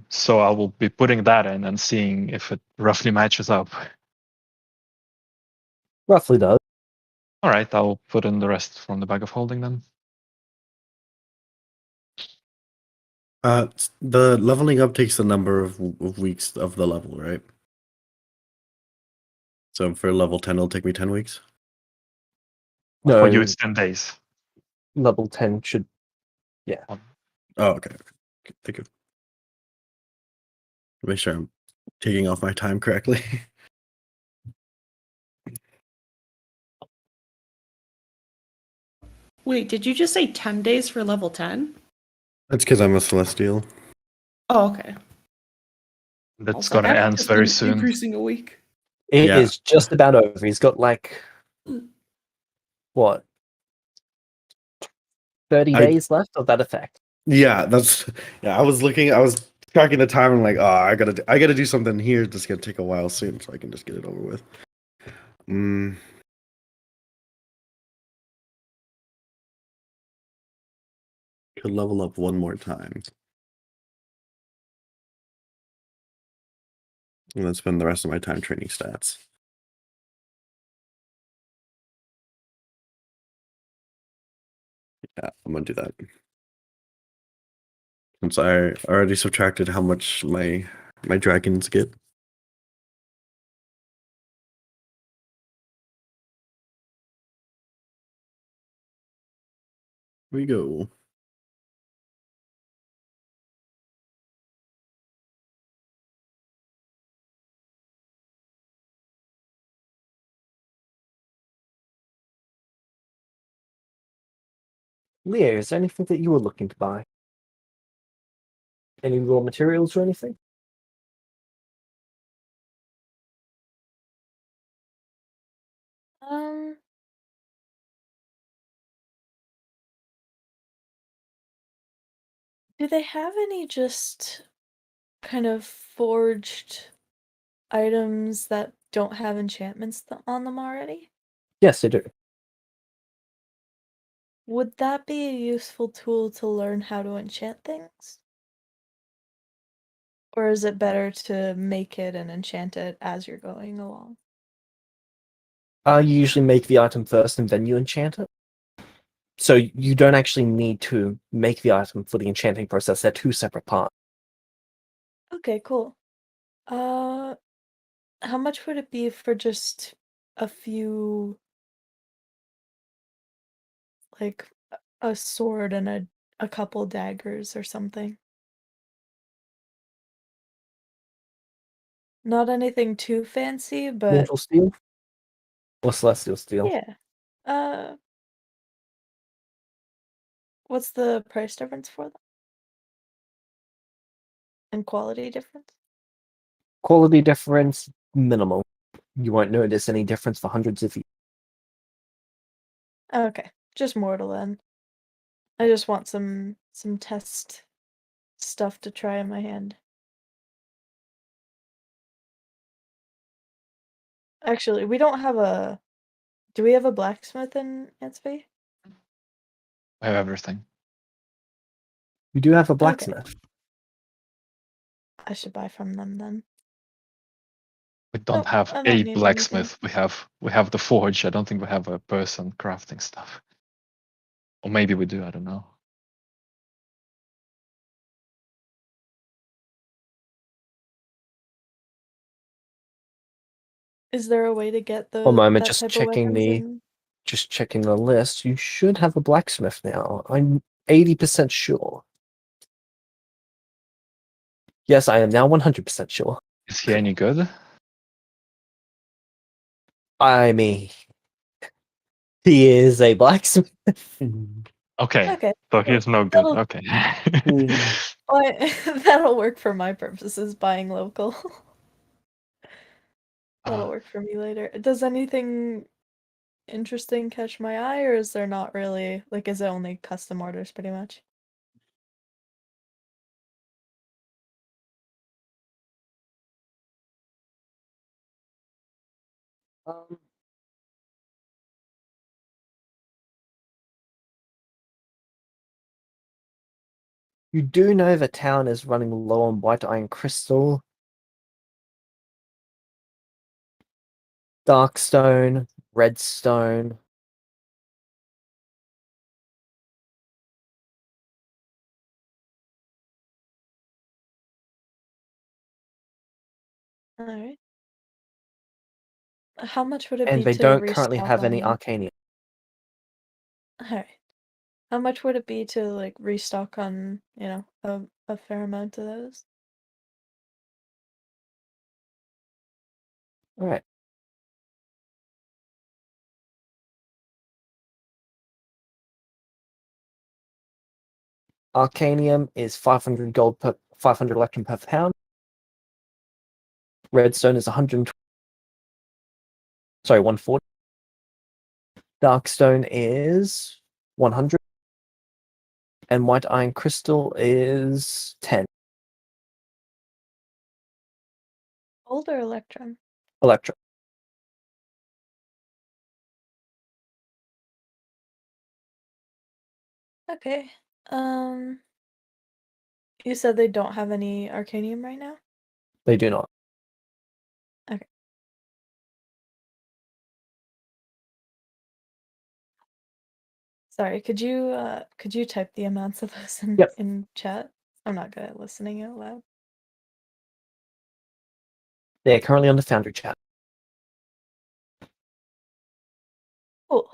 So I will be putting that in and seeing if it roughly matches up. Roughly does. All right, I'll put in the rest from the bag of holding then. The leveling up takes the number of weeks of the level, right? So for level 10, it'll take me 10 weeks. No, For you, it's 10 days. level 10 should. Oh, okay. Thank you. Make sure I'm taking off my time correctly. Wait, did you just say 10 days for level 10? That's because I'm a celestial. Oh, okay. That's Like, gonna I've end just very been soon. increasing a week. It Yeah. is just about over. He's got like what 30 days left of that effect. Yeah, I was tracking the time and like, oh, I gotta do something here. It's gonna take a while soon, so I can just get it over with. Could level up one more time. And then spend the rest of my time training stats. Yeah, I'm gonna do that. since I already subtracted how much my dragons get. Here we go. Leah, is there anything that you were looking to buy? Any raw materials or anything? Um, do they have any just kind of forged items that don't have enchantments on them already? Yes, I do. Would that be a useful tool to learn how to enchant things? Or is it better to make it and enchant it as you're going along? You usually make the item first and then you enchant it. So you don't actually need to make the item for the enchanting process. They're two separate parts. Okay, cool. How much would it be for just a few, like a sword and a couple daggers or something? Not anything too fancy, but Mortal steel or celestial steel? yeah. Uh, what's the price difference for them? And quality difference? Quality difference, minimal. You won't notice any difference for hundreds of years. Okay, just mortal then. I just want some test stuff to try in my hand. Actually, we don't have a. Do we have a blacksmith in Ansby? I have everything. You do have a Okay. blacksmith. I should buy from them then. We don't Nope, have I don't a need anything. blacksmith. We have the forge. I don't think we have a person crafting stuff. Or maybe we do. I don't know. Is there a way to get One moment, that just type of checking weapons the in? just checking the list. You should have a blacksmith now. I'm 80% sure. Yes, I am now 100% sure. Is he any good? I mean, he is a blacksmith. Okay. Okay, So cool. he's no good. That'll Okay. that'll work for my purposes, buying local. That'll work for me later. Does anything interesting catch my eye, or is there not really? Like, is it only custom orders pretty much? Um, you do know the town is running low on white iron crystal, dark stone, redstone. Alright. How much would it And be they to don't currently restock have any on? arcanium. Alright. How much would it be to like restock on, a fair amount of those? Alright. Arcanium is 500 gold per 500 electrum per pound. Redstone is 120. Sorry, 140. Darkstone is 100. And white iron crystal is 10. Gold or electrum? Electrum. Okay. You said they don't have any arcanium right now? They do not. Okay. Sorry, could you type the amounts of those Yep. in chat? I'm not good at listening out loud. They're currently on the foundry chat. Cool.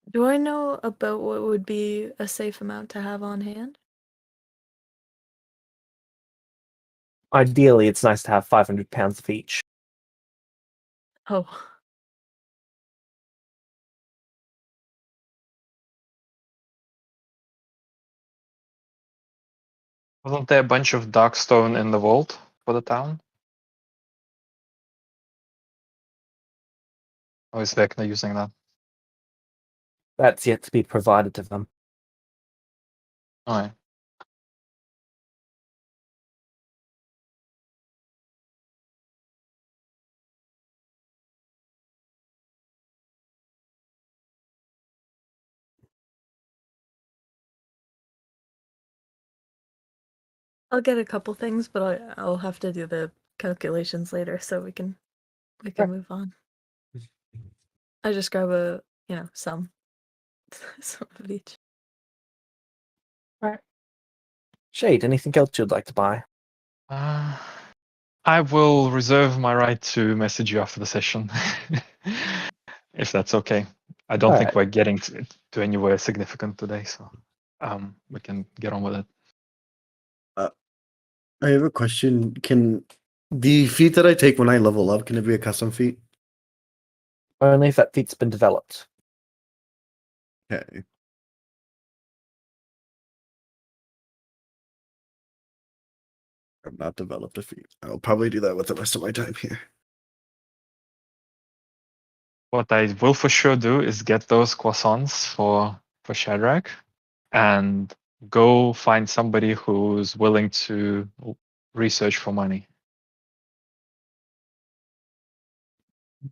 Do I know about what would be a safe amount to have on hand? Ideally, it's nice to have 500 pounds of each. Oh, Wasn't there a bunch of dark stone in the vault for the town? Or is Vecna using that? That's yet to be provided to them. Alright. I'll get a couple things, but I'll have to do the calculations later so we can Sure. move on. I just grab some some of each. Shade, anything else you'd like to buy? I will reserve my right to message you after the session. If that's okay. I don't think Alright. we're getting to anywhere significant today, so we can get on with it. I have a question. Can the feat that I take when I level up, can it be a custom feat? Only if that feat's been developed. Okay. I've not developed a feat. I'll probably do that with the rest of my time here. What I will for sure do is get those croissants for Shadrach and go find somebody who's willing to research for money.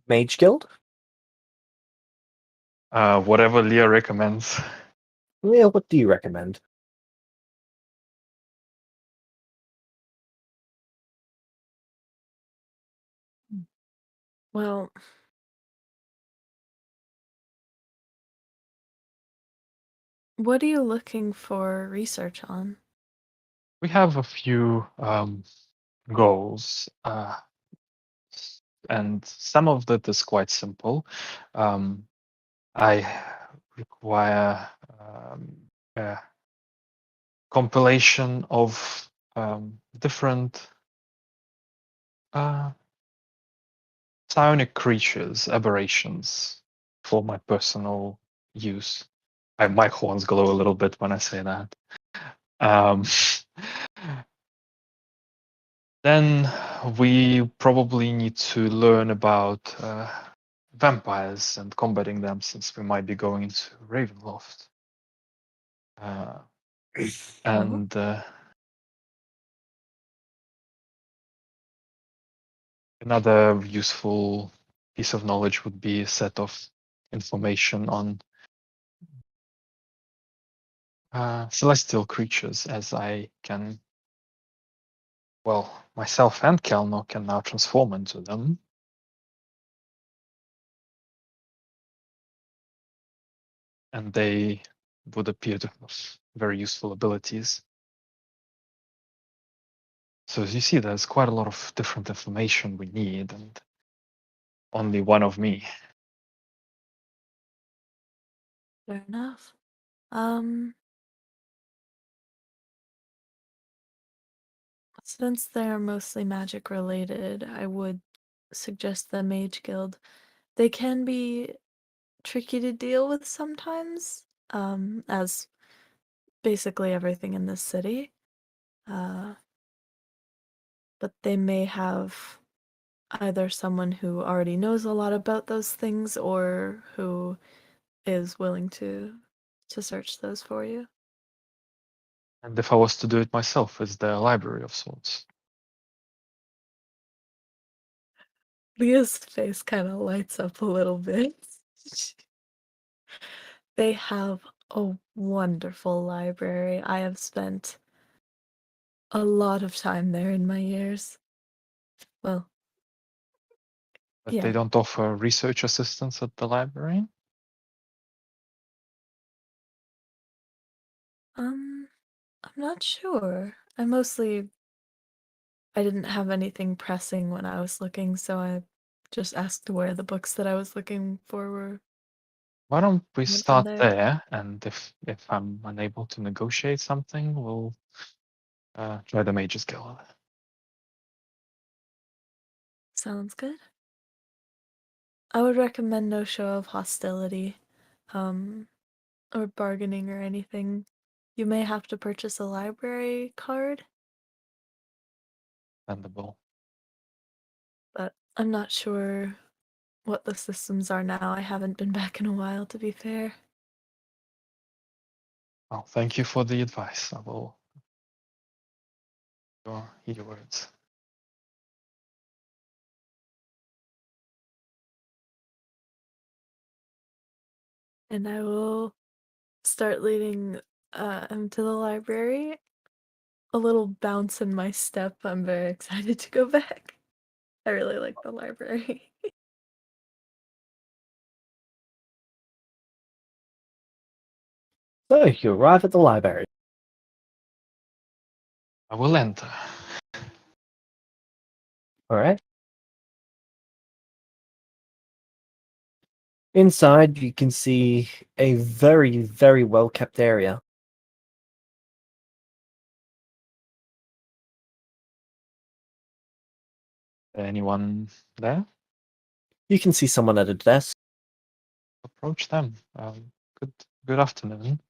Mage Guild? Whatever Leah recommends. Yeah, what do you recommend? Well, what are you looking for research on? We have a few goals, and some of that is quite simple. I require a compilation of different psionic creatures, aberrations, for my personal use. My horns glow a little bit when I say that. Then we probably need to learn about vampires and combating them, since we might be going into Ravenloft. And another useful piece of knowledge would be a set of information on celestial creatures, as I can, well, myself and Kelno can now transform into them. And they would appear to have very useful abilities. So as you see, there's quite a lot of different information we need, and only one of me. Fair enough. Since they're mostly magic related, I would suggest the Mage Guild. They can be tricky to deal with sometimes, as basically everything in this city. But they may have either someone who already knows a lot about those things or who is willing to search those for you. And if I was to do it myself, is there a library of sorts? Leah's face kind of lights up a little bit. They have a wonderful library. I have spent a lot of time there in my years. Well, But yeah. they don't offer research assistance at the library? I'm not sure. I didn't have anything pressing when I was looking, so I just asked where the books that I was looking for were. Why don't we Went from start there. there, and if I'm unable to negotiate something, we'll try the Mages Guild. Sounds good. I would recommend no show of hostility, or bargaining or anything. You may have to purchase a library card, Understandable. but I'm not sure what the systems are now. I haven't been back in a while, to be fair. Well, thank you for the advice. I will heed your words. And I will start leading him to the library. A little bounce in my step. I'm very excited to go back. I really like the library. So you arrive at the library. I will enter. All right. Inside, you can see a very, very well kept area. Anyone there? You can see someone at a desk. Approach them. Good afternoon.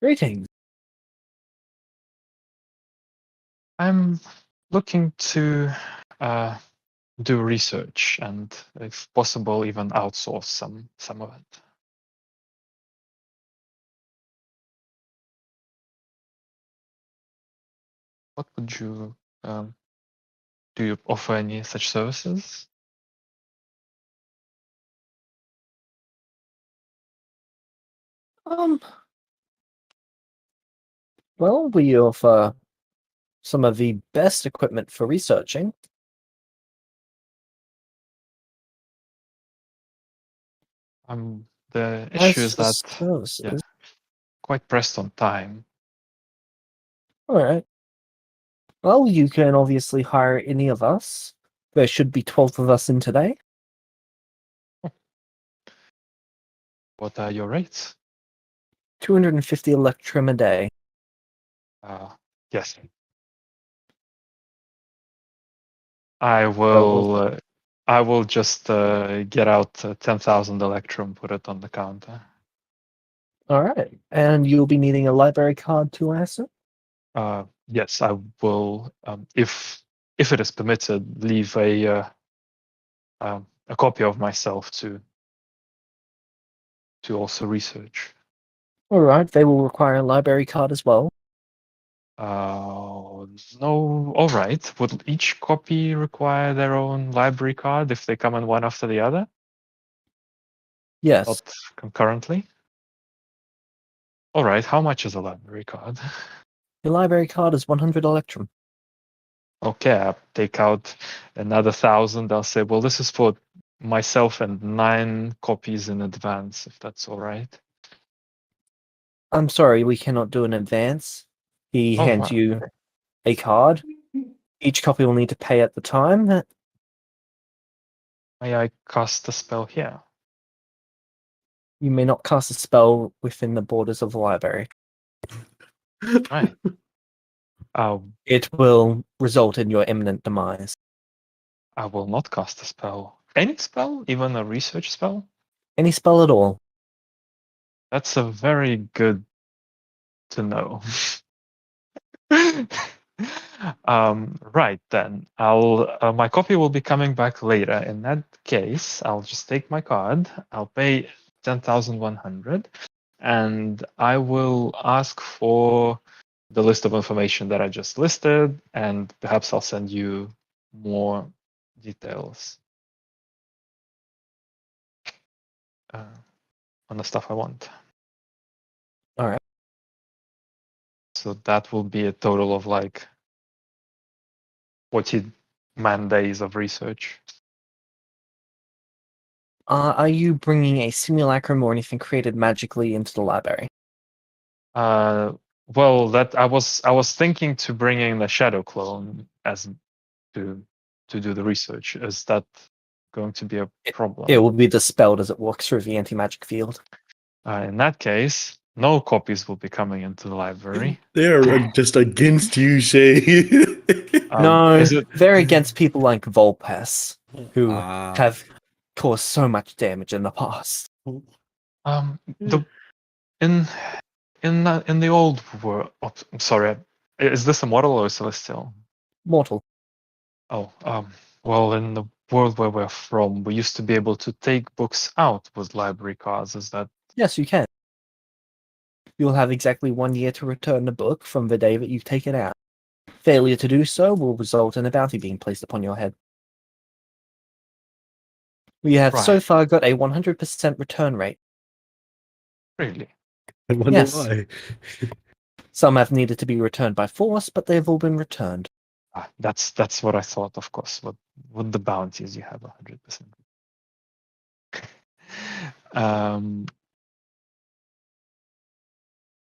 Greetings. I'm looking to do research and, if possible, even outsource some of it. What would you do? You offer any such services? Well, we offer some of the best equipment for researching. The As issue is for that services, quite pressed on time. all right. Well, you can obviously hire any of us. There should be 12 of us in today. What are your rates? 250 electrum a day. Yes. I Well, will just get out 10,000 electrum, put it on the counter. all right. And you'll be needing a library card too, I assume? Yes, I will. If it is permitted, leave a copy of myself to also research. All right. They will require a library card as well. No, all right. Would each copy require their own library card if they come in one after the other, Yes. not concurrently? All right. How much is a library card? Your library card is 100 electrum. Okay, I'll take out another 1,000. I'll say, well, this is for myself and 9 copies in advance, if that's all right. I'm sorry, we cannot do an advance. He Oh, hands wow. you a card. Each copy will need to pay at the time. May I cast the spell here? You may not cast a spell within the borders of the library. Right. It will result in your imminent demise. I will not cast a spell. Any spell, even a research spell? Any spell at all. That's a very good to know. Right then, I'll my copy will be coming back later. In that case, I'll just take my card. I'll pay 10,100, and I will ask for the list of information that I just listed, and perhaps I'll send you more details on the stuff I want. All right. So that will be a total of like 40 man days of research. Are you bringing a simulacrum or anything created magically into the library? Well, that I was thinking to bring in a shadow clone as to do the research. Is that going to be a problem? It will be dispelled as it walks through the anti-magic field. In that case, no copies will be coming into the library. They're just against you, Shay. No, Is it? they're against people like Volpes, who Ah. have caused so much damage in the past. The in the old world. Oh, I'm sorry. Is this a model or a celestial? Mortal. Oh, well, in the world where we're from, we used to be able to take books out with library cards. Is that? Yes, you can. You'll have exactly 1 year to return the book from the day that you take it out. Failure to do so will result in a bounty being placed upon your head. We have so Right. far got a 100% return rate. Really? I wonder Yes. why. Some have needed to be returned by force, but they've all been returned. That's what I thought, of course. With the bounties, you have 100%.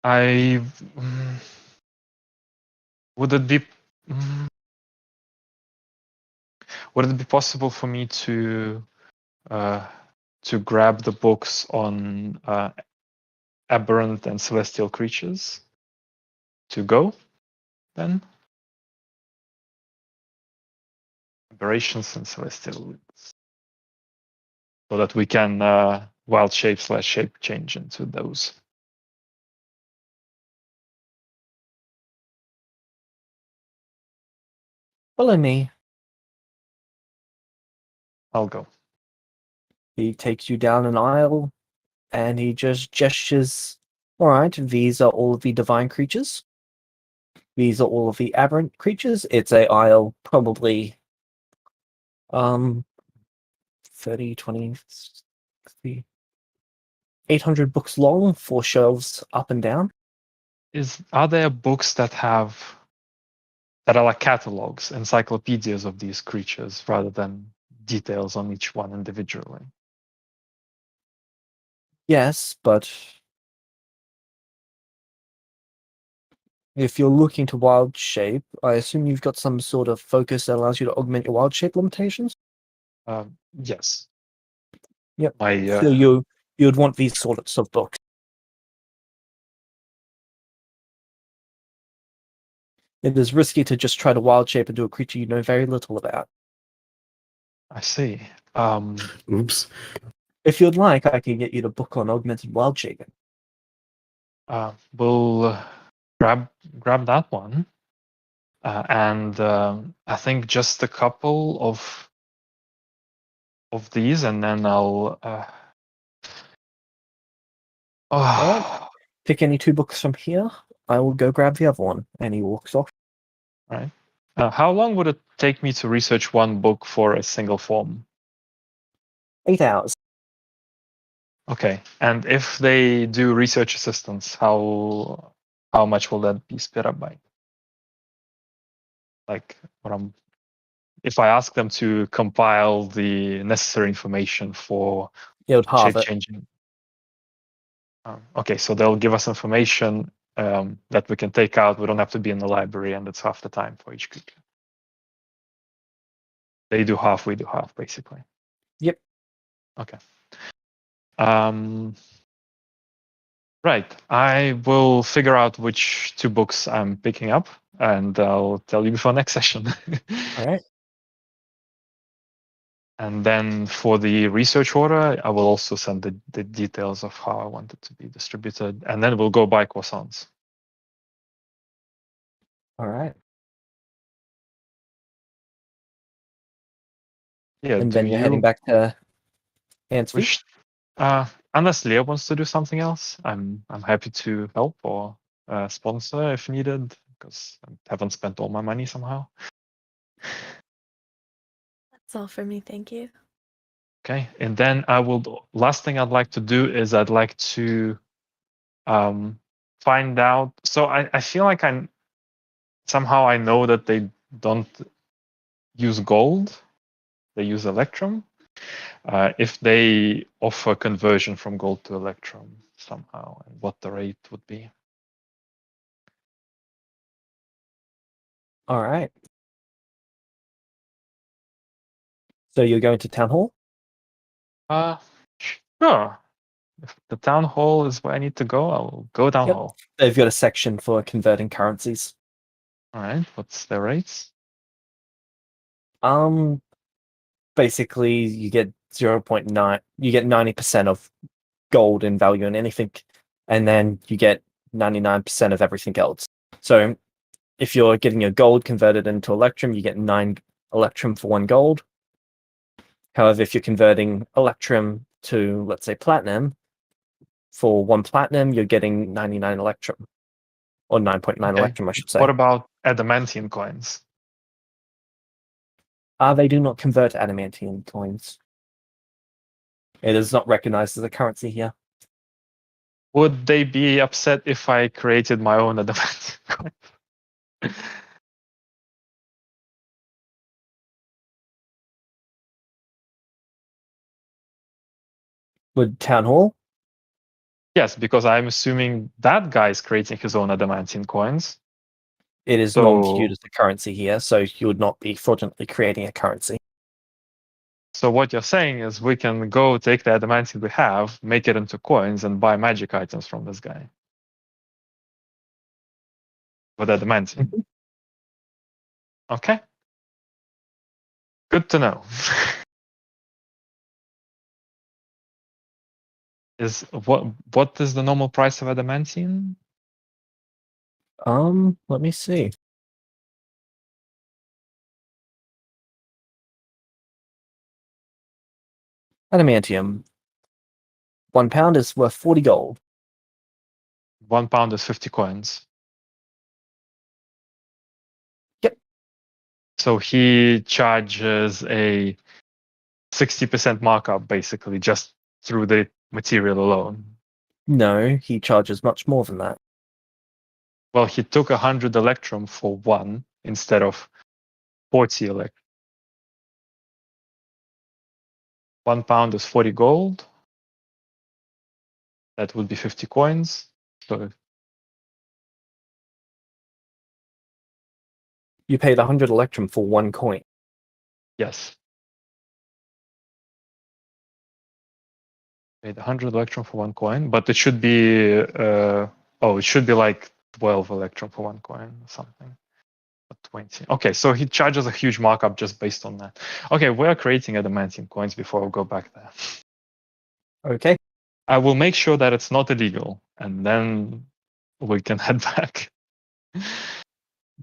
I would it be would it be possible for me to grab the books on aberrant and celestial creatures to go then? Aberrations and celestial, so that we can wild shape / shape change into those. Follow me. I'll go. He takes you down an aisle, and he just gestures. All right, these are all of the divine creatures. These are all of the aberrant creatures. It's a aisle, probably 30, 20, 60, 800 books long, 4 shelves up and down. Are there books that are like catalogs, encyclopedias of these creatures, rather than details on each one individually? Yes, but if you're looking to wild shape, I assume you've got some sort of focus that allows you to augment your wild shape limitations? Yes. Yep. My So you'd want these sorts of books. It is risky to just try to wild shape into a creature you know very little about. I see. Oops. If you'd like, I can get you the book on augmented wild shaping. We'll grab that one, and I think just a couple of these, and then I'll. Alright. Pick any 2 books from here. I will go grab the other one. And he walks off. Right. How long would it take me to research one book for a single form? 8 hours. Okay. And if they do research assistance, how much will that be split up by? Like if I ask them to compile the necessary information for It would halve shape it. changing. Okay, so they'll give us information that we can take out. We don't have to be in the library, and it's half the time for each creature. They do half, we do half, basically. Yep. Okay. Right. I will figure out which 2 books I'm picking up, and I'll tell you before next session. All right. And then for the research order, I will also send the details of how I want it to be distributed, and then we'll go buy croissants. All right. Yeah. And Do then you're heading you back to Ansfi. wish? Unless Leah wants to do something else, I'm happy to help or sponsor if needed, because I haven't spent all my money somehow. That's all for me, thank you. Okay, and then last thing I'd like to do is I'd like to find out. So I feel like I know that they don't use gold; they use electrum. If they offer conversion from gold to electrum somehow, and what the rate would be. All right. So you're going to town hall? Sure. If the town hall is where I need to go, I'll go town Yep. hall. They've got a section for converting currencies. All right. What's their rates? Basically you get 0.9. You get 90% of gold in value in anything, and then you get 99% of everything else. So if you're getting your gold converted into electrum, you get 9 electrum for 1 gold. However, if you're converting electrum to, let's say, platinum, for 1 platinum, you're getting 99 electrum. Or 9.9 Okay. electrum, I should say. What about adamantine coins? They do not convert adamantine coins. It is not recognized as a currency here. Would they be upset if I created my own adamantine coin? With town hall, Yes, because I'm assuming that guy is creating his own adamantine coins. it is So- non-viewed as a currency here, so you would not be fraudulently creating a currency. So what you're saying is we can go take the adamantine we have, make it into coins, and buy magic items from this guy. With adamantine. Mhm. Okay. Good to know. What is the normal price of adamantine? Let me see. Adamantium. 1 pound is worth 40 gold. 1 pound is 50 coins. Yep. So he charges a 60% markup basically just through the material alone. No, he charges much more than that. Well, he took 100 electrum for 1 instead of 40 electrum. 1 pound is 40 gold. That would be 50 coins. So You paid 100 electrum for 1 coin. yes. Paid 100 electrum for 1 coin, but it should be it should be like 12 electrum for 1 coin or something. 20. Okay, so he charges a huge markup just based on that. Okay, we're creating adamantine coins before we go back there. Okay. I will make sure that it's not illegal, and then we can head back.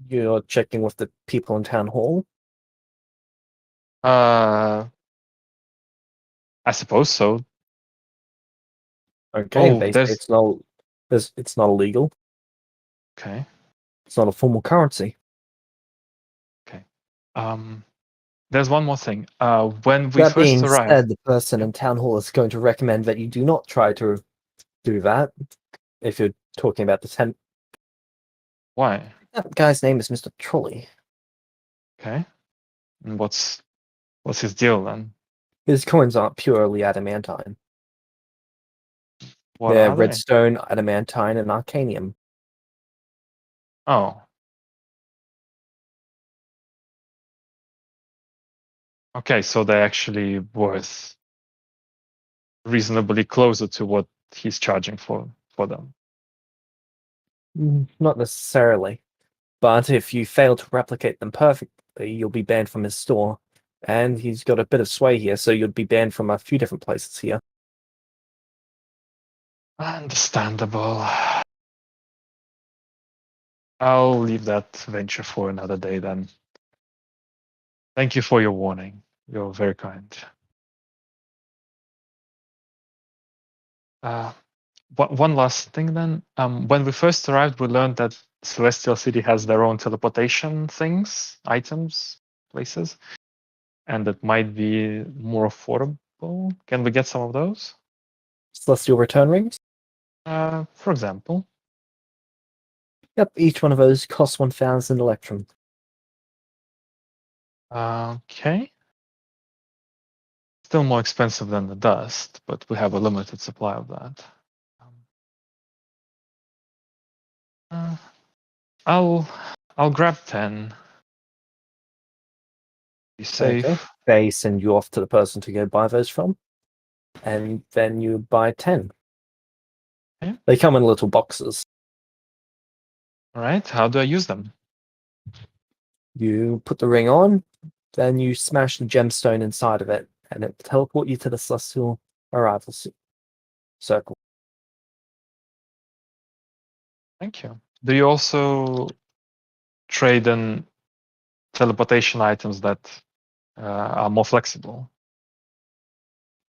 You're checking with the people in town hall. I suppose so. Okay, Oh, they say it's not illegal. Okay. It's not a formal currency. There's one more thing. When we That first being arrived, said, the person in town hall is going to recommend that you do not try to do that. If you're talking about the tent, why? that guy's name is Mr. Trolley. Okay. And what's his deal then? His coins aren't purely adamantine. What They're are they? redstone, adamantine, and arcanium. Oh. Okay, so they're actually worth reasonably closer to what he's charging for them. Not necessarily. But if you fail to replicate them perfectly, you'll be banned from his store. And he's got a bit of sway here, so you'd be banned from a few different places here. Understandable. I'll leave that venture for another day then. Thank you for your warning. You're very kind. One last thing then. When we first arrived, we learned that Celestial City has their own teleportation things, items, places, and that might be more affordable. Can we get some of those? Celestial return rings? For example. Yep, each one of those costs 1,000 electrum. Okay. Still more expensive than the dust, but we have a limited supply of that. I'll grab 10. Be safe. Okay. They send you off to the person to go buy those from, and then you buy 10. Okay. They come in little boxes. All right. How do I use them? You put the ring on, then you smash the gemstone inside of it, and it will teleport you to the celestial arrival circle. Thank you. Do you also trade in teleportation items that are more flexible?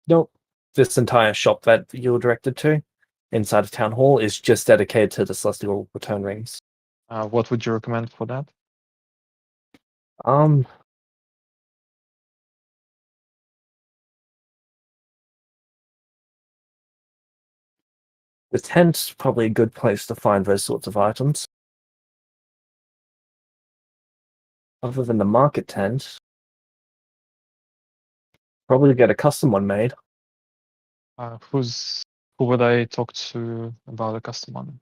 Nope. This entire shop that you're directed to inside of Town Hall is just dedicated to the celestial return rings. What would you recommend for that? The tent's probably a good place to find those sorts of items. Other than the market tent, probably get a custom one made. Who would I talk to about a custom one?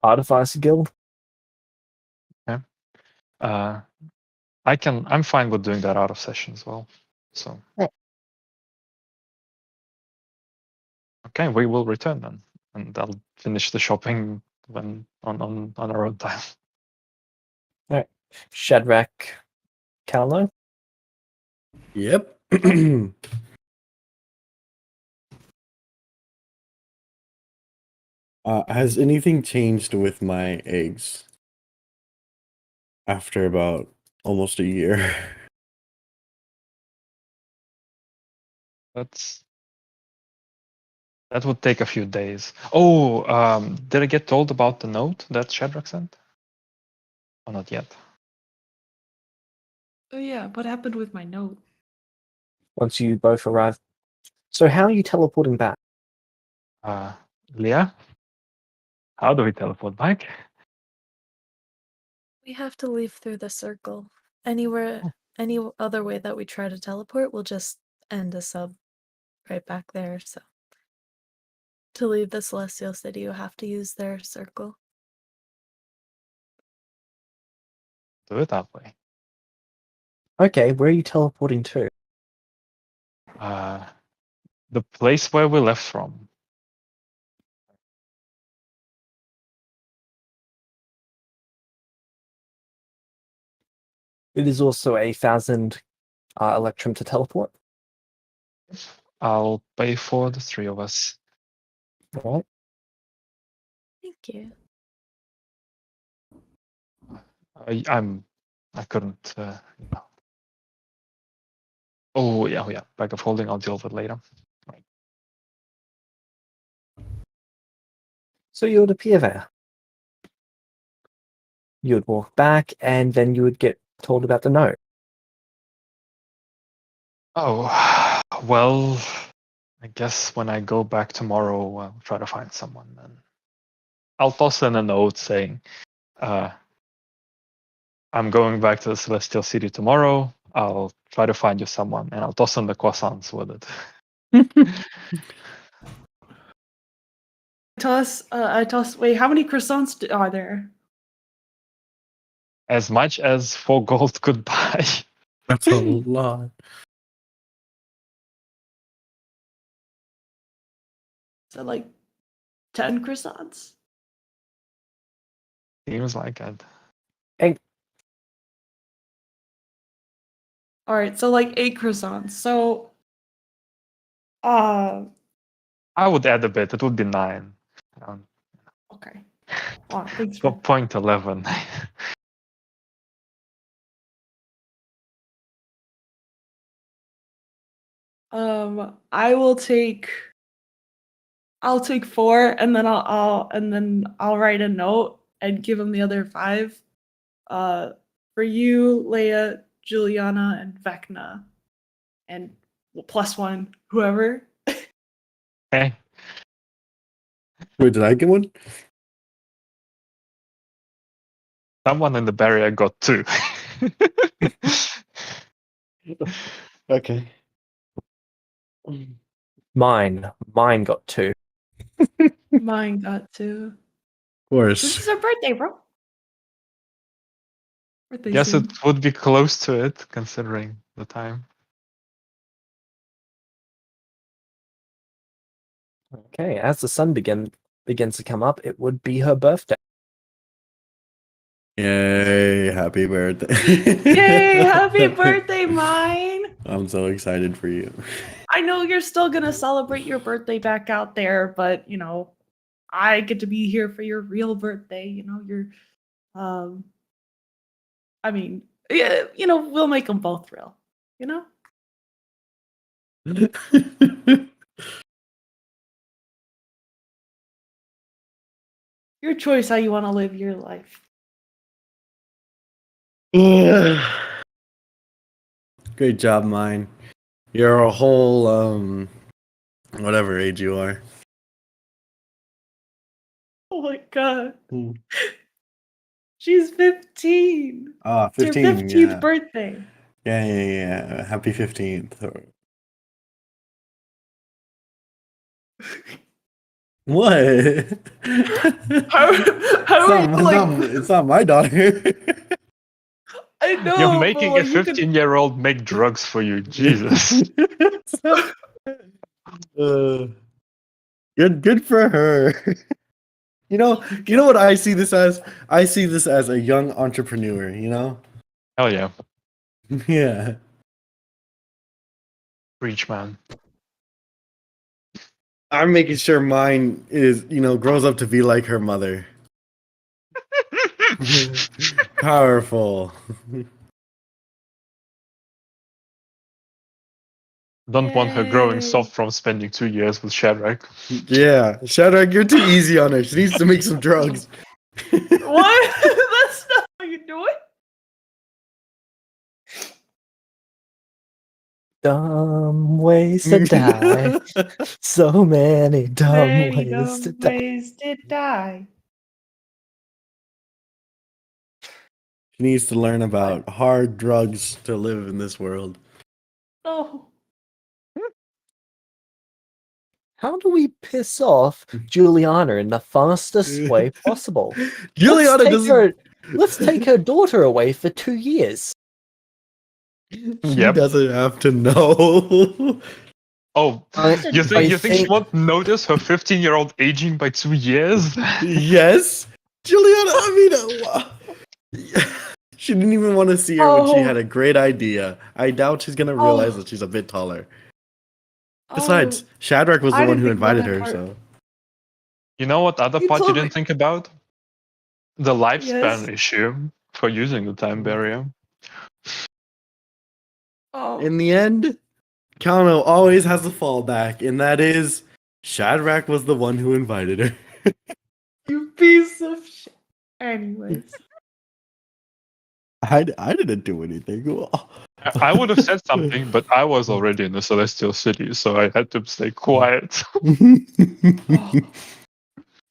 Artificer Guild. Okay. I'm fine with doing that out of session as well. So. Yeah. Okay, we will return then, and I'll finish the shopping when on our own time. All right. Shadrach Calno. Yep. Has anything changed with my eggs after about almost a year? That would take a few days. Oh, did I get told about the note that Shadrach sent? Or not yet? Oh yeah, what happened with my note? Once you both arrive. So how are you teleporting back? Leah, how do we teleport back? We have to leave through the circle. Anywhere, any other way that we try to teleport will just end a sub right back there. So to leave the Celestial City, you have to use their circle. Do it that way. Okay, where are you teleporting to? The place where we left from. It is also 1,000 electrum to teleport. I'll pay for the 3 of us. All right. Thank you. I couldn't, Oh yeah. Bag of holding. I'll deal with it later. Right. So you would appear there. You would walk back, and then you would get told about the note. Oh, well, I guess when I go back tomorrow, I'll try to find someone. And I'll toss in a note saying, I'm going back to the Celestial City tomorrow. I'll try to find you someone, and I'll toss in the croissants with it. I toss. Wait, how many croissants are there? As much as 4 gold could buy. That's a lot. So like 10 croissants. Seems like it. All right, so like 8 croissants. So, I would add a bit. It would be 9. okay. Oh, thanks. So 0.11. I will take. I'll take 4, and then I'll write a note and give him the other 5. For you, Leia, Juliana, and Vecna. and +1 whoever. Okay. Wait, did I get one? Someone in the barrier got 2. Okay. Mine got 2. Mine got 2. Of course. This is her birthday, bro. Birthday Guess soon. it would be close to it, considering the time. Okay, as the sun begins to come up, it would be her birthday. Yay, happy birthday. Yay, happy birthday, mine. I'm so excited for you. I know you're still gonna celebrate your birthday back out there, but I get to be here for your real birthday. Your I mean, yeah, we'll make them both real. Your choice how you want to live your life. Great job, mine. You're a whole whatever age you are. Oh my god. Hmm. She's 15. Ah, It's her 15, 15th yeah. birthday. Yeah. Happy 15th. What? How are you like? It's not my daughter. I know. You're but, making like, a you could- 15-year-old make drugs for you. Jesus. Good for her. You know what I see this as? I see this as a young entrepreneur, Hell yeah. Yeah. Preach, man. I'm making sure mine is, grows up to be like her mother. Powerful. Don't want her growing Yay. soft from spending 2 years with Shadrach. Yeah. Shadrach, you're too easy on her. She needs to make some drugs. What? That's not how you do it. Dumb ways to die. So many dumb Many ways to dumb die. ways to die. She needs to learn about hard drugs to live in this world. Oh. How do we piss off Juliana in the fastest way possible? Juliana doesn't. Let's take her daughter away for 2 years. She Yep. doesn't have to know. Oh, you think she won't notice her 15-year-old aging by 2 years? Yes, Juliana. I mean, she didn't even want to see her when she had a great idea. I doubt she's gonna realize that she's a bit taller. Besides, Shadrach was the I one didn't who think about invited that her, part. so. You know what other You part you told didn't me- think about? The lifespan Yes. issue for using the time barrier. Oh. In the end, Kano always has a fallback, and that is Shadrach was the one who invited her. You piece of shit. Anyways. I didn't do anything. I would have said something, but I was already in the Celestial City, so I had to stay quiet.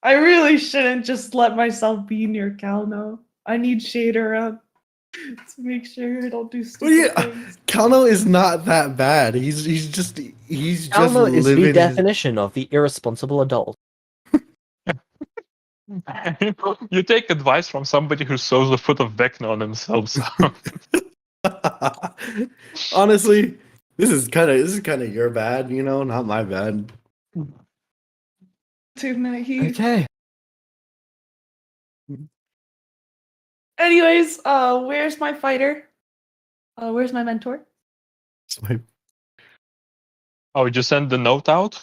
I really shouldn't just let myself be near Calno. I need shade around to make sure I don't do stupid things. Kano is not that bad. He's just Alma is the living. definition of the irresponsible adult. You take advice from somebody who sews a foot of vecna on himself. So. Honestly, this is kind of your bad, not my bad. Too naive. Okay. Anyways, where's my fighter? Where's my mentor? Oh, you just send the note out?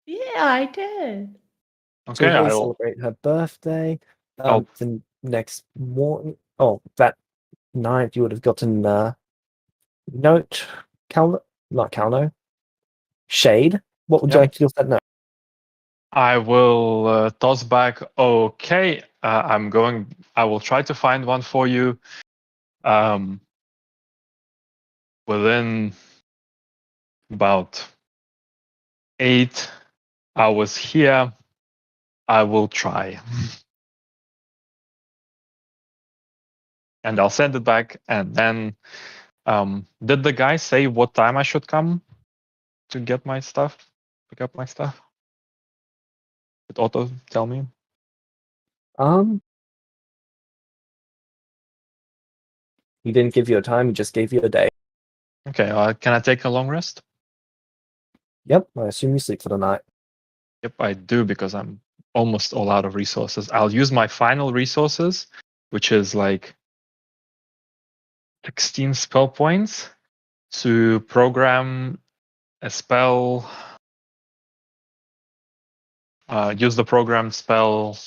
Yeah, I did. So Okay, we'll I'll. celebrate her birthday. I'll- The next morning. Oh, that night you would have gotten note. Not Calno. Shade. What would you Yep. like to do with that note? I will toss back. Okay, I will try to find one for you. Within about 8 hours here. I will try. And I'll send it back. And then, did the guy say what time I should come to get my stuff? Pick up my stuff? Did Otto tell me? He didn't give you a time, he just gave you a day. Okay, can I take a long rest? Yep, I assume you sleep for the night. Yep, I do, because I'm almost all out of resources. I'll use my final resources, which is like 16 spell points, to program a spell. Use the program spell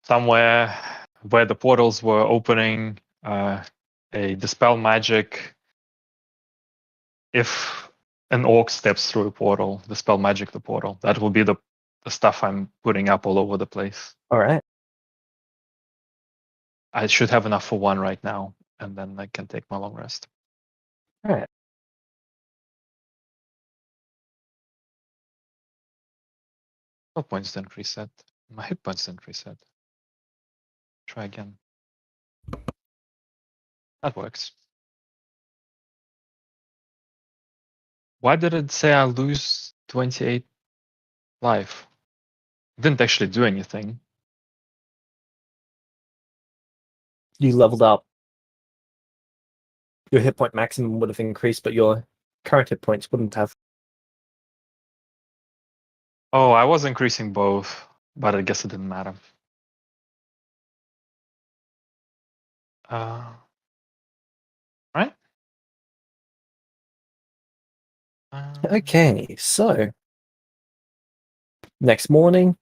somewhere where the portals were opening, a dispel magic. If an orc steps through a portal, dispel magic the portal. That will be the stuff I'm putting up all over the place. All right. I should have enough for one right now, and then I can take my long rest. All right. Spell points didn't reset. My hit points didn't reset. Try again. That works. Why did it say I lose 28 life? It didn't actually do anything. You leveled up. Your hit point maximum would have increased, but your current hit points wouldn't have. Oh, I was increasing both, but I guess it didn't matter. Right? Okay, so next morning,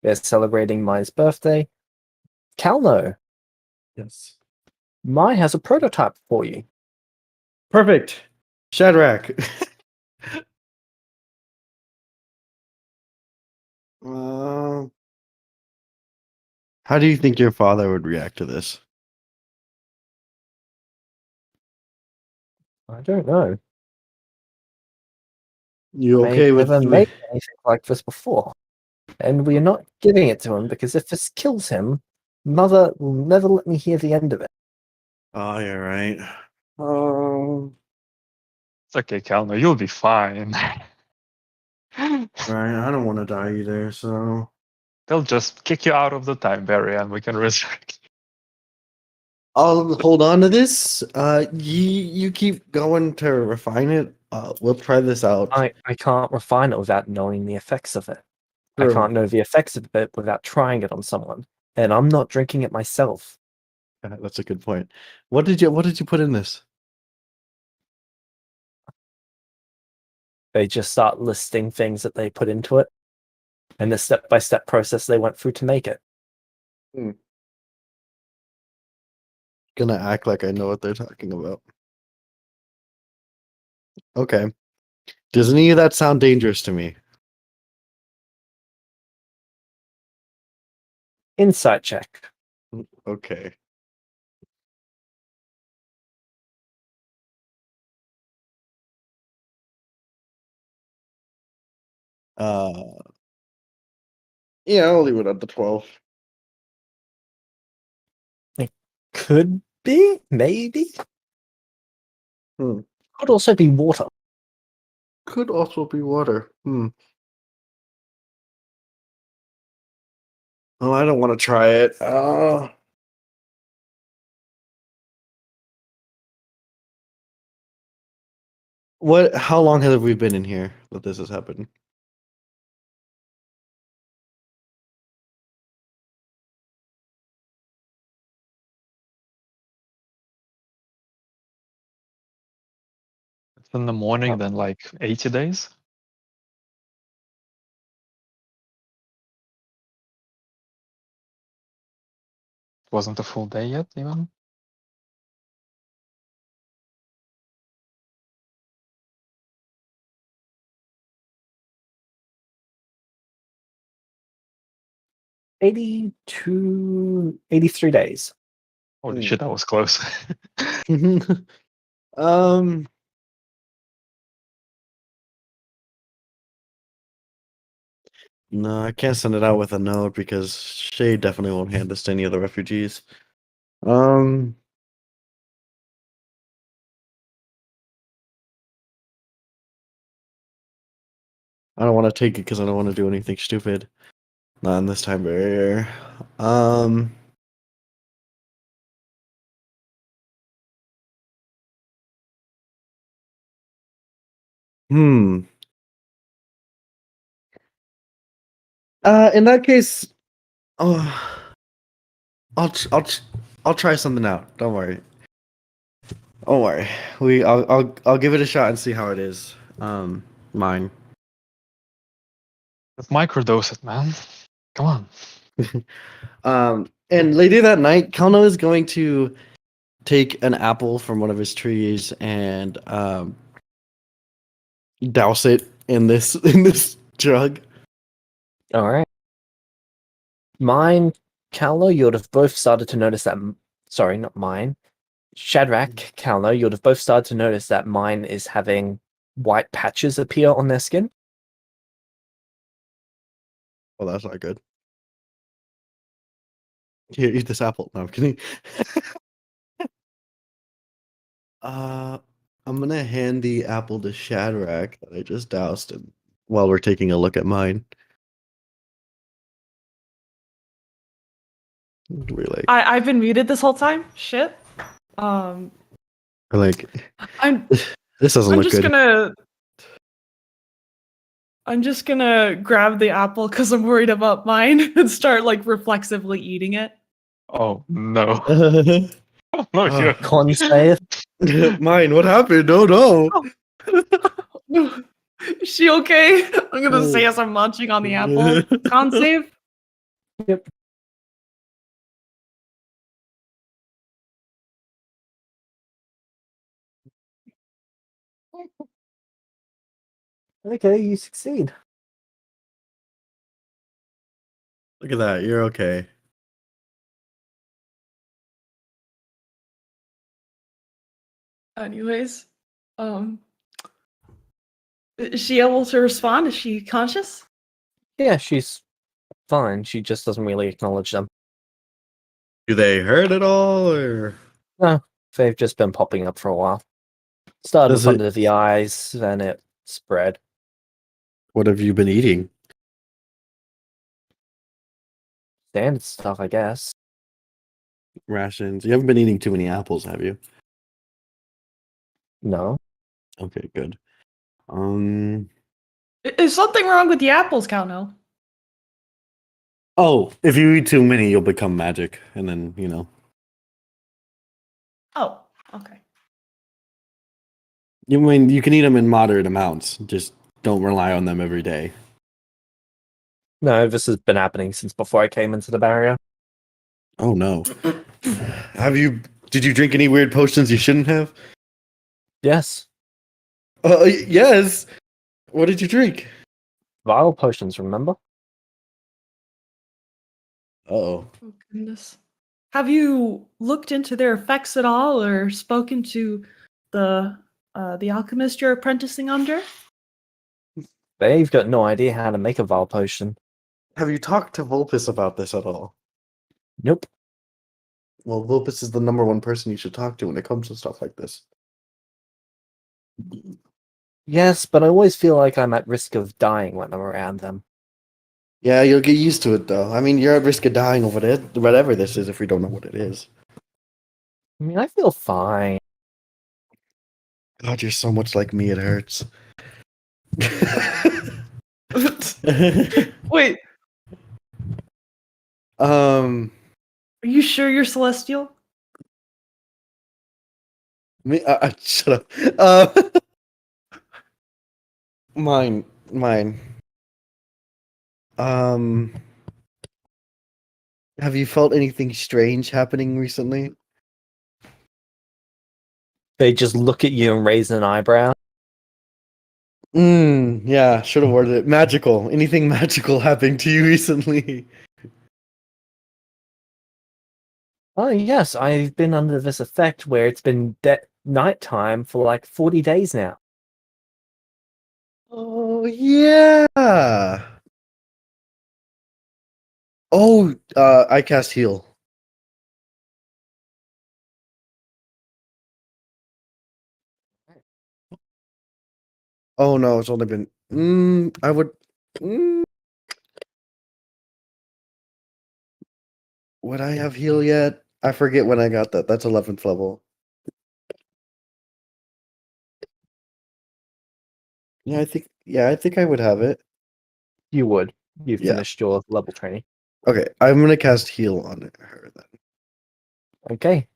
they're celebrating Mai's birthday. Calno, Yes. Mai has a prototype for you. Perfect. Shadrach. How do you think your father would react to this? I don't know. You I've okay with never made anything like this before. And we are not giving it to him because if this kills him, Mother will never let me hear the end of it. Oh, you're right. It's okay, Kalno, you'll be fine. Right. I don't want to die either, so They'll just kick you out of the time barrier and we can resurrect you. I'll hold on to this. You keep going to refine it. We'll try this out. I can't refine it without knowing the effects of it. I True. can't know the effects of it without trying it on someone. And I'm not drinking it myself. That's a good point. What did you put in this? They just start listing things that they put into it and the step-by-step process they went through to make it. Gonna act like I know what they're talking about. Okay. Does any of that sound dangerous to me? Insight check. Okay. Yeah, I'll leave it at the 12. Could be, maybe. Hmm. Could also be water. Could also be water. Oh, I don't want to try it. How long have we been in here that this has happened? It's in the morning, then like 80 days. Wasn't a full day yet, even. $82, 83 days. Holy shit, that was close. um. No, I can't send it out with a note because Shay definitely won't hand this to any of the refugees. Um. I don't want to take it because I don't want to do anything stupid. Not in this time barrier. Um. Hmm. In that case, oh, I'll try something out. Don't worry. Don't worry. I'll give it a shot and see how it is. Mine. Let's microdose it, man. Come on. And later that night, Kalno is going to take an apple from one of his trees and douse it in this drug. All right. Mine, Calno, you would have both started to notice that. Sorry, not mine. Shadrach, Calno, you would have both started to notice that mine is having white patches appear on their skin. Well, that's not good. Here, eat this apple. No, I'm kidding. I'm gonna hand the apple to Shadrach that I just doused and while we're taking a look at mine. We're I've been muted this whole time. Shit. like, I'm this doesn't I'm look just good. gonna grab the apple because I'm worried about mine and start like reflexively eating it. Oh no. No, Oh. you're Con save. Mine, what happened? No. Is she okay? I'm gonna say as I'm munching on the apple. Con save. Yep. Okay, you succeed. Look at that. You're okay. Anyways, is she able to respond? Is she conscious? Yeah, she's fine. She just doesn't really acknowledge them. Do they hurt at all, or No, they've just been popping up for a while. Started Does with it- under the eyes, then it spread. what have you been eating? Standard stuff, I guess. Rations. You haven't been eating too many apples, have you? No. Okay, good. Is something wrong with the apples, Calno? Oh, if you eat too many, you'll become magic, and then Oh, okay. you can eat them in moderate amounts. Just don't rely on them every day. No, this has been happening since before I came into the barrier. Oh no. Did you drink any weird potions you shouldn't have? Yes. Yes. What did you drink? Vile potions, remember? Oh. Oh goodness. Have you looked into their effects at all, or spoken to the alchemist you're apprenticing under? They've got no idea how to make a vile potion. Have you talked to Vulpes about this at all? Nope. Well, Vulpes is the number one person you should talk to when it comes to stuff like this. Yes, but I always feel like I'm at risk of dying when I'm around them. Yeah, you'll get used to it though. I mean, you're at risk of dying over it, whatever this is, if we don't know what it is. I mean, I feel fine. God, you're so much like me, it hurts. Wait, um, are you sure you're celestial? me, shut up. Mine. Have you felt anything strange happening recently? They just look at you and raise an eyebrow. Yeah, should have worded it. Magical. Anything magical happening to you recently? Oh yes, I've been under this effect where it's been nighttime for like 40 days now. Oh yeah. Oh, I cast heal. Oh no, it's only been. I would. Mm, would I have heal yet? I forget when I got that. That's 11th level. Yeah, I think. Yeah, I think I would have it. You would. You Yeah. finished your level training. Okay, I'm gonna cast heal on her then. Okay.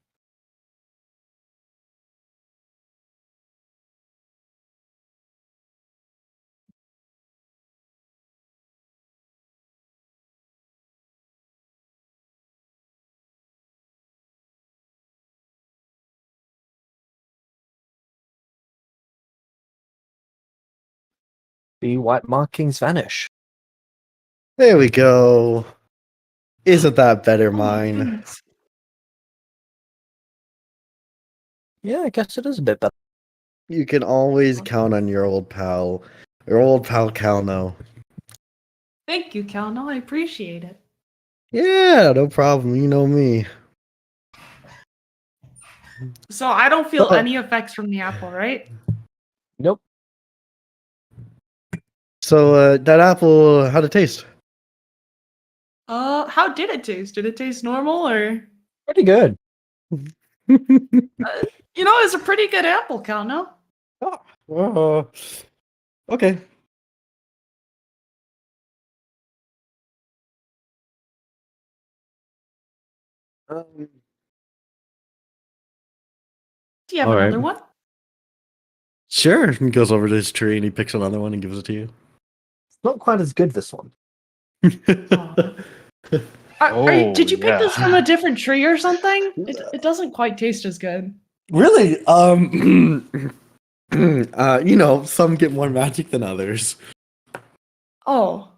The white markings vanish. There we go. Isn't that better, Oh my mine? goodness. Yeah, I guess it is a bit better. You can always count on your old pal Calno. Thank you, Cal. No, I appreciate it. Yeah, no problem. You know me. So I don't feel any effects from the apple, right? Nope. So that apple, how'd it taste? How did it taste? Did it taste normal or? Pretty good. It's a pretty good apple, Cal. No. Okay. Do you have All right. another one? Sure. He goes over to his tree and he picks another one and gives it to you. It's not quite as good, this one. Did you pick this yeah. from a different tree or something? It doesn't quite taste as good. Really? Some get more magic than others. Oh,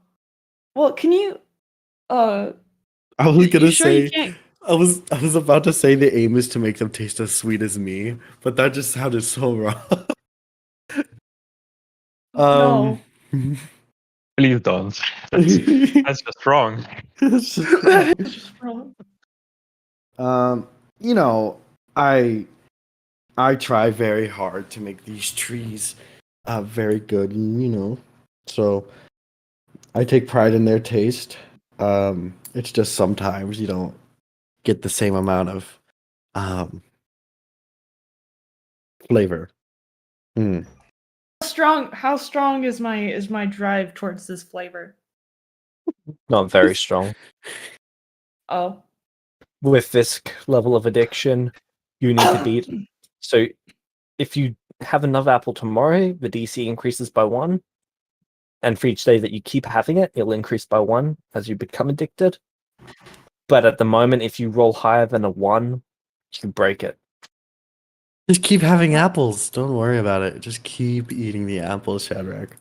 well, can you? I was You gonna sure you say can't? I was about to say the aim is to make them taste as sweet as me, but that just sounded so wrong. No. Please don't. That's just wrong. It's just- It's just wrong. you know, I try very hard to make these trees very good, so I take pride in their taste. It's just sometimes you don't get the same amount of flavor. Mm. How strong is my drive towards this flavor? Not very strong. Oh. With this level of addiction, you need to beat. So if you have another apple tomorrow, the DC increases by 1. And for each day that you keep having it, it'll increase by 1 as you become addicted. But at the moment, if you roll higher than a 1, you break it. Just keep having apples. Don't worry about it. Just keep eating the apples, Shadrach.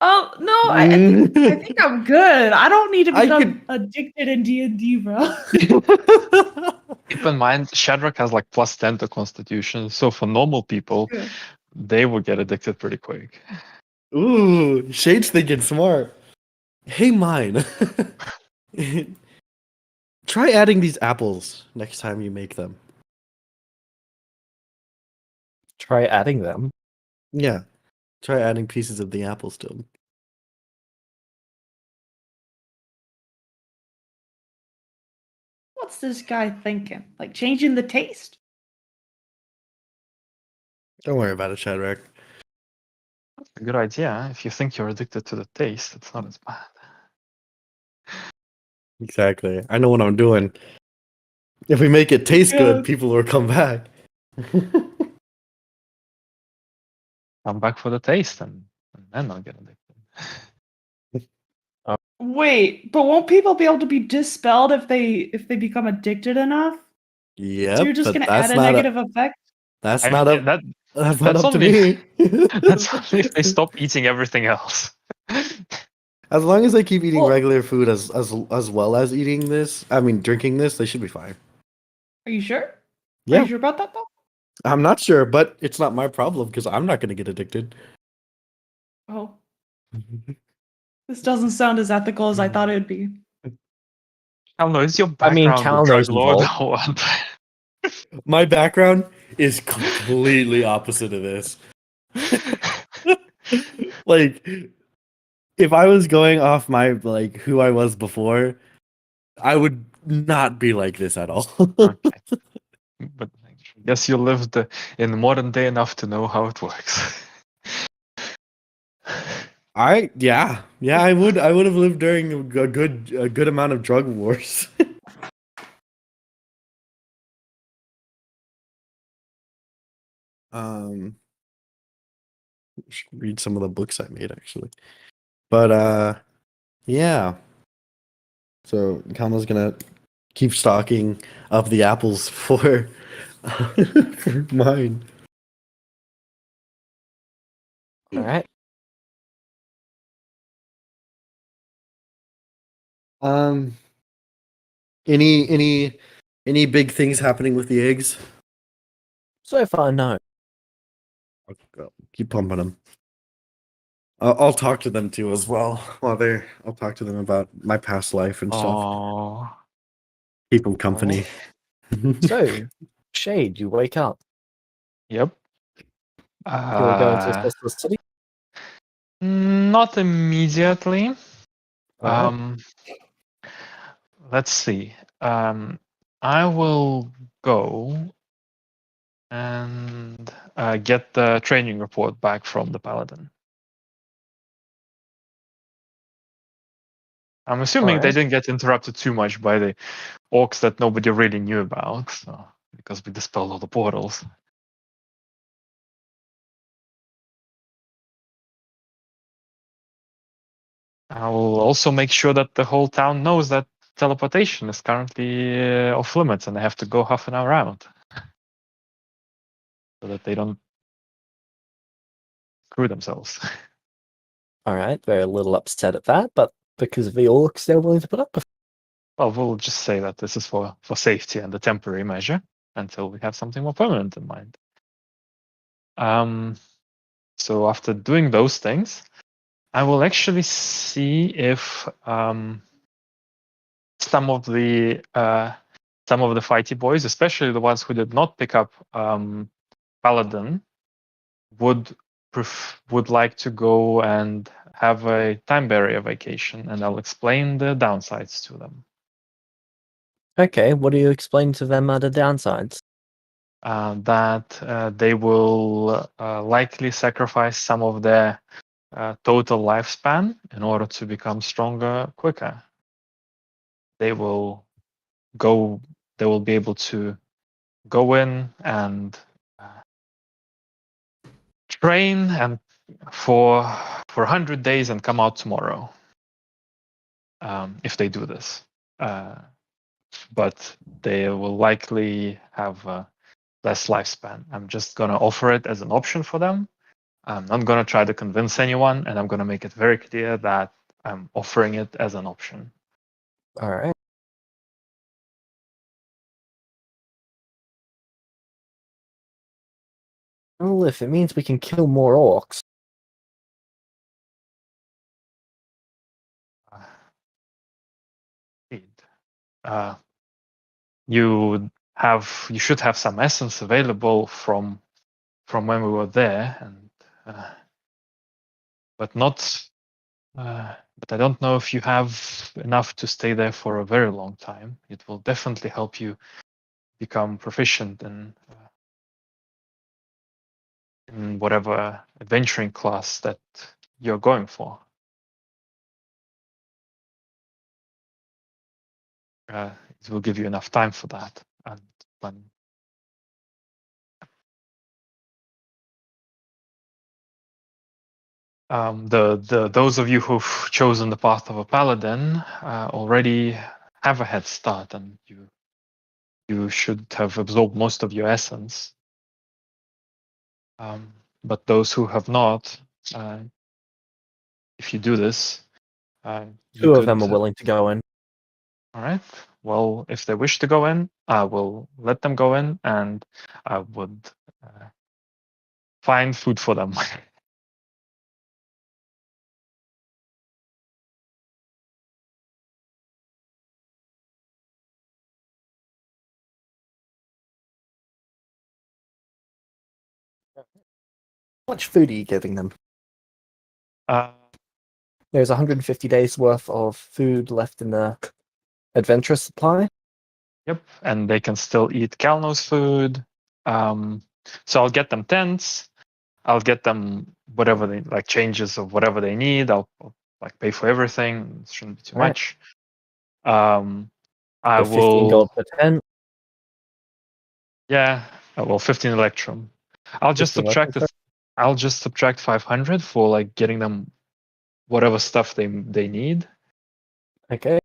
Oh no, I think I'm good. I don't need to I become addicted in D&D, bro. Keep in mind, Shadrach has like +10 to Constitution, so for normal people, they would get addicted pretty quick. Ooh, Shade's thinking smart. Hey, mine. Try adding these apples next time you make them. Try adding them. Yeah. Try adding pieces of the apples to them. What's this guy thinking? Like changing the taste? Don't worry about it, Shadrach. That's a good idea. If you think you're addicted to the taste, it's not as bad. Exactly. I know what I'm doing. If we make it taste good, people will come back. Come back for the taste, and then I'll get addicted. Wait, but won't people be able to be dispelled if they become addicted enough? Yep, So you're just but gonna that's add a not negative effect? that's I not mean, up. that, That's not that's up to only- me. that's only if they stop eating everything else. As long as they keep eating Well- regular food as well as eating this, I mean drinking this, they should be fine. Are you sure? Are Yeah, you sure about that though? I'm not sure, but it's not my problem because I'm not going to get addicted. Oh, this doesn't sound as ethical as I thought it would be. I don't know. Is your I mean, background a drug Kalno's lord involved. or what? My background is completely opposite of this. Like, if I was going off my like who I was before, I would not be like this at all. Okay. But I guess you lived in modern day enough to know how it works. Yeah, I would have lived during a good amount of drug wars. Should read some of the books I made actually. But yeah. So Kama's gonna keep stocking up the apples for for mine. All right. Um any big things happening with the eggs? So far, no. I'll keep pumping them. I'll talk to them too as well while they're. I'll talk to them about my past life and stuff. Oh, Keep them company. So, Shade, you wake up. yep. You want to go into the city? Not immediately. All right. Let's see. I will go and get the training report back from the paladin. I'm assuming they Alright. didn't get interrupted too much by the orcs that nobody really knew about, so, because we dispelled all the portals. I will also make sure that the whole town knows that teleportation is currently off limits and they have to go half an hour out. So that they don't screw themselves. All right. They're a little upset at that, but because of the orcs, they're willing to put up with it. Well, we'll just say that this is for safety and a temporary measure until we have something more permanent in mind. So after doing those things, I will actually see if some of the fighty boys, especially the ones who did not pick up paladin, would like to go and have a time barrier vacation, and I'll explain the downsides to them. Okay. What do you explain to them are the downsides? That they will likely sacrifice some of their total lifespan in order to become stronger quicker. They will be able to go in and train and for 100 days and come out tomorrow if they do this. But they will likely have less lifespan. I'm just going to offer it as an option for them. I'm not going to try to convince anyone, and I'm going to make it very clear that I'm offering it as an option. All right. Well, if it means we can kill more orcs. You should have some essence available from when we were there, and but not. But I don't know if you have enough to stay there for a very long time. It will definitely help you become proficient in whatever adventuring class that you're going for. It will give you enough time for that. And when those of you who've chosen the path of a paladin already have a head start, and you should have absorbed most of your essence. But those who have not, if you do this, You Two of could, them are willing to go in. all right. Well, if they wish to go in, I will let them go in, and I would find food for them. How much food are you giving them? uh, There's 150 days worth of food left in the adventurous supply. Yep, and they can still eat Kalno's food. So I'll get them tents. I'll get them whatever they like, changes of whatever they need. I'll like pay for everything. It shouldn't be too Right. much. I So 15 gold will, per tent. yeah. Well, 15 electrum. I'll just 15 subtract electrum, I'll just subtract 500 for like getting them whatever stuff they need. Okay.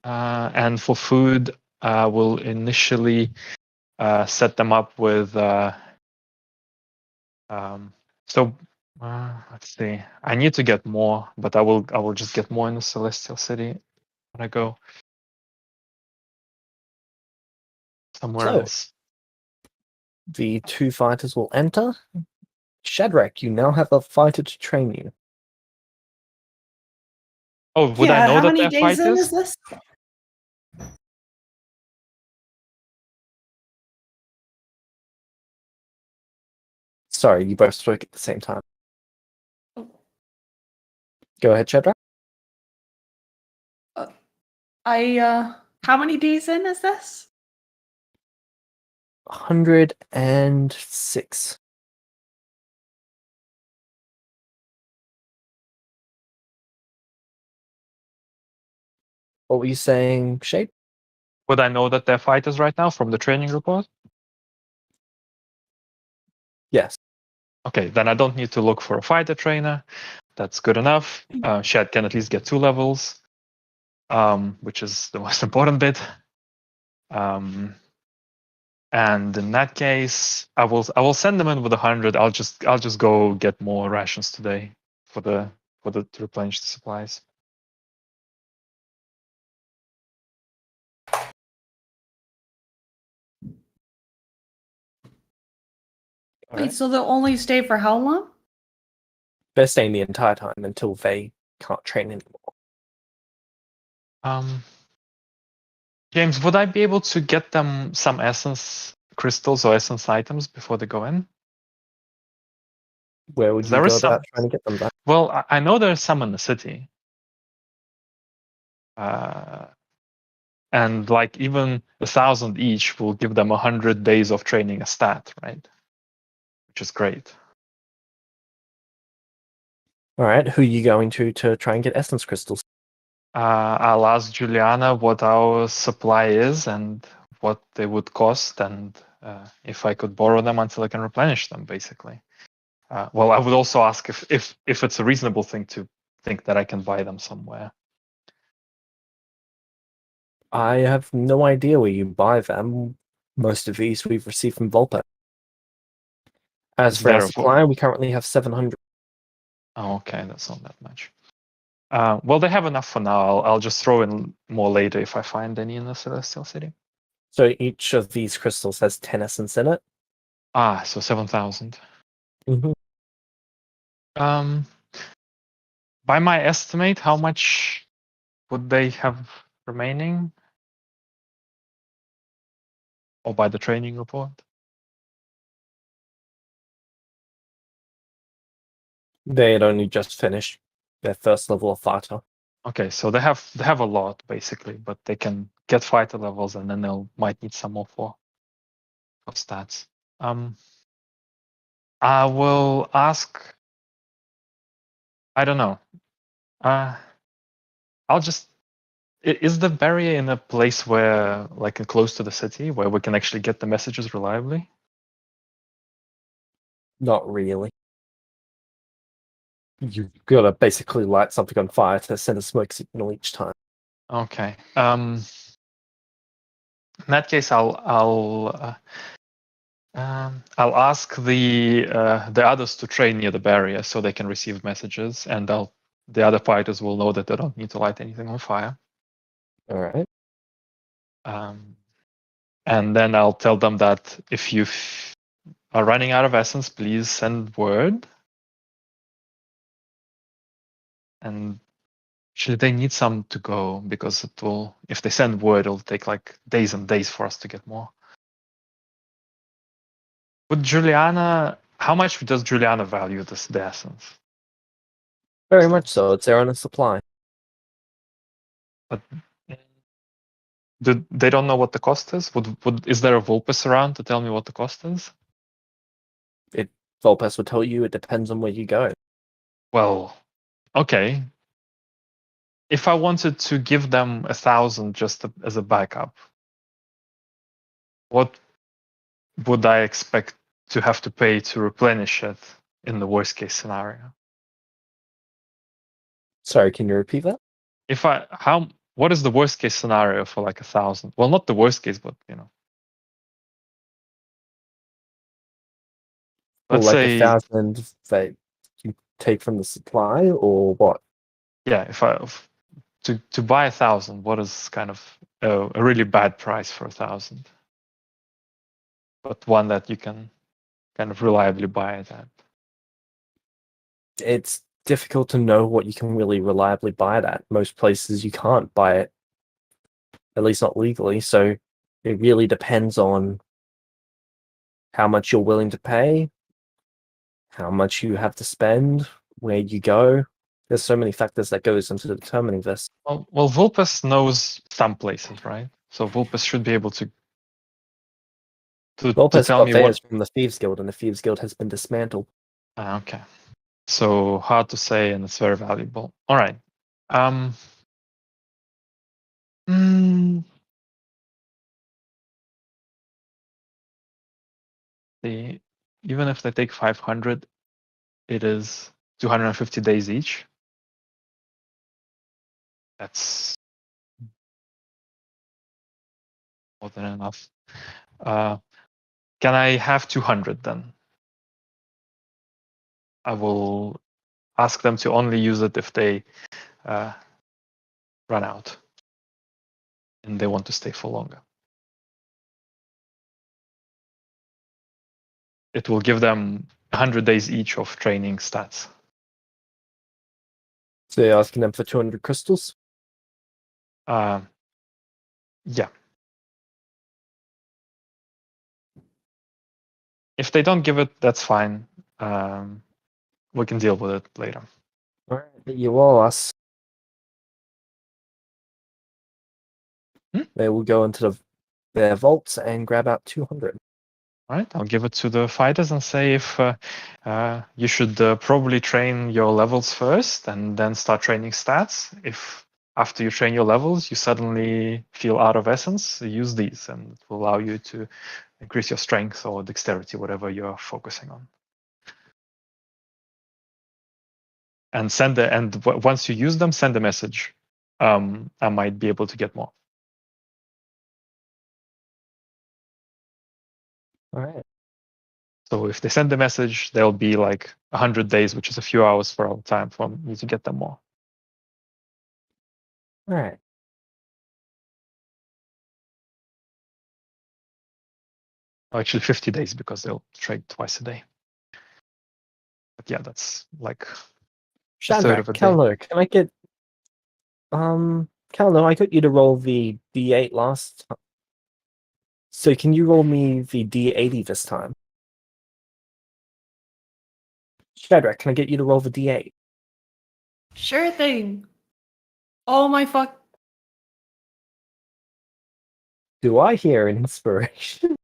And for food, we'll initially set them up with. So let's see. I need to get more, but I will just get more in the Celestial City when I go somewhere So- else. The two fighters will enter. Shadrach, you now have a fighter to train you. Oh, would I Yeah, know how that many they're days in is fighters? this? Sorry, you both spoke at the same time. Go ahead, Shadrach. How many days in is this? 106. What were you saying, Shade? Would I know that they're fighters right now from the training report? Yes. Okay, then I don't need to look for a fighter trainer. That's good enough. Shad can at least get 2 levels, which is the most important bit. And in that case, I will send them in with 100. I'll just go get more rations today to replenish the supplies. Wait, so they'll only stay for how long? They're staying the entire time until they can't train anymore. James, would I be able to get them some essence crystals or essence items before they go in? Where would you There is go some. about trying to get them back? Well, I know there's some in the city. And like even 1,000 each will give them 100 days of training a stat, right? Which is great. All right, who are you going to try and get essence crystals? I'll ask Juliana what our supply is and what they would cost, and if I could borrow them until I can replenish them, basically. Well, I would also ask if it's a reasonable thing to think that I can buy them somewhere. I have no idea where you buy them. Most of these we've received from Volpe. As for our supply, we currently have 700. Oh, okay, that's not that much. Well, they have enough for now. I'll just throw in more later if I find any in the Celestial City. So each of these crystals has 10 essence in it. So 7,000. Mm-hmm. By my estimate, how much would they have remaining? Or by the training report? They had only just finished their first level of fighter. Okay, so they have a lot basically, but they can get fighter levels, and then they'll might need some more for stats. I will ask. I don't know. I'll just. Is the barrier in a place where, like, close to the city, where we can actually get the messages reliably? Not really. You've got to basically light something on fire to send a smoke signal each time. Okay. In that case, I'll ask the others to train near the barrier so they can receive messages, and I'll the other fighters will know that they don't need to light anything on fire. All right. And then I'll tell them that if you are running out of essence, please send word. And actually, they need some to go because it will. If they send word, it'll take like days and days for us to get more. Would Juliana? How much does Juliana value the essence? Very much so. It's there on a supply. But they don't know what the cost is? Is there a Vulpes around to tell me what the cost is? Volpes will tell you it depends on where you go. Well, okay. If I wanted to give them 1,000 just as a backup, what would I expect to have to pay to replenish it in the worst case scenario? Sorry, can you repeat that? What is the worst case scenario for like 1,000? Well, not the worst case, but Or let's like say 1,000 that you take from the supply, or what? yeah, to buy 1,000, what is kind of a really bad price for 1,000, but one that you can kind of reliably buy it at? It's difficult to know what you can really reliably buy it at. Most places you can't buy it, at least not legally. So it really depends on how much you're willing to pay, how much you have to spend, where you go. There's so many factors that goes into determining this. Well, Vulpes knows some places, right? So Vulpes should be able to Volpes tell got me theirs what. from the Thieves Guild, and the Thieves Guild has been dismantled. Okay, so hard to say, and it's very valuable. All right. Even if they take 500, it is 250 days each. That's more than enough. Can I have 200 then? I will ask them to only use it if they run out and they want to stay for longer. It will give them 100 days each of training stats. So you're asking them for 200 crystals? Yeah. If they don't give it, that's fine. We can deal with it later. All right, you all us. They will go into their vaults and grab out 200. All right, I'll give it to the fighters and say if you should probably train your levels first and then start training stats. If after you train your levels, you suddenly feel out of essence, use these and it will allow you to increase your strength or dexterity, whatever you're focusing on. And once you use them, send a message. I might be able to get more. All right. So if they send the message, there'll be like 100 days, which is a few hours for our time for me to get them more. All right. Actually, 50 days because they'll trade twice a day. But yeah, that's like a third Shadrach, of a day. Calno, can I get Calno, I got you to roll the D8 last time. So can you roll me the D80 this time? Shadrach, can I get you to roll the D8? Sure thing. Oh my fuck. Do I hear an inspiration?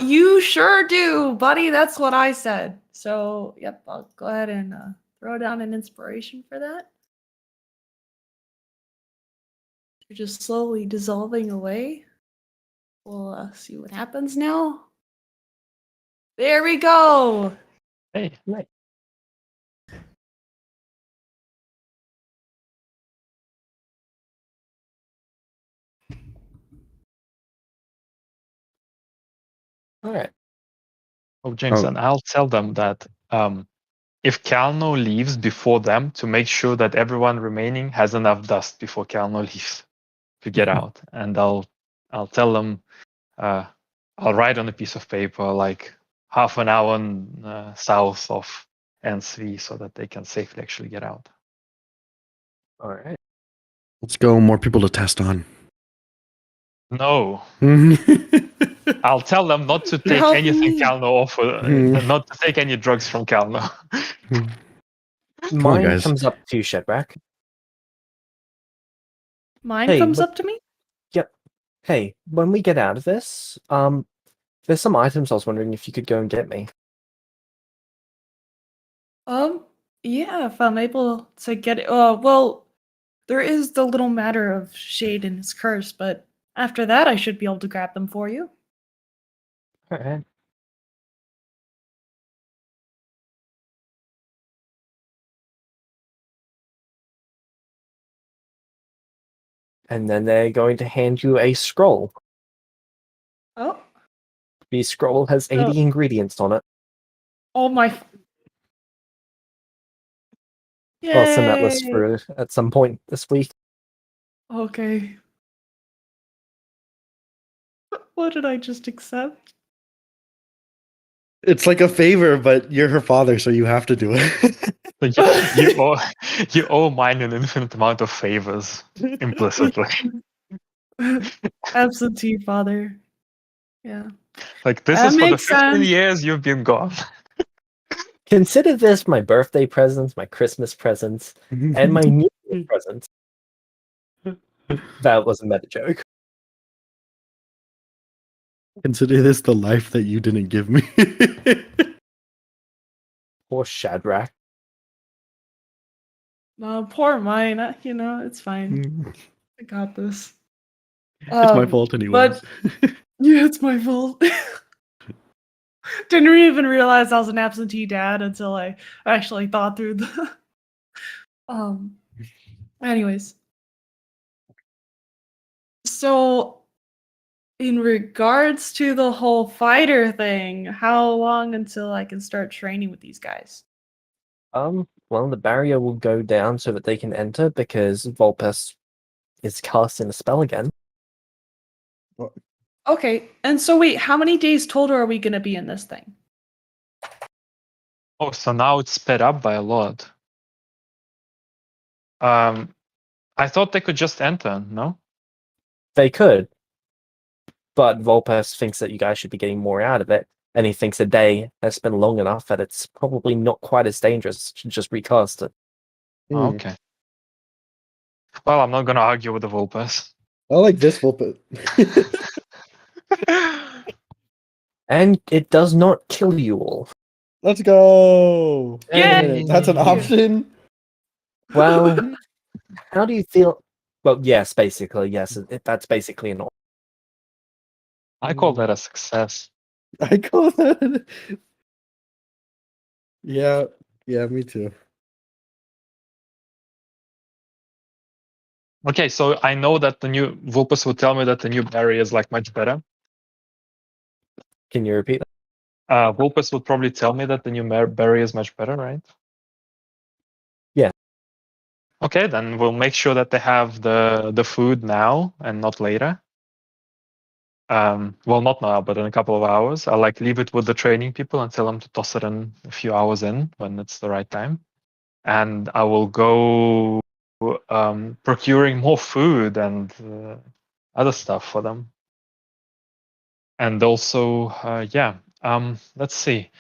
You sure do, buddy. That's what I said. So, yep, I'll go ahead and throw down an inspiration for that. You're just slowly dissolving away. We'll see what happens now. There we go. Hey, Nice. All right. oh James, and I'll tell them that if Kalno leaves before them to make sure that everyone remaining has enough dust before Kalno leaves to get out. And I'll tell them, I'll write on a piece of paper like half an hour south of N3 so that they can safely actually get out. All right. Let's go. More people to test on. No, I'll tell them not to You're take helping anything me. Kalno offer, not to take any drugs from Kalno. Come on, Mine guys. comes up to Shadrach. Mine Hey, comes what- up to me? Yep. Hey, when we get out of this, there's some items I was wondering if you could go and get me. Yeah, if I'm able to get it. Well, there is the little matter of Shade and his curse, but after that, I should be able to grab them for you. All right. And then they're going to hand you a scroll. Oh, The scroll has 80 ingredients on it. oh my! I'll send that list Yay! through at some point this week. Okay. What did I just accept? It's like a favor, but you're her father, so you have to do it. You owe mine an infinite amount of favors implicitly. Absentee father. Yeah. Like this That is for the makes 15 sense. years you've been gone. Consider this my birthday presents, my Christmas presents, and my New Year presents. That was a meta joke. Consider this the life that you didn't give me. Poor Shadrach. Poor mine. It's fine. I got this. It's my fault anyways. Yeah, it's my fault. Didn't even realize I was an absentee dad until I actually thought through the. Anyways. So, in regards to the whole fighter thing, how long until I can start training with these guys? Well, the barrier will go down so that they can enter because Vulpes is casting a spell again. Okay, and so wait, how many days total are we gonna be in this thing? Oh, so now it's sped up by a lot. I thought they could just enter, no? They could, but Vulpes thinks that you guys should be getting more out of it, and he thinks a day has been long enough that it's probably not quite as dangerous to just recast it. Oh, okay. Well, I'm not gonna argue with the Vulpes. I like this pulpit. And it does not kill you all. Let's go. Wait a Yay! minute, that's an Yeah. option. Well, how do you feel? Well, yes, basically, yes. That's basically an option. I call that a success. I call that. Yeah, me too. Okay, so I know that the new Vulpes would tell me that the new barrier is like much better. Can you repeat that? Vulpes would probably tell me that the new barrier is much better, right? Yeah. Okay, then we'll make sure that they have the food now and not later. Well, not now, but in a couple of hours. I'll like leave it with the training people and tell them to toss it in a few hours in when it's the right time. And I will go procuring more food and other stuff for them. And also, let's see.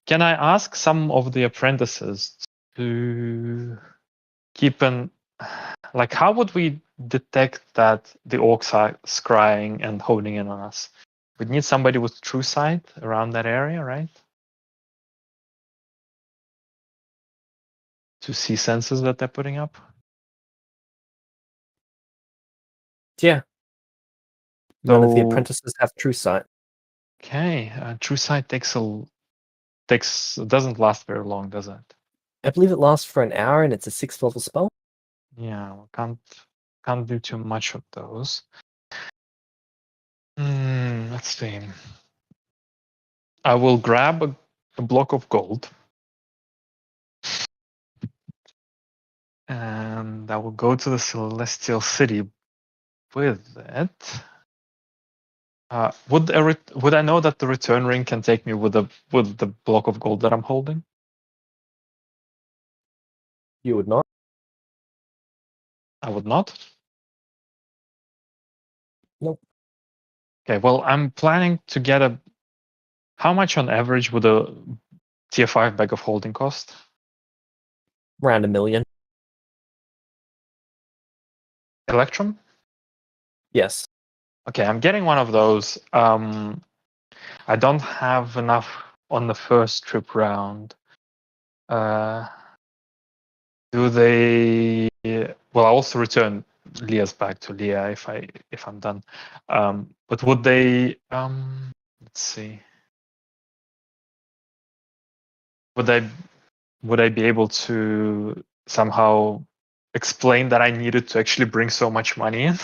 Can I ask some of the apprentices to keep an like? How would we detect that the orcs are scrying and honing in on us? We'd need somebody with true sight around that area, right? To see sensors that they're putting up. Yeah. None of the So- apprentices have true sight. Okay, true sight doesn't last very long, does it? I believe it lasts for an hour and it's a 6th level spell. Yeah, we can't do too much of those. Let's see. I will grab a block of gold And I will go to the Celestial City with it. Would I know that the return ring can take me with the block of gold that I'm holding? You would not. I would not. Nope. Okay, well, I'm planning to get a. How much on average would a tier 5 bag of holding cost? Around 1 million. Electrum? Yes. Okay, I'm getting one of those. I don't have enough on the first trip round. Do they? Well, I also return Leah's back to Leah if I'm done. But would they? Let's see. Would I be able to somehow explain that I needed to actually bring so much money in?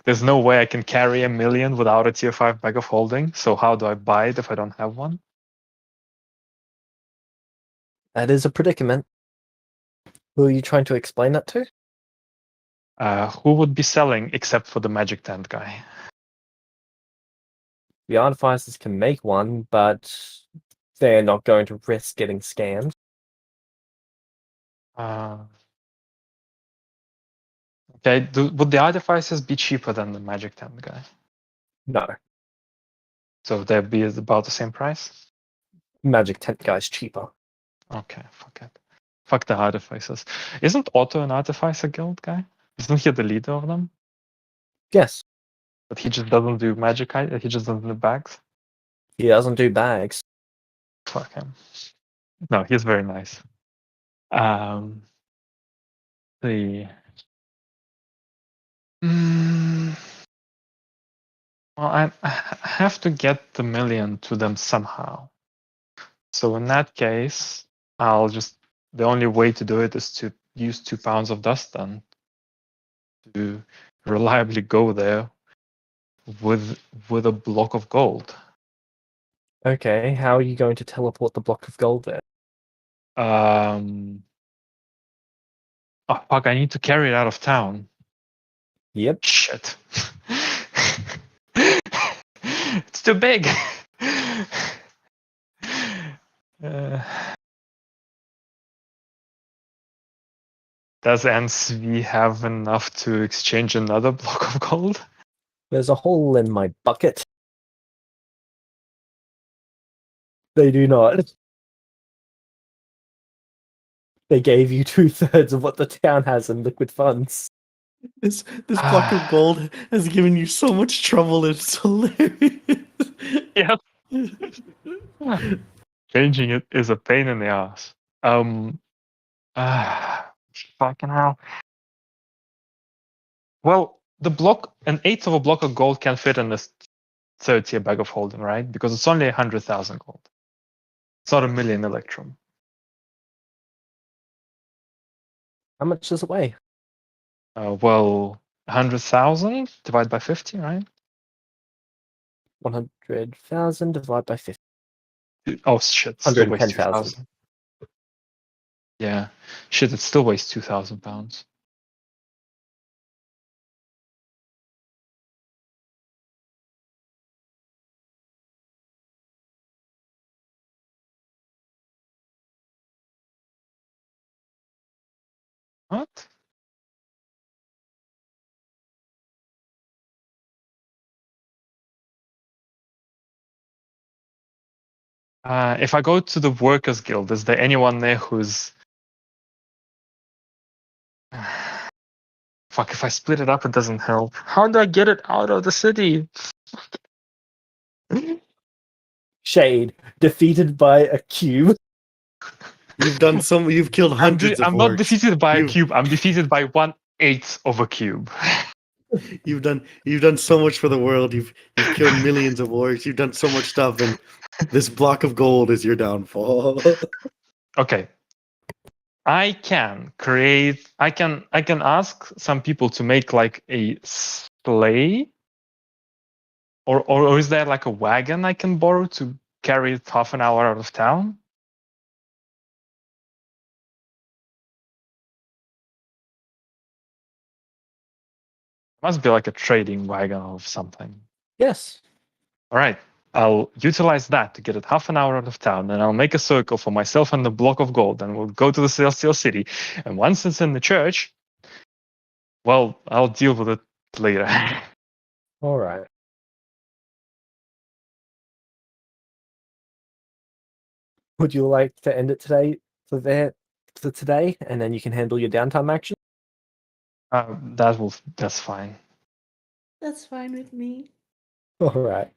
There's no way I can carry 1 million without a tier 5 bag of holding. So how do I buy it if I don't have one? That is a predicament. Who are you trying to explain that to? Who would be selling except for the magic tent guy? The artificers can make one, but they're not going to risk getting scammed. Okay, would the artificers be cheaper than the magic tent guy? No. So they'd be about the same price? Magic tent guy's cheaper. Okay, fuck it. Fuck the artificers. Isn't Otto an artificer guild guy? Isn't he the leader of them? Yes. But he just doesn't do magic, he just doesn't do bags? He doesn't do bags. Fuck him. No, he's very nice. The well, I have to get the 1 million to them somehow. So in that case, the only way to do it is to use 2 pounds of dust then to reliably go there with a block of gold. Okay, how are you going to teleport the block of gold there? Oh fuck! I need to carry it out of town. Yep. Shit. It's too big. Does NCV have enough to exchange another block of gold? There's a hole in my bucket. They do not. They gave you 2/3 of what the town has in liquid funds. This block of gold has given you so much trouble. It's hilarious. Yeah. Changing it is a pain in the ass. Fucking hell. Well, an eighth of a block of gold can fit in this 3rd tier bag of holding, right? Because it's only 100,000 gold. It's not 1 million electrum. How much does it weigh? Well, 100,000 divided by 50, right? 100,000 divided by 50. Oh shit, it still weighs 110,000. 2,000. Yeah, shit, it still weighs 2,000 pounds. What? If I go to the Workers Guild, is there anyone there who's... Fuck, if I split it up, it doesn't help. How do I get it out of the city? Shade, defeated by a cube. You've killed hundreds of I'm orcs. not defeated by a You've- cube. I'm defeated by 1/8 of a cube. You've done so much for the world. You've killed millions of orcs. You've done so much stuff, and this block of gold is your downfall. Okay. I can ask some people to make like a sleigh, or is there like a wagon I can borrow to carry it half an hour out of town? Must be like a trading wagon or something. Yes. All right. I'll utilize that to get it half an hour out of town, and I'll make a circle for myself and the block of gold, and we'll go to the Celestial City. And once it's in the church, well, I'll deal with it later. All right. Would you like to end it today for today, and then you can handle your downtime action? That's fine. That's fine with me. All right.